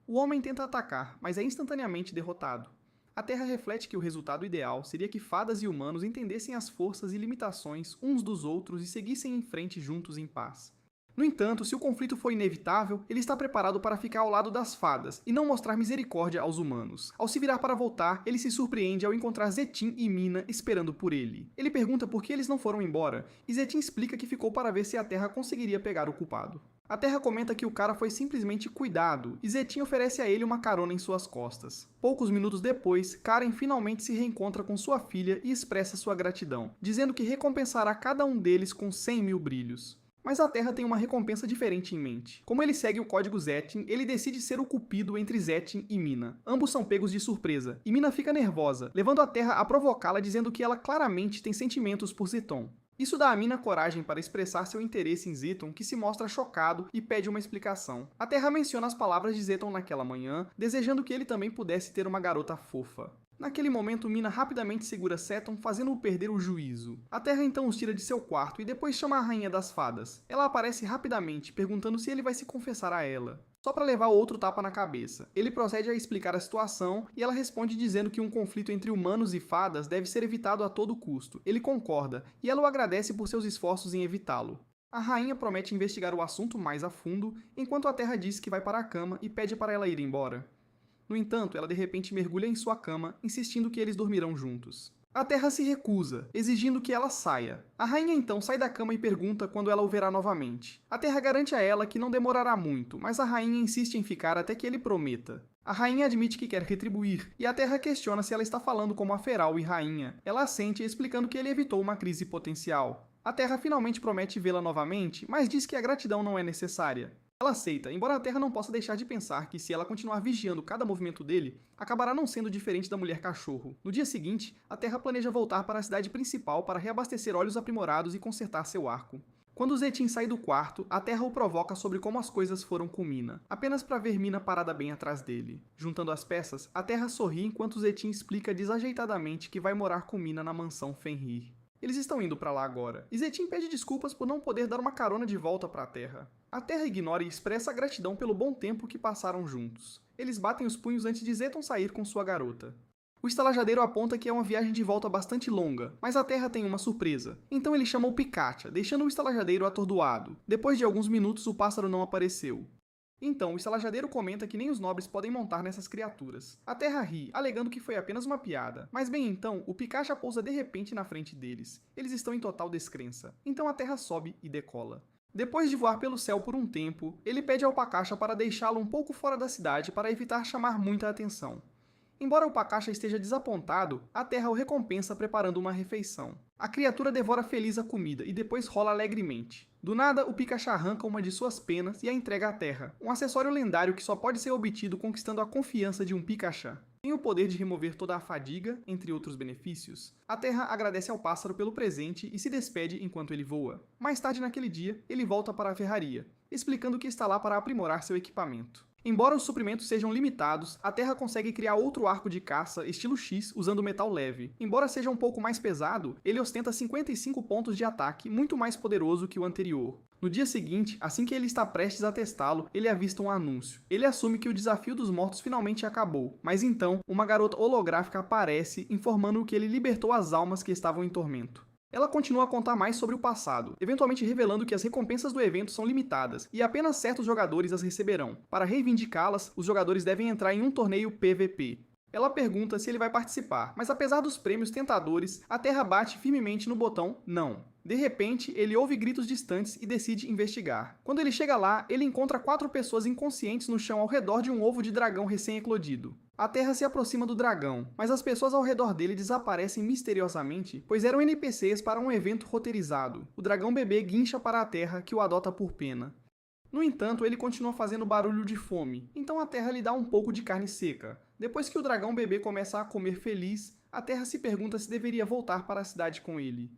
O homem tenta atacar, mas é instantaneamente derrotado. A Terra reflete que o resultado ideal seria que fadas e humanos entendessem as forças e limitações uns dos outros e seguissem em frente juntos em paz. No entanto, se o conflito for inevitável, ele está preparado para ficar ao lado das fadas e não mostrar misericórdia aos humanos. Ao se virar para voltar, ele se surpreende ao encontrar Zetin e Mina esperando por ele. Ele pergunta por que eles não foram embora, e Zetin explica que ficou para ver se a Terra conseguiria pegar o culpado. A Terra comenta que o cara foi simplesmente cuidado, e Zetin oferece a ele uma carona em suas costas. Poucos minutos depois, Karen finalmente se reencontra com sua filha e expressa sua gratidão, dizendo que recompensará cada um deles com 100 mil brilhos. Mas a Terra tem uma recompensa diferente em mente. Como ele segue o código Zettin, ele decide ser o cupido entre Zettin e Mina. Ambos são pegos de surpresa, e Mina fica nervosa, levando a Terra a provocá-la dizendo que ela claramente tem sentimentos por Zeton. Isso dá a Mina coragem para expressar seu interesse em Zeton, que se mostra chocado e pede uma explicação. A Terra menciona as palavras de Zeton naquela manhã, desejando que ele também pudesse ter uma garota fofa. Naquele momento, Mina rapidamente segura Zeton, fazendo-o perder o juízo. A Terra então os tira de seu quarto e depois chama a Rainha das Fadas. Ela aparece rapidamente, perguntando se ele vai se confessar a ela, só para levar outro tapa na cabeça. Ele procede a explicar a situação e ela responde dizendo que um conflito entre humanos e fadas deve ser evitado a todo custo. Ele concorda, e ela o agradece por seus esforços em evitá-lo. A rainha promete investigar o assunto mais a fundo, enquanto a Terra diz que vai para a cama e pede para ela ir embora. No entanto, ela de repente mergulha em sua cama, insistindo que eles dormirão juntos. A Terra se recusa, exigindo que ela saia. A rainha então sai da cama e pergunta quando ela o verá novamente. A Terra garante a ela que não demorará muito, mas a rainha insiste em ficar até que ele prometa. A rainha admite que quer retribuir, e a Terra questiona se ela está falando como a Feral e rainha. Ela assente, explicando que ele evitou uma crise potencial. A Terra finalmente promete vê-la novamente, mas diz que a gratidão não é necessária. Ela aceita, embora a Terra não possa deixar de pensar que se ela continuar vigiando cada movimento dele, acabará não sendo diferente da mulher cachorro. No dia seguinte, a Terra planeja voltar para a cidade principal para reabastecer óleos aprimorados e consertar seu arco. Quando Zettin sai do quarto, a Terra o provoca sobre como as coisas foram com Mina, apenas para ver Mina parada bem atrás dele. Juntando as peças, a Terra sorri enquanto Zettin explica desajeitadamente que vai morar com Mina na mansão Fenrir. Eles estão indo para lá agora, e Zettin pede desculpas por não poder dar uma carona de volta para a Terra. A Terra ignora e expressa gratidão pelo bom tempo que passaram juntos. Eles batem os punhos antes de Zeton sair com sua garota. O estalajadeiro aponta que é uma viagem de volta bastante longa, mas a Terra tem uma surpresa. Então ele chama o Picacha, deixando o estalajadeiro atordoado. Depois de alguns minutos, o pássaro não apareceu. Então, o estalajadeiro comenta que nem os nobres podem montar nessas criaturas. A Terra ri, alegando que foi apenas uma piada. Mas bem então, o Picacha pousa de repente na frente deles. Eles estão em total descrença. Então a Terra sobe e decola. Depois de voar pelo céu por um tempo, ele pede ao Picacha para deixá-lo um pouco fora da cidade para evitar chamar muita atenção. Embora o Picacha esteja desapontado, a Terra o recompensa preparando uma refeição. A criatura devora feliz a comida e depois rola alegremente. Do nada, o Picacha arranca uma de suas penas e a entrega à Terra, um acessório lendário que só pode ser obtido conquistando a confiança de um Picacha. Tem o poder de remover toda a fadiga, entre outros benefícios. A Terra agradece ao pássaro pelo presente e se despede enquanto ele voa. Mais tarde naquele dia, ele volta para a ferraria, explicando que está lá para aprimorar seu equipamento. Embora os suprimentos sejam limitados, a Terra consegue criar outro arco de caça estilo X usando metal leve. Embora seja um pouco mais pesado, ele ostenta 55 pontos de ataque, muito mais poderoso que o anterior. No dia seguinte, assim que ele está prestes a testá-lo, ele avista um anúncio. Ele assume que o desafio dos mortos finalmente acabou, mas então, uma garota holográfica aparece, informando que ele libertou as almas que estavam em tormento. Ela continua a contar mais sobre o passado, eventualmente revelando que as recompensas do evento são limitadas e apenas certos jogadores as receberão. Para reivindicá-las, os jogadores devem entrar em um torneio PVP. Ela pergunta se ele vai participar, mas apesar dos prêmios tentadores, a Terra bate firmemente no botão não. De repente, ele ouve gritos distantes e decide investigar. Quando ele chega lá, ele encontra 4 pessoas inconscientes no chão ao redor de um ovo de dragão recém-eclodido. A Terra se aproxima do dragão, mas as pessoas ao redor dele desaparecem misteriosamente, pois eram NPCs para um evento roteirizado. O dragão bebê guincha para a Terra, que o adota por pena. No entanto, ele continua fazendo barulho de fome, então a Terra lhe dá um pouco de carne seca. Depois que o dragão bebê começa a comer feliz, a Terra se pergunta se deveria voltar para a cidade com ele.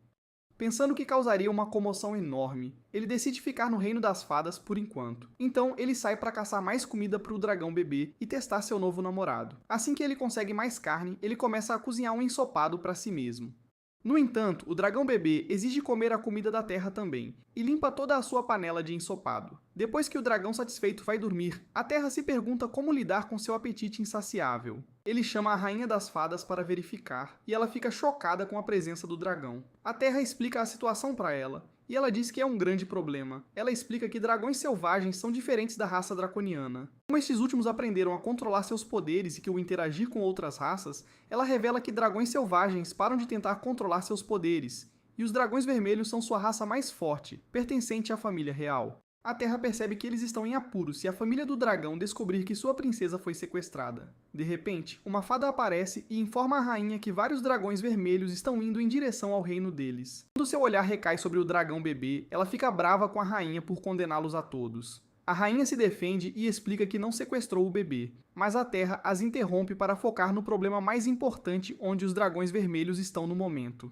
Pensando que causaria uma comoção enorme, ele decide ficar no reino das fadas por enquanto. Então ele sai para caçar mais comida para o dragão bebê e testar seu novo namorado. Assim que ele consegue mais carne, ele começa a cozinhar um ensopado para si mesmo. No entanto, o dragão bebê exige comer a comida da terra também, e limpa toda a sua panela de ensopado. Depois que o dragão satisfeito vai dormir, a terra se pergunta como lidar com seu apetite insaciável. Ele chama a rainha das fadas para verificar, e ela fica chocada com a presença do dragão. A terra explica a situação para ela, e ela diz que é um grande problema. Ela explica que dragões selvagens são diferentes da raça draconiana. Como estes últimos aprenderam a controlar seus poderes e que o interagir com outras raças, ela revela que dragões selvagens param de tentar controlar seus poderes, e os dragões vermelhos são sua raça mais forte, pertencente à família real. A Terra percebe que eles estão em apuros se a família do dragão descobrir que sua princesa foi sequestrada. De repente, uma fada aparece e informa a rainha que vários dragões vermelhos estão indo em direção ao reino deles. Quando seu olhar recai sobre o dragão bebê, ela fica brava com a rainha por condená-los a todos. A rainha se defende e explica que não sequestrou o bebê, mas a Terra as interrompe para focar no problema mais importante onde os dragões vermelhos estão no momento.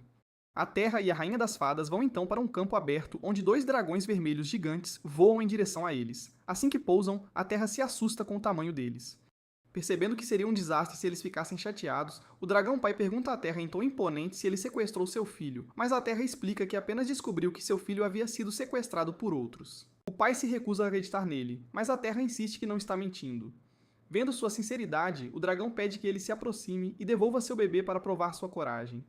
A Terra e a Rainha das Fadas vão então para um campo aberto onde 2 dragões vermelhos gigantes voam em direção a eles. Assim que pousam, a Terra se assusta com o tamanho deles. Percebendo que seria um desastre se eles ficassem chateados, o dragão pai pergunta à Terra em tom imponente se ele sequestrou seu filho, mas a Terra explica que apenas descobriu que seu filho havia sido sequestrado por outros. O pai se recusa a acreditar nele, mas a Terra insiste que não está mentindo. Vendo sua sinceridade, o dragão pede que ele se aproxime e devolva seu bebê para provar sua coragem.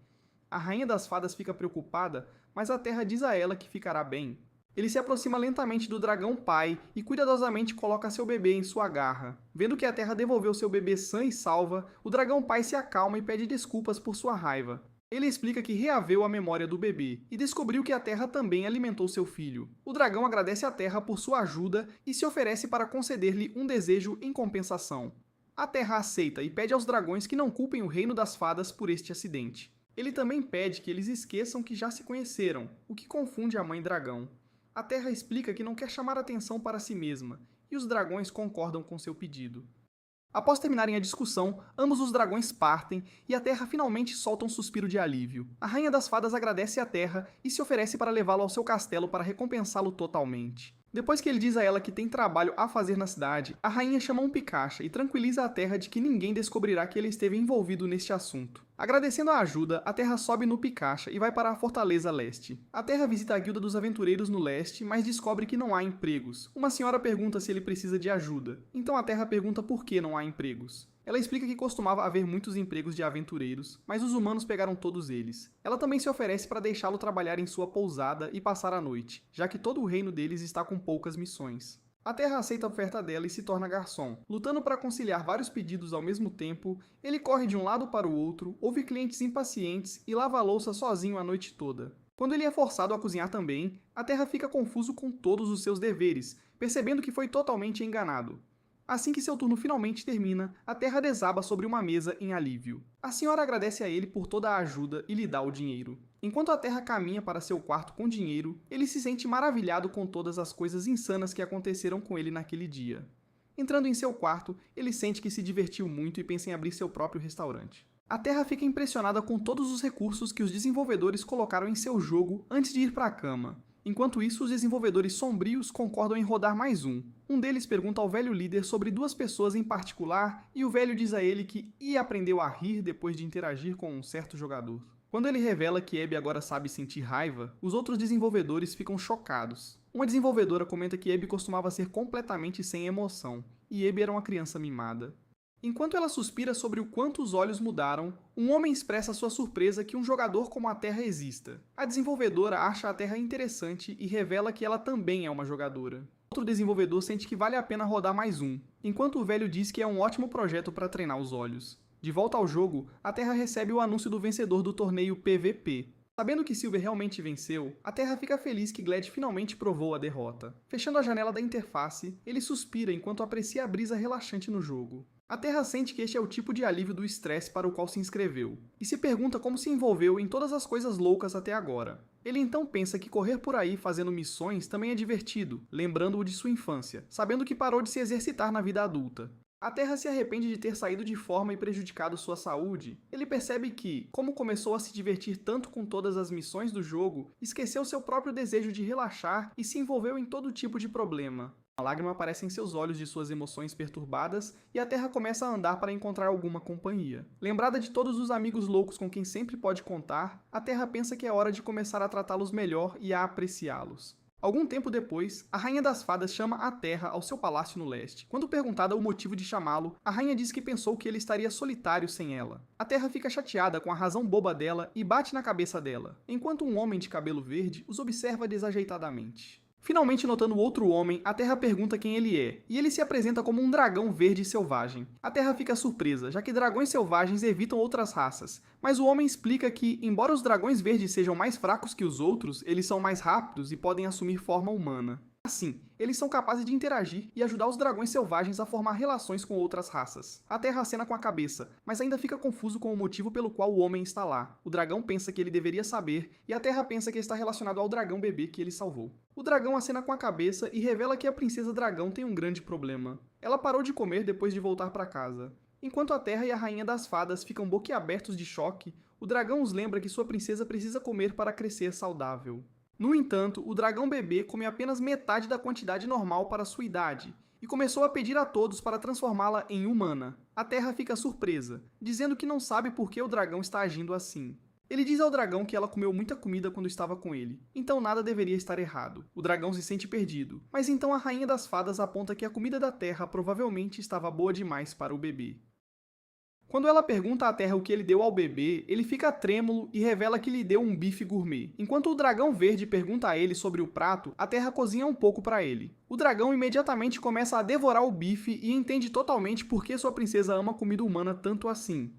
A Rainha das Fadas fica preocupada, mas a Terra diz a ela que ficará bem. Ele se aproxima lentamente do dragão pai e cuidadosamente coloca seu bebê em sua garra. Vendo que a Terra devolveu seu bebê sã e salva, o dragão pai se acalma e pede desculpas por sua raiva. Ele explica que reaveu a memória do bebê e descobriu que a Terra também alimentou seu filho. O dragão agradece à Terra por sua ajuda e se oferece para conceder-lhe um desejo em compensação. A Terra aceita e pede aos dragões que não culpem o reino das fadas por este acidente. Ele também pede que eles esqueçam que já se conheceram, o que confunde a mãe dragão. A Terra explica que não quer chamar atenção para si mesma, e os dragões concordam com seu pedido. Após terminarem a discussão, ambos os dragões partem e a Terra finalmente solta um suspiro de alívio. A Rainha das Fadas agradece à Terra e se oferece para levá-lo ao seu castelo para recompensá-lo totalmente. Depois que ele diz a ela que tem trabalho a fazer na cidade, a rainha chama um Picaxa e tranquiliza a Terra de que ninguém descobrirá que ele esteve envolvido neste assunto. Agradecendo a ajuda, a Terra sobe no Picaxa e vai para a Fortaleza Leste. A Terra visita a Guilda dos Aventureiros no leste, mas descobre que não há empregos. Uma senhora pergunta se ele precisa de ajuda, então a Terra pergunta por que não há empregos. Ela explica que costumava haver muitos empregos de aventureiros, mas os humanos pegaram todos eles. Ela também se oferece para deixá-lo trabalhar em sua pousada e passar a noite, já que todo o reino deles está com poucas missões. A Terra aceita a oferta dela e se torna garçom. Lutando para conciliar vários pedidos ao mesmo tempo, ele corre de um lado para o outro, ouve clientes impacientes e lava a louça sozinho a noite toda. Quando ele é forçado a cozinhar também, a Terra fica confuso com todos os seus deveres, percebendo que foi totalmente enganado. Assim que seu turno finalmente termina, a Terra desaba sobre uma mesa em alívio. A senhora agradece a ele por toda a ajuda e lhe dá o dinheiro. Enquanto a Terra caminha para seu quarto com dinheiro, ele se sente maravilhado com todas as coisas insanas que aconteceram com ele naquele dia. Entrando em seu quarto, ele sente que se divertiu muito e pensa em abrir seu próprio restaurante. A Terra fica impressionada com todos os recursos que os desenvolvedores colocaram em seu jogo antes de ir para a cama. Enquanto isso, os desenvolvedores sombrios concordam em rodar mais um. Um deles pergunta ao velho líder sobre 2 pessoas em particular e o velho diz a ele que aprendeu a rir depois de interagir com um certo jogador. Quando ele revela que Abby agora sabe sentir raiva, os outros desenvolvedores ficam chocados. Uma desenvolvedora comenta que Abby costumava ser completamente sem emoção, e Abby era uma criança mimada. Enquanto ela suspira sobre o quanto os olhos mudaram, um homem expressa sua surpresa que um jogador como a Terra exista. A desenvolvedora acha a Terra interessante e revela que ela também é uma jogadora. Outro desenvolvedor sente que vale a pena rodar mais um, enquanto o velho diz que é um ótimo projeto para treinar os olhos. De volta ao jogo, a Terra recebe o anúncio do vencedor do torneio PVP. Sabendo que Silver realmente venceu, a Terra fica feliz que Glad finalmente provou a derrota. Fechando a janela da interface, ele suspira enquanto aprecia a brisa relaxante no jogo. A Terra sente que este é o tipo de alívio do estresse para o qual se inscreveu, e se pergunta como se envolveu em todas as coisas loucas até agora. Ele então pensa que correr por aí fazendo missões também é divertido, lembrando-o de sua infância, sabendo que parou de se exercitar na vida adulta. A Terra se arrepende de ter saído de forma e prejudicado sua saúde. Ele percebe que, como começou a se divertir tanto com todas as missões do jogo, esqueceu seu próprio desejo de relaxar e se envolveu em todo tipo de problema. Uma lágrima aparece em seus olhos de suas emoções perturbadas e a Terra começa a andar para encontrar alguma companhia. Lembrada de todos os amigos loucos com quem sempre pode contar, a Terra pensa que é hora de começar a tratá-los melhor e a apreciá-los. Algum tempo depois, a Rainha das Fadas chama a Terra ao seu palácio no leste. Quando perguntada o motivo de chamá-lo, a rainha diz que pensou que ele estaria solitário sem ela. A Terra fica chateada com a razão boba dela e bate na cabeça dela, enquanto um homem de cabelo verde os observa desajeitadamente. Finalmente notando outro homem, a Terra pergunta quem ele é, e ele se apresenta como um dragão verde selvagem. A Terra fica surpresa, já que dragões selvagens evitam outras raças, mas o homem explica que, embora os dragões verdes sejam mais fracos que os outros, eles são mais rápidos e podem assumir forma humana. Assim, eles são capazes de interagir e ajudar os dragões selvagens a formar relações com outras raças. A Terra acena com a cabeça, mas ainda fica confuso com o motivo pelo qual o homem está lá. O dragão pensa que ele deveria saber, e a Terra pensa que está relacionado ao dragão bebê que ele salvou. O dragão acena com a cabeça e revela que a princesa dragão tem um grande problema. Ela parou de comer depois de voltar para casa. Enquanto a Terra e a Rainha das Fadas ficam boquiabertos de choque, o dragão os lembra que sua princesa precisa comer para crescer saudável. No entanto, o dragão bebê come apenas metade da quantidade normal para sua idade, e começou a pedir a todos para transformá-la em humana. A Terra fica surpresa, dizendo que não sabe por que o dragão está agindo assim. Ele diz ao dragão que ela comeu muita comida quando estava com ele, então nada deveria estar errado. O dragão se sente perdido, mas então a Rainha das Fadas aponta que a comida da Terra provavelmente estava boa demais para o bebê. Quando ela pergunta à Terra o que ele deu ao bebê, ele fica trêmulo e revela que lhe deu um bife gourmet. Enquanto o dragão verde pergunta a ele sobre o prato, a Terra cozinha um pouco para ele. O dragão imediatamente começa a devorar o bife e entende totalmente por que sua princesa ama comida humana tanto assim.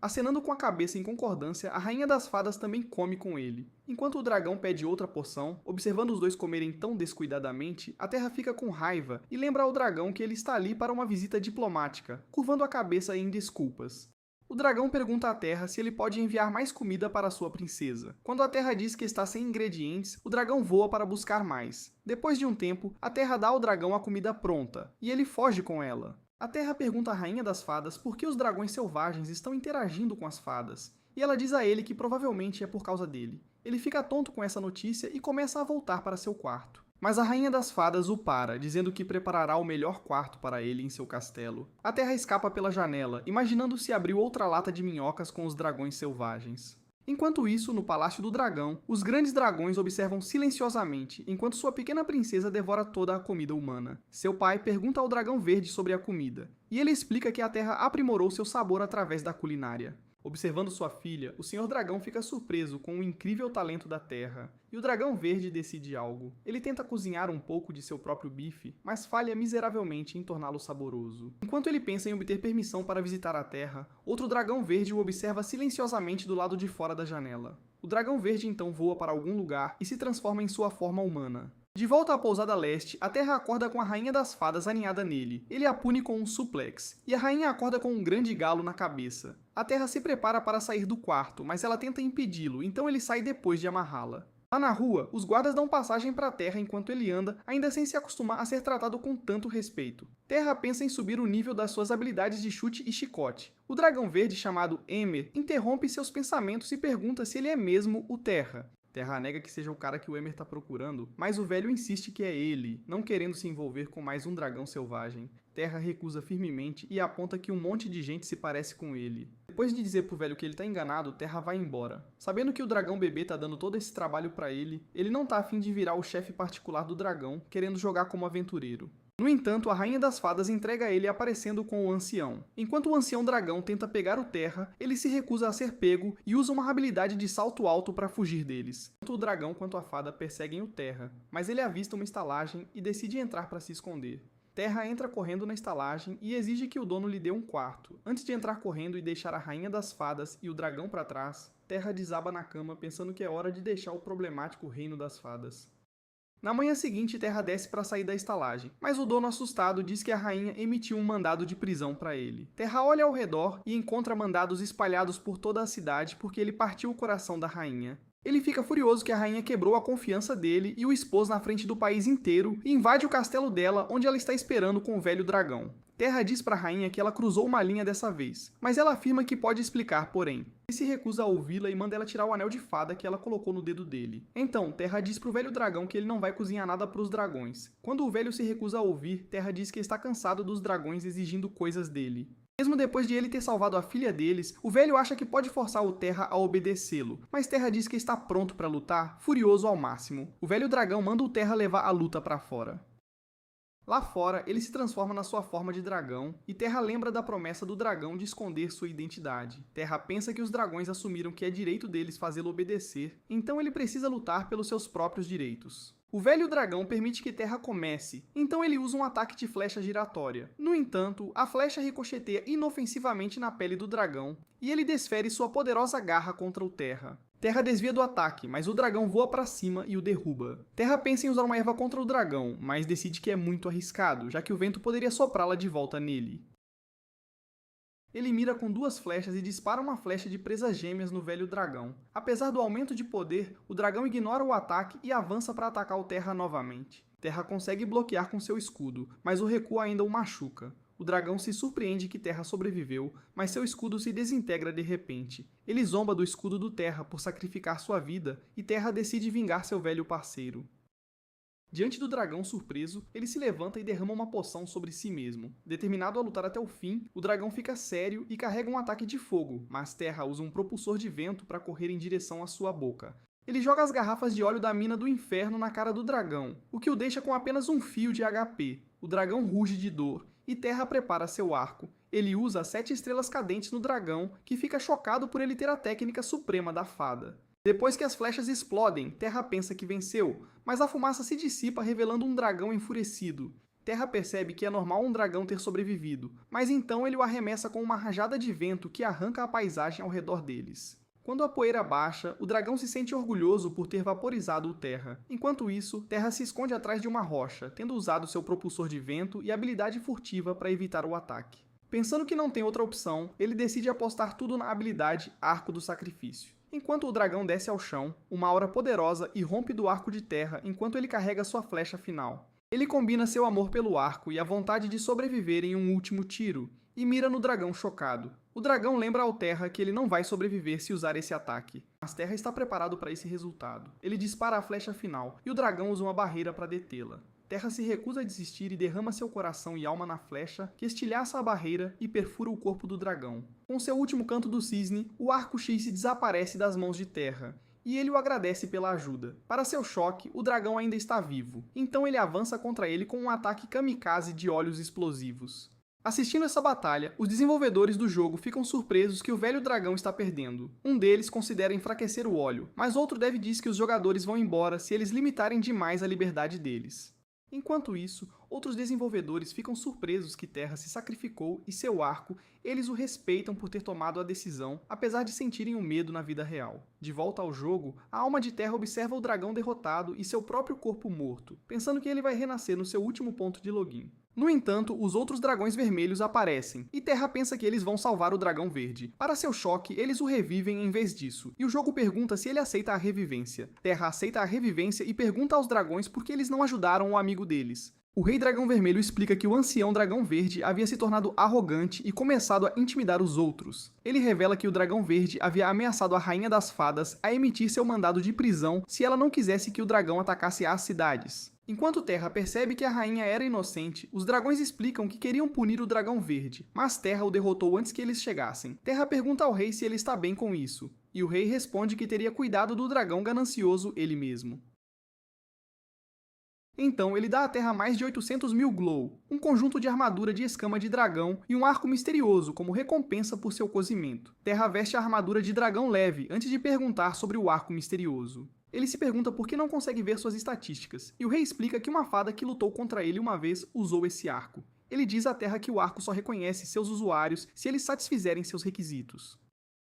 Acenando com a cabeça em concordância, a Rainha das Fadas também come com ele. Enquanto o dragão pede outra porção, observando os dois comerem tão descuidadamente, a Terra fica com raiva e lembra ao dragão que ele está ali para uma visita diplomática, curvando a cabeça em desculpas. O dragão pergunta à Terra se ele pode enviar mais comida para sua princesa. Quando a Terra diz que está sem ingredientes, o dragão voa para buscar mais. Depois de um tempo, a Terra dá ao dragão a comida pronta, e ele foge com ela. A Terra pergunta à Rainha das Fadas por que os dragões selvagens estão interagindo com as fadas, e ela diz a ele que provavelmente é por causa dele. Ele fica tonto com essa notícia e começa a voltar para seu quarto. Mas a Rainha das Fadas o para, dizendo que preparará o melhor quarto para ele em seu castelo. A Terra escapa pela janela, imaginando se abriu outra lata de minhocas com os dragões selvagens. Enquanto isso, no Palácio do Dragão, os grandes dragões observam silenciosamente, enquanto sua pequena princesa devora toda a comida humana. Seu pai pergunta ao dragão verde sobre a comida, e ele explica que a Terra aprimorou seu sabor através da culinária. Observando sua filha, o Senhor Dragão fica surpreso com o incrível talento da Terra, e o Dragão Verde decide algo. Ele tenta cozinhar um pouco de seu próprio bife, mas falha miseravelmente em torná-lo saboroso. Enquanto ele pensa em obter permissão para visitar a Terra, outro Dragão Verde o observa silenciosamente do lado de fora da janela. O Dragão Verde então voa para algum lugar e se transforma em sua forma humana. De volta à pousada leste, a Terra acorda com a Rainha das Fadas aninhada nele. Ele a pune com um suplex, e a Rainha acorda com um grande galo na cabeça. A Terra se prepara para sair do quarto, mas ela tenta impedi-lo, então ele sai depois de amarrá-la. Lá na rua, os guardas dão passagem para a Terra enquanto ele anda, ainda sem se acostumar a ser tratado com tanto respeito. Terra pensa em subir o nível das suas habilidades de chute e chicote. O dragão verde, chamado Emer, interrompe seus pensamentos e pergunta se ele é mesmo o Terra. Terra nega que seja o cara que o Emer está procurando, mas o velho insiste que é ele, não querendo se envolver com mais um dragão selvagem. Terra recusa firmemente e aponta que um monte de gente se parece com ele. Depois de dizer pro velho que ele tá enganado, Terra vai embora. Sabendo que o dragão bebê tá dando todo esse trabalho pra ele, ele não tá afim de virar o chefe particular do dragão, querendo jogar como aventureiro. No entanto, a Rainha das Fadas entrega a ele aparecendo com o ancião. Enquanto o ancião dragão tenta pegar o Terra, ele se recusa a ser pego e usa uma habilidade de salto alto para fugir deles. Tanto o dragão quanto a fada perseguem o Terra, mas ele avista uma estalagem e decide entrar para se esconder. Terra entra correndo na estalagem e exige que o dono lhe dê um quarto. Antes de entrar correndo e deixar a Rainha das Fadas e o dragão para trás, Terra desaba na cama pensando que é hora de deixar o problemático reino das fadas. Na manhã seguinte, Terra desce para sair da estalagem, mas o dono assustado diz que a rainha emitiu um mandado de prisão para ele. Terra olha ao redor e encontra mandados espalhados por toda a cidade porque ele partiu o coração da rainha. Ele fica furioso que a rainha quebrou a confiança dele e o expôs na frente do país inteiro e invade o castelo dela, onde ela está esperando com o velho dragão. Terra diz para a rainha que ela cruzou uma linha dessa vez, mas ela afirma que pode explicar, porém. Ele se recusa a ouvi-la e manda ela tirar o anel de fada que ela colocou no dedo dele. Então, Terra diz pro velho dragão que ele não vai cozinhar nada pros dragões. Quando o velho se recusa a ouvir, Terra diz que está cansado dos dragões exigindo coisas dele. Mesmo depois de ele ter salvado a filha deles, o velho acha que pode forçar o Terra a obedecê-lo, mas Terra diz que está pronto para lutar, furioso ao máximo. O velho dragão manda o Terra levar a luta para fora. Lá fora, ele se transforma na sua forma de dragão, e Terra lembra da promessa do dragão de esconder sua identidade. Terra pensa que os dragões assumiram que é direito deles fazê-lo obedecer, então ele precisa lutar pelos seus próprios direitos. O velho dragão permite que Terra comece, então ele usa um ataque de flecha giratória. No entanto, a flecha ricocheteia inofensivamente na pele do dragão, e ele desfere sua poderosa garra contra o Terra. Terra desvia do ataque, mas o dragão voa para cima e o derruba. Terra pensa em usar uma erva contra o dragão, mas decide que é muito arriscado, já que o vento poderia soprá-la de volta nele. Ele mira com 2 flechas e dispara uma flecha de presas gêmeas no velho dragão. Apesar do aumento de poder, o dragão ignora o ataque e avança para atacar o Terra novamente. Terra consegue bloquear com seu escudo, mas o recuo ainda o machuca. O dragão se surpreende que Terra sobreviveu, mas seu escudo se desintegra de repente. Ele zomba do escudo do Terra por sacrificar sua vida, e Terra decide vingar seu velho parceiro. Diante do dragão surpreso, ele se levanta e derrama uma poção sobre si mesmo. Determinado a lutar até o fim, o dragão fica sério e carrega um ataque de fogo, mas Terra usa um propulsor de vento para correr em direção à sua boca. Ele joga as garrafas de óleo da mina do inferno na cara do dragão, o que o deixa com apenas um fio de HP. O dragão ruge de dor, e Terra prepara seu arco. Ele usa 7 estrelas cadentes no dragão, que fica chocado por ele ter a técnica suprema da fada. Depois que as flechas explodem, Terra pensa que venceu, mas a fumaça se dissipa revelando um dragão enfurecido. Terra percebe que é normal um dragão ter sobrevivido, mas então ele o arremessa com uma rajada de vento que arranca a paisagem ao redor deles. Quando a poeira baixa, o dragão se sente orgulhoso por ter vaporizado o Terra. Enquanto isso, Terra se esconde atrás de uma rocha, tendo usado seu propulsor de vento e habilidade furtiva para evitar o ataque. Pensando que não tem outra opção, ele decide apostar tudo na habilidade Arco do Sacrifício. Enquanto o dragão desce ao chão, uma aura poderosa irrompe do arco de Terra enquanto ele carrega sua flecha final. Ele combina seu amor pelo arco e a vontade de sobreviver em um último tiro, e mira no dragão chocado. O dragão lembra ao Terra que ele não vai sobreviver se usar esse ataque, mas Terra está preparado para esse resultado. Ele dispara a flecha final, e o dragão usa uma barreira para detê-la. Terra se recusa a desistir e derrama seu coração e alma na flecha, que estilhaça a barreira e perfura o corpo do dragão. Com seu último canto do cisne, o arco X se desaparece das mãos de Terra, e ele o agradece pela ajuda. Para seu choque, o dragão ainda está vivo, então ele avança contra ele com um ataque kamikaze de olhos explosivos. Assistindo essa batalha, os desenvolvedores do jogo ficam surpresos que o velho dragão está perdendo. Um deles considera enfraquecer o óleo, mas outro deve dizer que os jogadores vão embora se eles limitarem demais a liberdade deles. Enquanto isso, outros desenvolvedores ficam surpresos que Terra se sacrificou e seu arco, eles o respeitam por ter tomado a decisão, apesar de sentirem o medo na vida real. De volta ao jogo, a alma de Terra observa o dragão derrotado e seu próprio corpo morto, pensando que ele vai renascer no seu último ponto de login. No entanto, os outros dragões vermelhos aparecem, e Terra pensa que eles vão salvar o dragão verde. Para seu choque, eles o revivem em vez disso, e o jogo pergunta se ele aceita a revivência. Terra aceita a revivência e pergunta aos dragões por que eles não ajudaram o amigo deles. O Rei Dragão Vermelho explica que o ancião Dragão Verde havia se tornado arrogante e começado a intimidar os outros. Ele revela que o Dragão Verde havia ameaçado a Rainha das Fadas a emitir seu mandado de prisão se ela não quisesse que o dragão atacasse as cidades. Enquanto Terra percebe que a rainha era inocente, os dragões explicam que queriam punir o Dragão Verde, mas Terra o derrotou antes que eles chegassem. Terra pergunta ao rei se ele está bem com isso, e o rei responde que teria cuidado do dragão ganancioso ele mesmo. Então ele dá à Terra mais de 800 mil Glow, um conjunto de armadura de escama de dragão e um arco misterioso como recompensa por seu cozimento. Terra veste a armadura de dragão leve antes de perguntar sobre o arco misterioso. Ele se pergunta por que não consegue ver suas estatísticas, e o rei explica que uma fada que lutou contra ele uma vez usou esse arco. Ele diz à Terra que o arco só reconhece seus usuários se eles satisfizerem seus requisitos.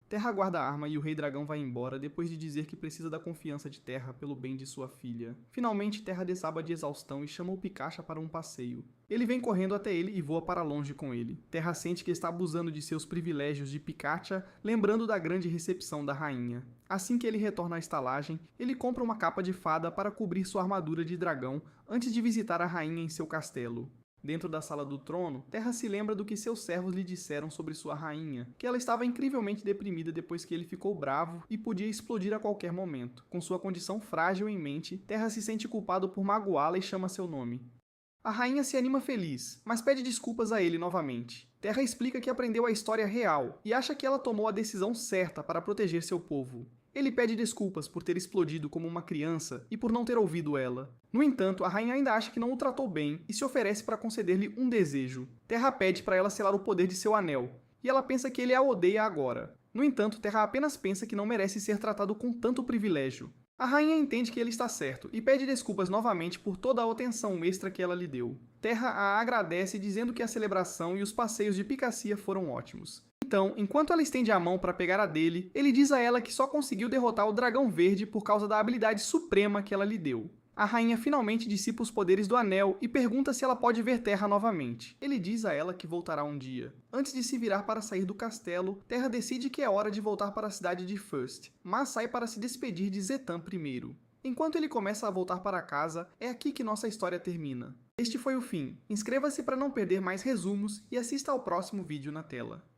Terra guarda a arma e o Rei Dragão vai embora depois de dizer que precisa da confiança de Terra pelo bem de sua filha. Finalmente, Terra desaba de exaustão e chama o Pikacha para um passeio. Ele vem correndo até ele e voa para longe com ele. Terra sente que está abusando de seus privilégios de Pikacha, lembrando da grande recepção da rainha. Assim que ele retorna à estalagem, ele compra uma capa de fada para cobrir sua armadura de dragão antes de visitar a rainha em seu castelo. Dentro da sala do trono, Terra se lembra do que seus servos lhe disseram sobre sua rainha, que ela estava incrivelmente deprimida depois que ele ficou bravo e podia explodir a qualquer momento. Com sua condição frágil em mente, Terra se sente culpado por magoá-la e chama seu nome. A rainha se anima feliz, mas pede desculpas a ele novamente. Terra explica que aprendeu a história real e acha que ela tomou a decisão certa para proteger seu povo. Ele pede desculpas por ter explodido como uma criança e por não ter ouvido ela. No entanto, a rainha ainda acha que não o tratou bem e se oferece para conceder-lhe um desejo. Terra pede para ela selar o poder de seu anel, e ela pensa que ele a odeia agora. No entanto, Terra apenas pensa que não merece ser tratado com tanto privilégio. A rainha entende que ele está certo e pede desculpas novamente por toda a atenção extra que ela lhe deu. Terra a agradece dizendo que a celebração e os passeios de Picacia foram ótimos. Então, enquanto ela estende a mão para pegar a dele, ele diz a ela que só conseguiu derrotar o Dragão Verde por causa da habilidade suprema que ela lhe deu. A rainha finalmente dissipa os poderes do anel e pergunta se ela pode ver Terra novamente. Ele diz a ela que voltará um dia. Antes de se virar para sair do castelo, Terra decide que é hora de voltar para a cidade de First, mas sai para se despedir de Zetan primeiro. Enquanto ele começa a voltar para casa, é aqui que nossa história termina. Este foi o fim. Inscreva-se para não perder mais resumos e assista ao próximo vídeo na tela.